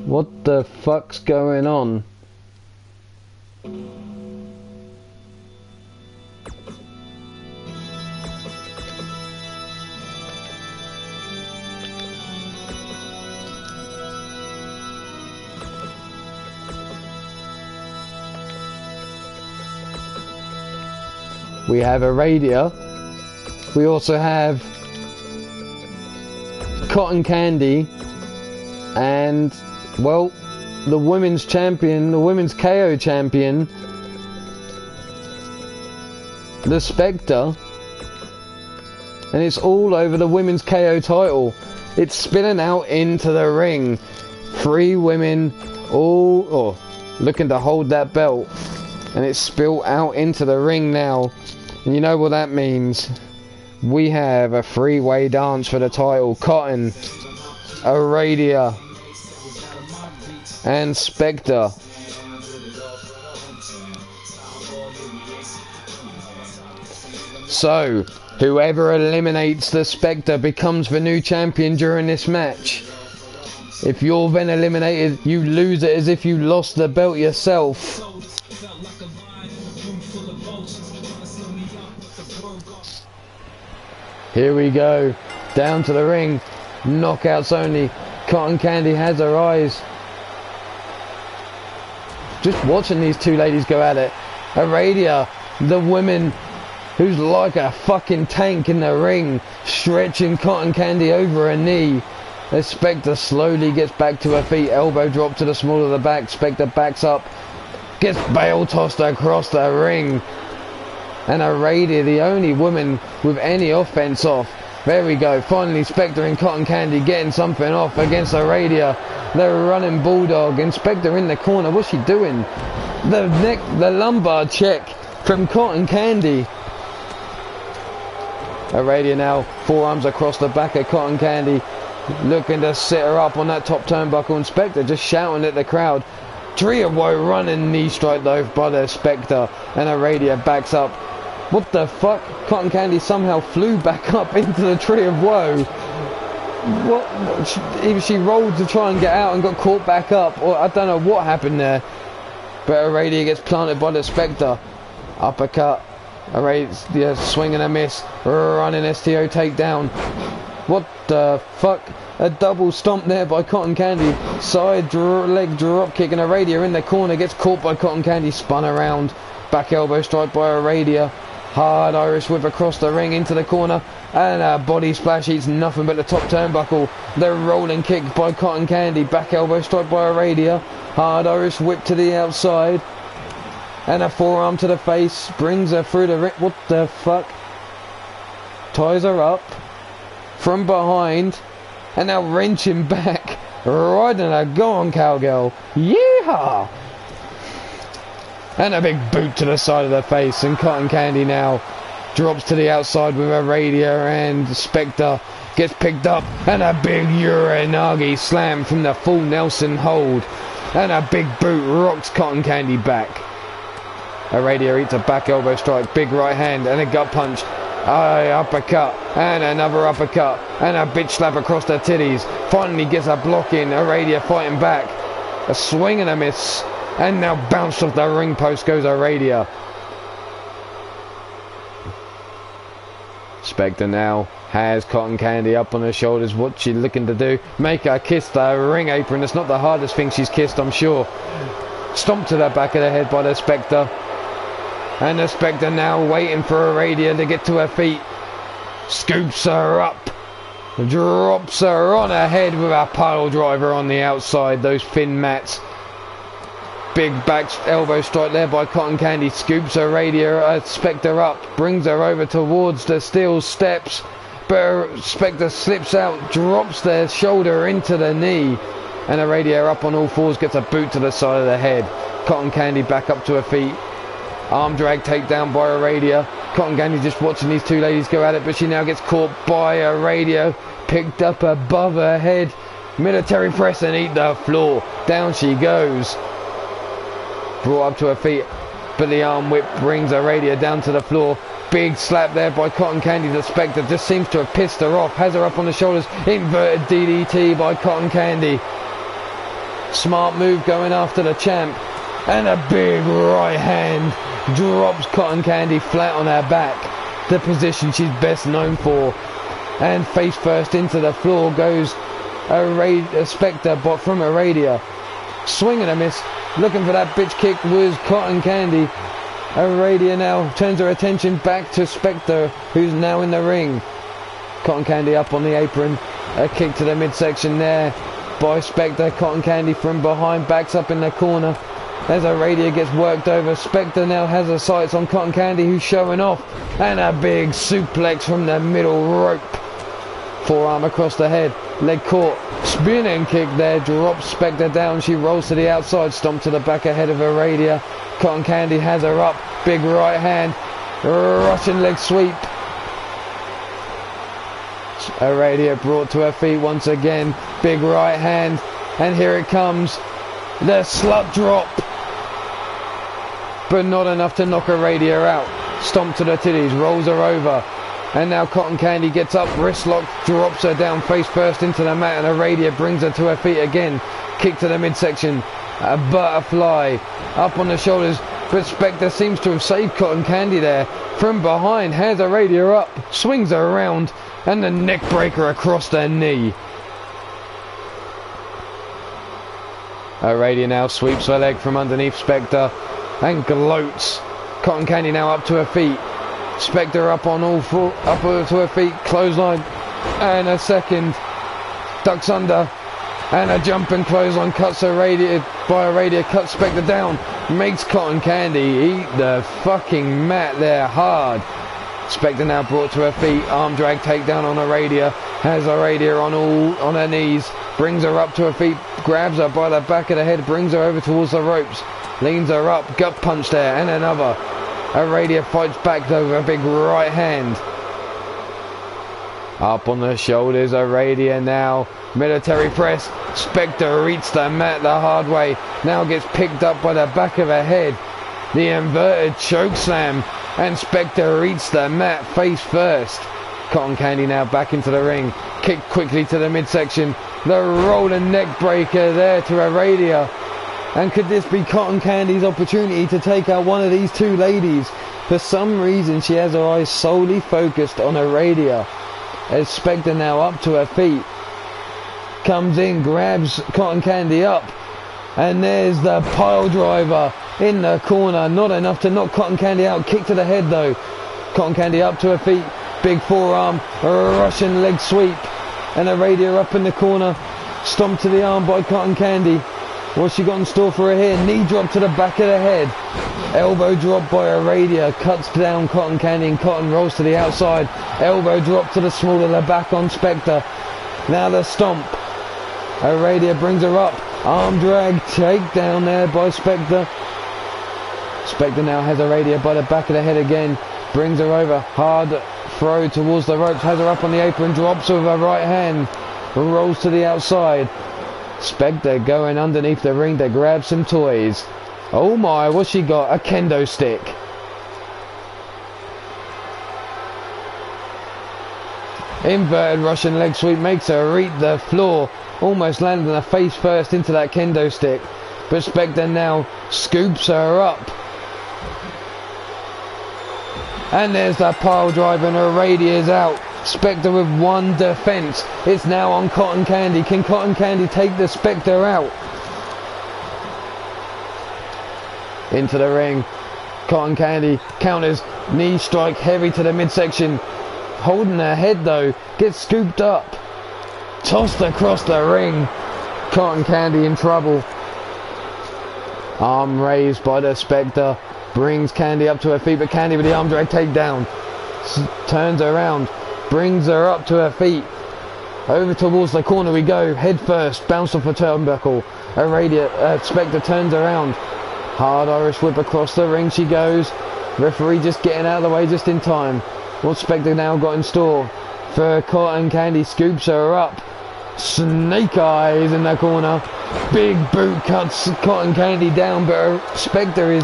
What the fuck's going on? We have Aradia. We also have Cotton Candy and, well, the women's champion, the women's KO champion, the Spectre, and it's all over the women's KO title. It's spilling out into the ring. 3 women all looking to hold that belt, and it's spilled out into the ring now. And you know what that means. We have a 3-way dance for the title. Cotton, Aradia, and Spectre. So, whoever eliminates the Spectre becomes the new champion during this match. If you're then eliminated, you lose it as if you lost the belt yourself. Here we go, down to the ring, knockouts only. Cotton Candy has her eyes. Just watching these two ladies go at it. Aradia, the woman who's like a fucking tank in the ring, stretching Cotton Candy over her knee. The Spectre slowly gets back to her feet, elbow drop to the small of the back. Spectre backs up, gets bail tossed across the ring. And Aradia, the only woman with any offense off. There we go, finally Spectre and Cotton Candy getting something off against Aradia. The running bulldog, and Spectre in the corner. What's she doing? The lumbar check from Cotton Candy. Aradia now, forearms across the back of Cotton Candy, looking to sit her up on that top turnbuckle, and Spectre just shouting at the crowd. Tree of Woe running knee strike though by the Spectre, and Aradia backs up. What the fuck? Cotton Candy somehow flew back up into the Tree of Woe. What? Either she rolled to try and get out and got caught back up, or I don't know what happened there. But Aradia gets planted by the Spectre. Uppercut. Aradia swing and a miss. Running STO takedown. What the fuck? A double stomp there by Cotton Candy. Side leg drop kick, and Aradia in the corner gets caught by Cotton Candy. Spun around. Back elbow strike by Aradia. Hard Irish whip across the ring into the corner, and a body splash eats nothing but the top turnbuckle. The rolling kick by Cotton Candy. Back elbow strike by Aradia. Hard Irish whip to the outside, and a forearm to the face. Brings her through the ring. What the fuck? Ties her up from behind, and now wrenching back. Riding her. Go on, cowgirl. Yeehaw! and a big boot to the side of the face, and Cotton Candy now drops to the outside with Aradia, and Spectre gets picked up, and a big Uranagi slam from the full Nelson hold, and a big boot rocks Cotton Candy back. Aradia eats a back elbow strike, big right hand, and a gut punch, uppercut, and another uppercut, and a bitch slap across the titties. Finally gets a block in, Aradia fighting back, a swing and a miss, and now bounced off the ring post goes Aradia. Spectre now has Cotton Candy up on her shoulders. What's she looking to do? Make her kiss the ring apron. It's not the hardest thing she's kissed, I'm sure. Stomped to the back of the head by the Spectre. And the Spectre now waiting for Aradia to get to her feet. Scoops her up. Drops her on her head with a pile driver on the outside. Those thin mats. Big back elbow strike there by Cotton Candy. Scoops Aradia, Spectre up. Brings her over towards the steel steps. But Spectre slips out. Drops their shoulder into the knee. And Aradia up on all fours. Gets a boot to the side of the head. Cotton Candy back up to her feet. Arm drag takedown by Aradia. Cotton Candy just watching these two ladies go at it. But she now gets caught by Aradia. Picked up above her head. Military press and eat the floor. Down she goes. Brought up to her feet, but the arm whip brings Aradia down to the floor. Big slap there by Cotton Candy. The Spectre just seems to have pissed her off. Has her up on the shoulders. Inverted DDT by Cotton Candy. Smart move going after the champ. And a big right hand drops Cotton Candy flat on her back. The position she's best known for. And face first into the floor goes a Spectre, but from Aradia. Swing and a miss. Looking for that bitch kick was Cotton Candy. Aradia now turns her attention back to Spectre, who's now in the ring. Cotton Candy up on the apron. A kick to the midsection there by Spectre. Cotton Candy from behind backs up in the corner as Aradia gets worked over. Spectre now has her sights on Cotton Candy, who's showing off. And a big suplex from the middle rope. Forearm across the head. Leg caught. Spinning kick there. Drops Spectre down. She rolls to the outside. Stomp to the back ahead of Aradia. Cotton Candy has her up. Big right hand. Russian leg sweep. Aradia brought to her feet once again. Big right hand. And here it comes. The slut drop. But not enough to knock Aradia out. Stomp to the titties. Rolls her over. And now Cotton Candy gets up, wrist lock, drops her down face first into the mat, and Aradia brings her to her feet again. Kick to the midsection, a butterfly, up on the shoulders, but Spectre seems to have saved Cotton Candy there. From behind, has Aradia up, swings her around, and the neck breaker across their knee. Aradia now sweeps her leg from underneath Spectre, and gloats. Cotton Candy now up to her feet. Spectre up on all four, up to her feet, clothesline, and a second, ducks under, and a jumping clothesline cuts Aradia, cuts Spectre down, makes Cotton Candy eat the fucking mat there hard. Spectre now brought to her feet, arm drag takedown on Aradia, has Aradia on her knees, brings her up to her feet, grabs her by the back of the head, brings her over towards the ropes, leans her up, gut punch there, and another. Aradia fights back though with a big right hand. Up on the shoulders, Aradia now. Military press. Spectre eats the mat the hard way. Now gets picked up by the back of her head. The inverted choke slam. And Spectre eats the mat face first. Cotton Candy now back into the ring. Kick quickly to the midsection. The rolling neck breaker there to Aradia. And could this be Cotton Candy's opportunity to take out one of these two ladies? For some reason she has her eyes solely focused on Aradia. As Spectre now up to her feet. Comes in, grabs Cotton Candy up. And there's the pile driver in the corner. Not enough to knock Cotton Candy out. Kick to the head though. Cotton Candy up to her feet. Big forearm. Russian leg sweep. And Aradia up in the corner. Stomp to the arm by Cotton Candy. What's she got in store for her here? Knee drop to the back of the head. Elbow drop by Aradia. Cuts down Cotton Candy and Cotton rolls to the outside. Elbow drop to the small of the back on Spectre. Now the stomp. Aradia brings her up. Arm drag takedown there by Spectre. Spectre now has Aradia by the back of the head again. Brings her over. Hard throw towards the ropes. Has her up on the apron. Drops with her right hand. Rolls to the outside. Spectre going underneath the ring to grab some toys. Oh my, what's she got? A kendo stick. Inverted Russian leg sweep makes her reach the floor. Almost landing her face first into that kendo stick. But Spectre now scoops her up. And there's that pile driver and her radius out. Spectre with one defense. It's now on Cotton Candy. Can Cotton Candy take the Spectre out? Into the ring. Cotton Candy counters. Knee strike heavy to the midsection. Holding her head though. Gets scooped up. Tossed across the ring. Cotton Candy in trouble. Arm raised by the Spectre. Brings Candy up to her feet, but Candy with the arm drag takedown. Turns her around. Brings her up to her feet. Over towards the corner we go. Head first. Bounce off a turnbuckle. Spectre turns around. Hard Irish whip across the ring she goes. Referee just getting out of the way just in time. What Spectre now got in store? For Cotton Candy scoops her up. Snake eyes in the corner. Big boot cuts Cotton Candy down, but Spectre is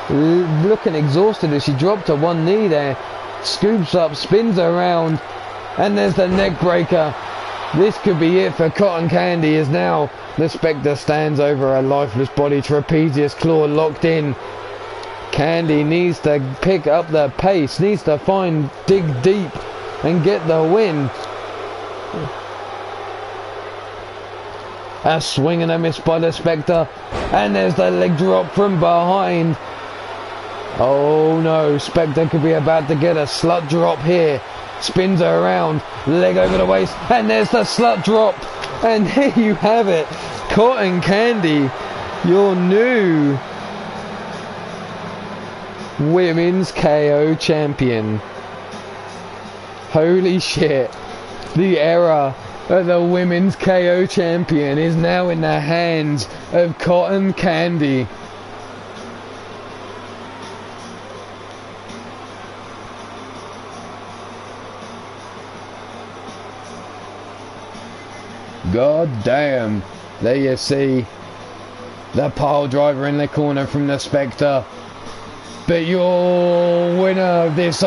looking exhausted as she dropped to one knee there. Scoops up, spins around, and there's the neck breaker. This could be it for Cotton Candy as now the Spectre stands over a lifeless body. Trapezius claw locked in. Candy needs to pick up the pace, needs to dig deep and get the win. A swing and a miss by the Spectre, and there's the leg drop from behind. Oh no, Spectre could be about to get a slut drop here. Spins her around, leg over the waist, and there's the slut drop. And there you have it, Cotton Candy, your new Women's KO champion. Holy shit, the era of the Women's KO champion is now in the hands of Cotton Candy. God damn. There you see the pile driver in the corner from the Spectre. But your winner of this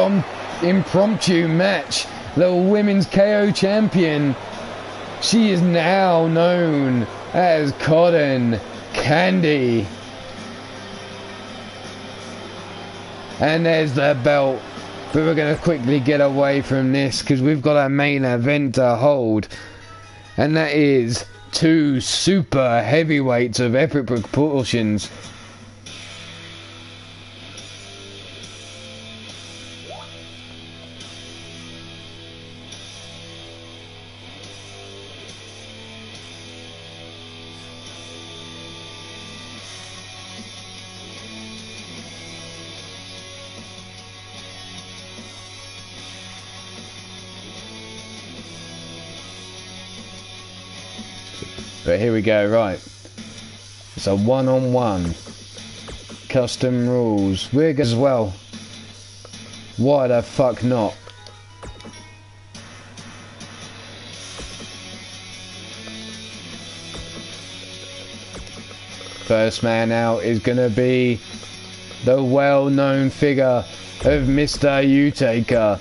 impromptu match, the Women's KO champion, she is now known as Cotton Candy. And there's the belt. But we're going to quickly get away from this because we've got a main event to hold. And that is two super heavyweights of epic proportions. But here we go, right. It's a one-on-one. Custom rules. We're good as well. Why the fuck not? First man out is going to be the well-known figure of Mr. U-Taker.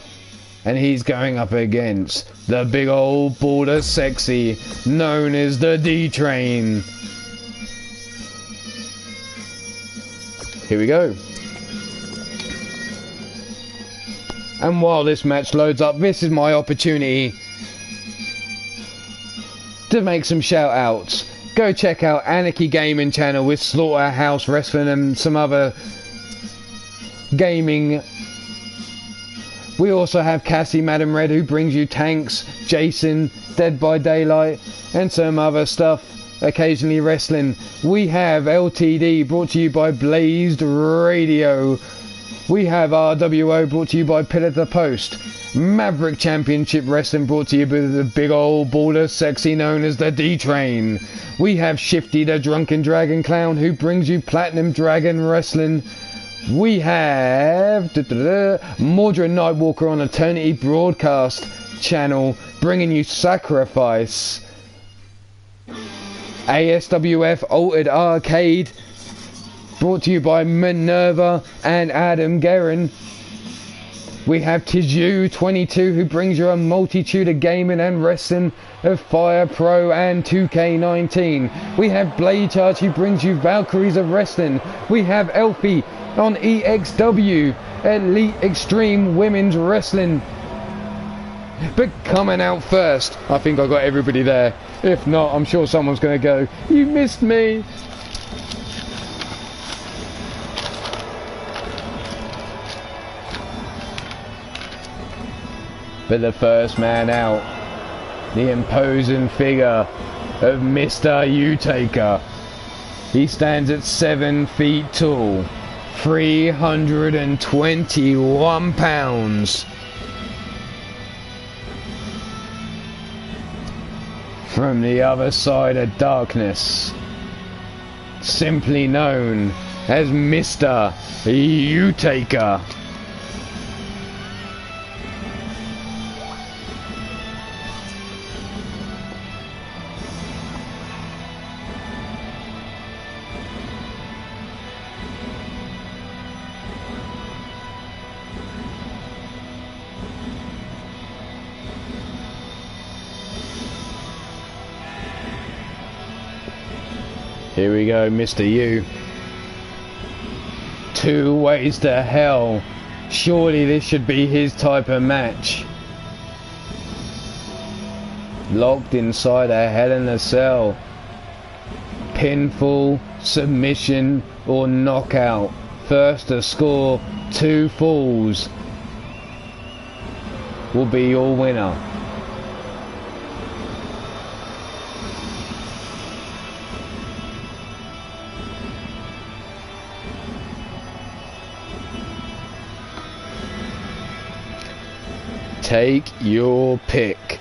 And he's going up against the big old border sexy known as the D-Train. Here we go. And while this match loads up, this is my opportunity to make some shout outs. Go check out Anarchy Gaming channel with Slaughterhouse Wrestling and some other gaming. We also have Cassie Madam Red, who brings you Tanks, Jason, Dead by Daylight, and some other stuff, occasionally wrestling. We have LTD, brought to you by Blazed Radio. We have RWO brought to you by Pillar to the Post. Maverick Championship Wrestling brought to you by the big old baller sexy known as the D-Train. We have Shifty the Drunken Dragon Clown who brings you Platinum Dragon Wrestling. We have Mordred Nightwalker on Eternity Broadcast Channel bringing you Sacrifice. ASWF Altered Arcade brought to you by Minerva and Adam Guerin. We have Tiju22 who brings you a multitude of gaming and wrestling of Fire Pro and 2K19. We have Blade Charge who brings you Valkyries of Wrestling. We have Elfie on EXW, Elite Extreme Women's Wrestling. But coming out first, I think I got everybody there. If not, I'm sure someone's going to go, "You missed me." But the first man out, the imposing figure of Mr. U-Taker. He stands at 7 feet tall, 321 pounds. From the other side of darkness, simply known as Mr. U-Taker. Here we go, Mr. U. 2 ways to hell. Surely this should be his type of match. Locked inside a Hell in a Cell. Pinfall, submission or knockout. First to score 2 falls will be your winner. Take your pick.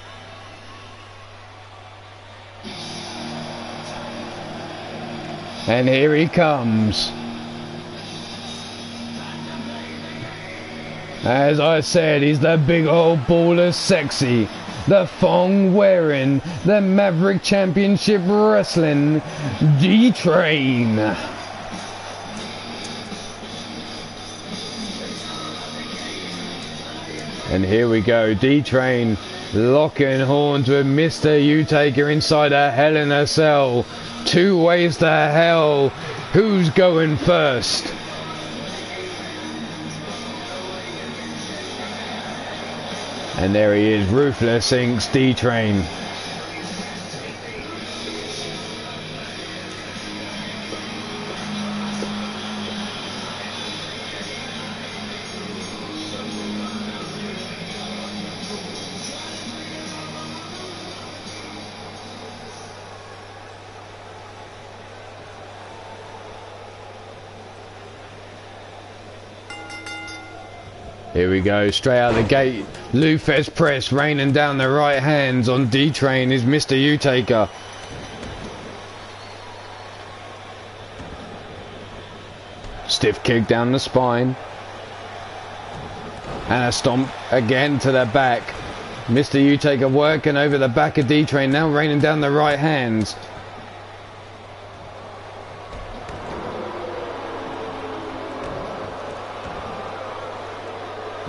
And here he comes. As I said, he's the big old baller sexy, the thong wearing, the Maverick Championship Wrestling D-Train. And here we go, D-Train locking horns with Mr. U-Taker inside a Hell in a Cell. 2 ways to hell. Who's going first? And there he is, Ruthless Inc.'s D-Train. Here we go, straight out the gate. Lufez press, raining down the right hands on D-Train is Mr. U-Taker. Stiff kick down the spine. And a stomp again to the back. Mr. U-Taker working over the back of D-Train, now raining down the right hands.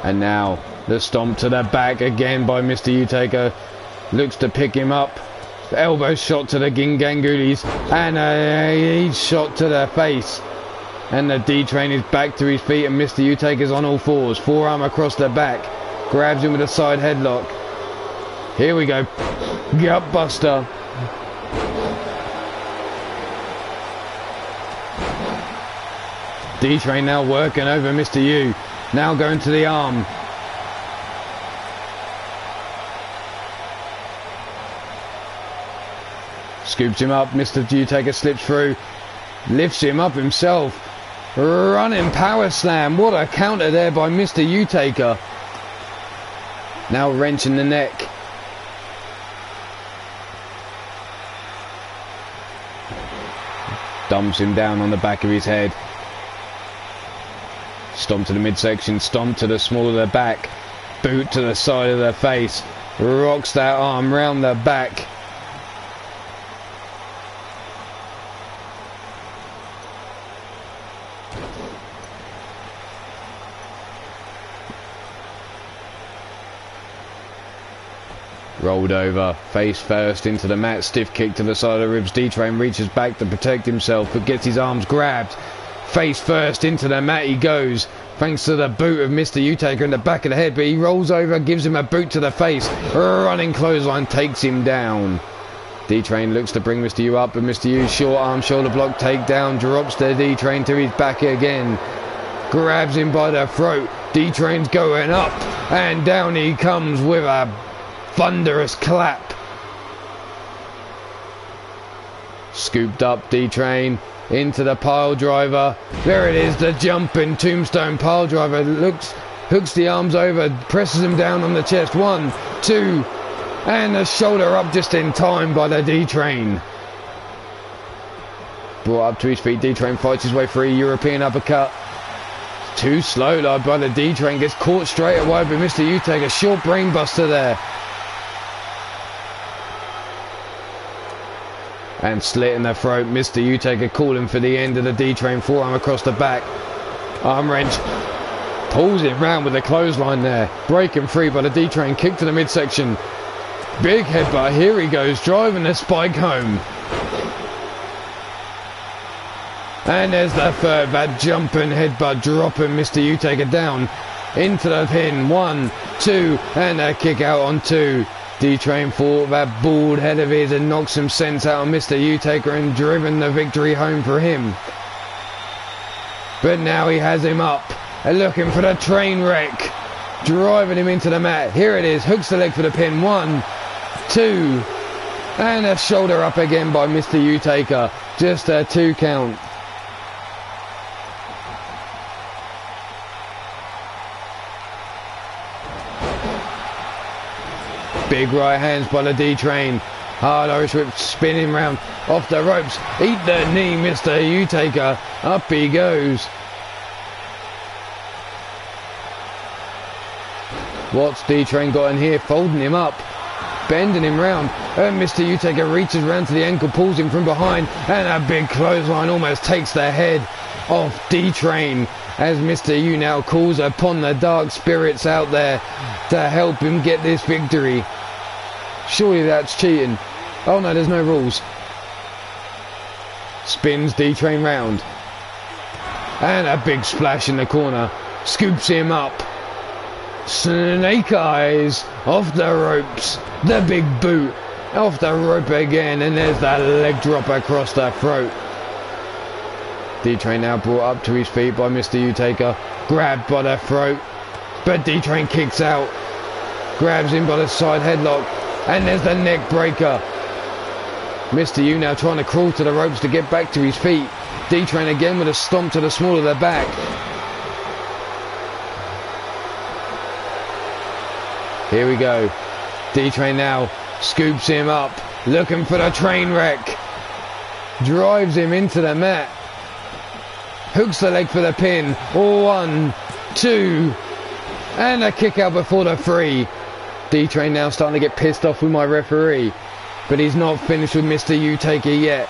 And now the stomp to the back again by Mr. U-Taker. Looks to pick him up. Elbow shot to the Gingangulis. And a shot to the face. And the D-Train is back to his feet and Mr. U-Taker's on all fours. Forearm across the back. Grabs him with a side headlock. Here we go. Gut buster. D-Train now working over Mr. U. Now going to the arm. Scoops him up. Mr. U-Taker slips through. Lifts him up himself. Running power slam. What a counter there by Mr. U-Taker. Now wrenching the neck. Dumps him down on the back of his head. Stomp to the midsection. Stomp to the small of the back. Boot to the side of the face. Rocks that arm round the back. Rolled over, face first into the mat, stiff kick to the side of the ribs. D-Train reaches back to protect himself, but gets his arms grabbed. Face first into the mat he goes, thanks to the boot of Mr. U-Taker in the back of the head, but he rolls over, gives him a boot to the face. Running clothesline takes him down. D-Train looks to bring Mr. U up, but Mr. U's short arm shoulder block takedown, drops the D-Train to his back again. Grabs him by the throat. D-Train's going up, and down he comes with a thunderous clap. Scooped up D-Train into the pile driver. There it is, the jumping tombstone pile driver. Hooks the arms over, presses him down on the chest. 1, 2, and the shoulder up just in time by the D-Train. Brought up to his feet, D-Train fights his way free. European uppercut. Too slow though by the D-Train. Gets caught straight away by Mr. U-Taker. Short brain buster there. And slit in the throat. Mr. U-Taker calling for the end of the D-Train. Forearm across the back. Arm wrench. Pulls it round with a clothesline there. Breaking free by the D-Train. Kick to the midsection. Big headbutt. Here he goes. Driving the spike home. And there's the third. That jumping headbutt dropping Mr. U-Taker down. Into the pin. 1, 2. And a kick out on 2. D-Train fought that bald head of his and knocked some sense out of Mr. U-Taker and driven the victory home for him. But now he has him up and looking for the train wreck. Driving him into the mat. Here it is. Hooks the leg for the pin. 1, 2. And a shoulder up again by Mr. U-Taker. Just a 2 count. Big right hands by the D-Train. Hard Irish whip spinning round off the ropes. Eat the knee, Mr. U-Taker. Up he goes. What's D-Train got in here? Folding him up. Bending him round. And Mr. U-Taker reaches round to the ankle, pulls him from behind. And a big clothesline almost takes the head off D-Train. As Mr. U now calls upon the dark spirits out there to help him get this victory. Surely that's cheating. Oh no, there's no rules. Spins D-Train round. And a big splash in the corner. Scoops him up. Snake eyes off the ropes. The big boot off the rope again. And there's that leg drop across the throat. D-Train now brought up to his feet by Mr. U-Taker. Grabbed by the throat. But D-Train kicks out. Grabs him by the side headlock. And there's the neck breaker. Mr. U now trying to crawl to the ropes to get back to his feet. D-Train again with a stomp to the small of the back. Here we go. D-Train now scoops him up. Looking for the train wreck. Drives him into the mat. Hooks the leg for the pin. 1, 2. And a kick out before the 3. D-Train now starting to get pissed off with my referee. But he's not finished with Mr. U-Taker yet.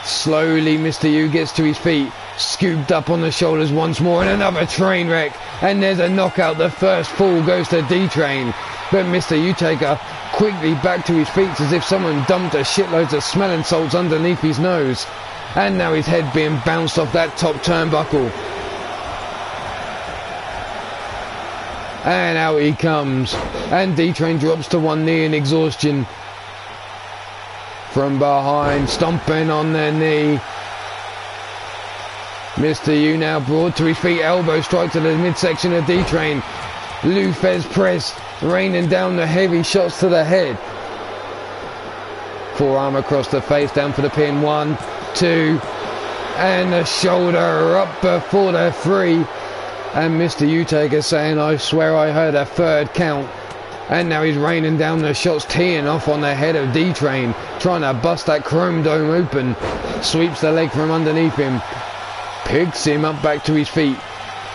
Slowly Mr. U gets to his feet. Scooped up on the shoulders once more. And another train wreck. And there's a knockout. The first fall goes to D-Train. But Mr. U-Taker quickly back to his feet as if someone dumped a shitloads of smelling salts underneath his nose. And now his head being bounced off that top turnbuckle. And out he comes. And D-Train drops to one knee in exhaustion. From behind, stomping on their knee. Mr. U now brought to his feet, elbow strike to the midsection of D-Train. Lufez press, raining down the heavy shots to the head. Forearm across the face, down for the pin. 1, 2. and the shoulder up before the 3. And Mr. Utaker saying, I swear I heard a 3rd count. And now he's raining down the shots, teeing off on the head of D-Train, trying to bust that chrome dome open. Sweeps the leg from underneath him, picks him up back to his feet,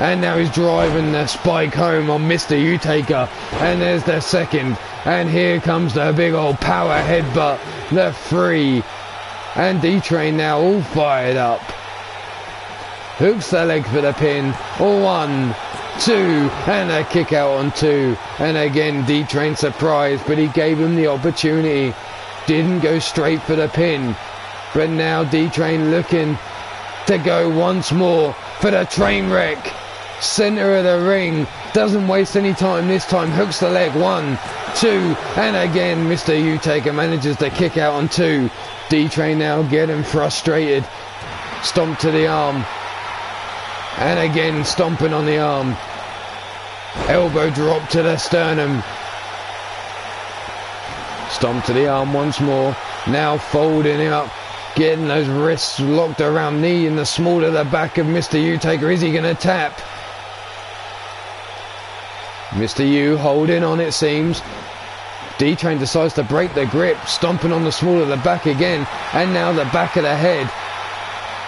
and now he's driving the spike home on Mr. Utaker. And there's the 2nd, and here comes the big old power headbutt, the 3. And D-Train now all fired up. Hooks the leg for the pin. 1, 2, and a kick out on 2. And again D-Train surprised, but he gave him the opportunity. Didn't go straight for the pin. But now D-Train looking to go once more for the train wreck. Center of the ring. Doesn't waste any time this time. Hooks the leg. 1, 2, and again Mr. Utaker manages to kick out on 2. D-Train now getting frustrated. Stomp to the arm. And again stomping on the arm. Elbow drop to the sternum. Stomp to the arm once more. Now folding him up. Getting those wrists locked around knee in the small of the back of Mr. Utaker. Is he going to tap? Mr. U holding on, it seems. D-Train decides to break the grip. Stomping on the small of the back again. And now the back of the head.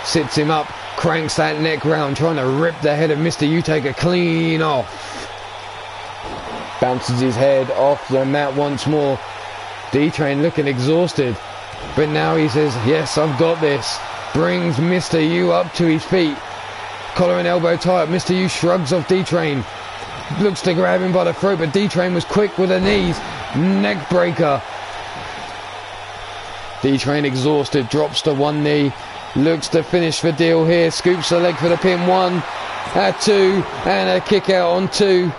Sits him up. Cranks that neck round, trying to rip the head of Mr. Utaker clean off. Bounces his head off the mat once more. D-Train looking exhausted. But now he says, yes, I've got this. Brings Mr. U up to his feet. Collar and elbow tie up. Mr. U shrugs off D-Train. Looks to grab him by the throat, but D-Train was quick with the knees. Neck breaker. D-Train exhausted, drops to one knee. Looks to finish the deal here. Scoops the leg for the pin. 1, 2, and a kick out on 2.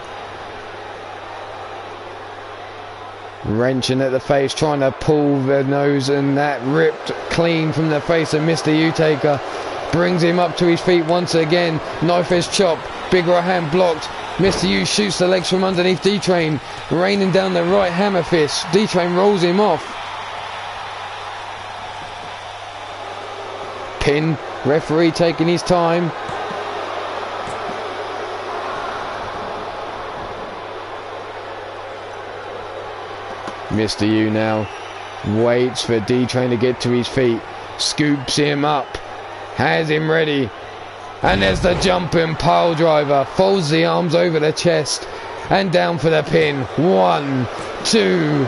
Wrenching at the face, trying to pull the nose, and that ripped clean from the face of Mr. Utaker. Brings him up to his feet once again. Knife edge chop. Big right hand blocked. Mr. U shoots the legs from underneath D-Train. Raining down the right hammer fist. D-Train rolls him off. Pin. Referee taking his time. Mr. U now waits for D-Train to get to his feet. Scoops him up. Has him ready. And there's the jumping pile driver. Folds the arms over the chest. And down for the pin. 1, 2.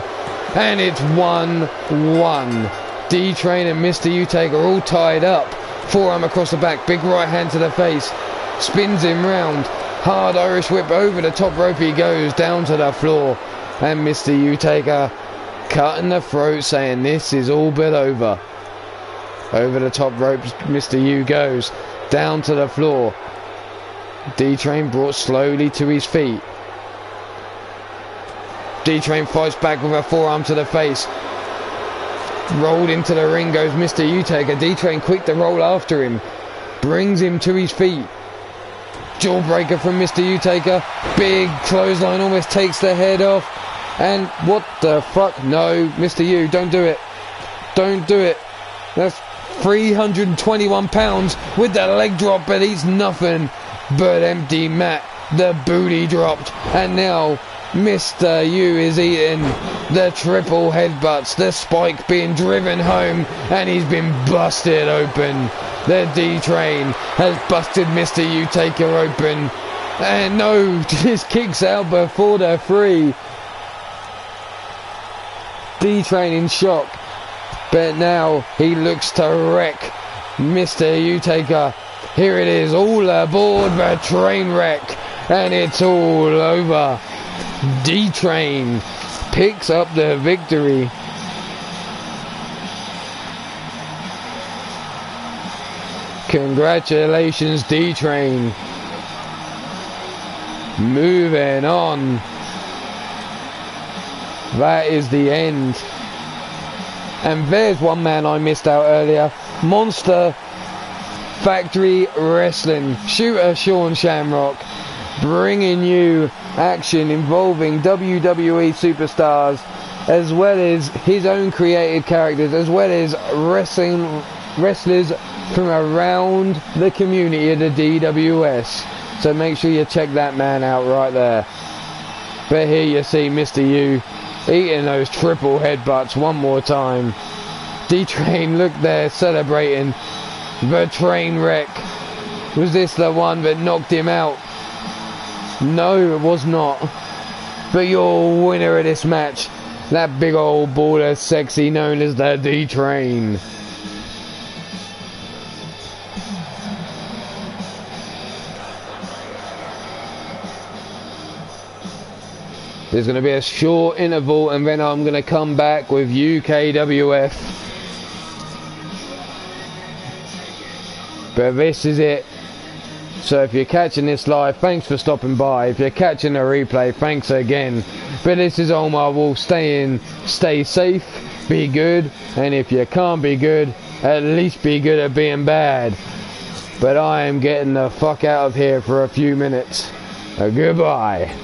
And it's 1-1. D-Train and Mr. Utaker are all tied up. Forearm across the back. Big right hand to the face. Spins him round. Hard Irish whip over the top rope he goes. Down to the floor. And Mr. Utaker cutting the throat, saying this is all but over. Over the top rope Mr. U goes. Down to the floor. D-Train brought slowly to his feet. D-Train fights back with a forearm to the face. Rolled into the ring goes Mr. Utaker. D-Train quick to roll after him. Brings him to his feet. Jawbreaker from Mr. Utaker. Big clothesline, almost takes the head off. And what the fuck? No, Mr. U, don't do it. Don't do it. That's 321 pounds with the leg drop, but he's nothing but empty mat. The booty dropped, and now Mr. U is eating the triple headbutts. The spike being driven home, and he's been busted open. The D-Train has busted Mr. Utaker open, and no, just kicks out before the 3. D-Train in shock, but now he looks to wreck Mr. Utaker. Here it is, all aboard the train wreck, and it's all over. D-Train picks up the victory. Congratulations, D-Train. Moving on. That is the end. And there's one man I missed out earlier. Monster Factory Wrestling. Shooter Sean Shamrock. Bringing you action involving WWE superstars, as well as his own created characters, as well as wrestlers from around the community of the DWS. So make sure you check that man out right there. But here you see Mr. U eating those triple headbutts one more time. D-Train, look there, celebrating the train wreck. Was this the one that knocked him out? No, it was not. But your winner of this match, that big old baller sexy known as the D-Train. There's going to be a short interval and then I'm going to come back with UKWF. But this is it. So if you're catching this live, thanks for stopping by. If you're catching the replay, thanks again. But this is Omar Wolf saying, stay safe, be good, and if you can't be good, at least be good at being bad. But I am getting the fuck out of here for a few minutes. Goodbye.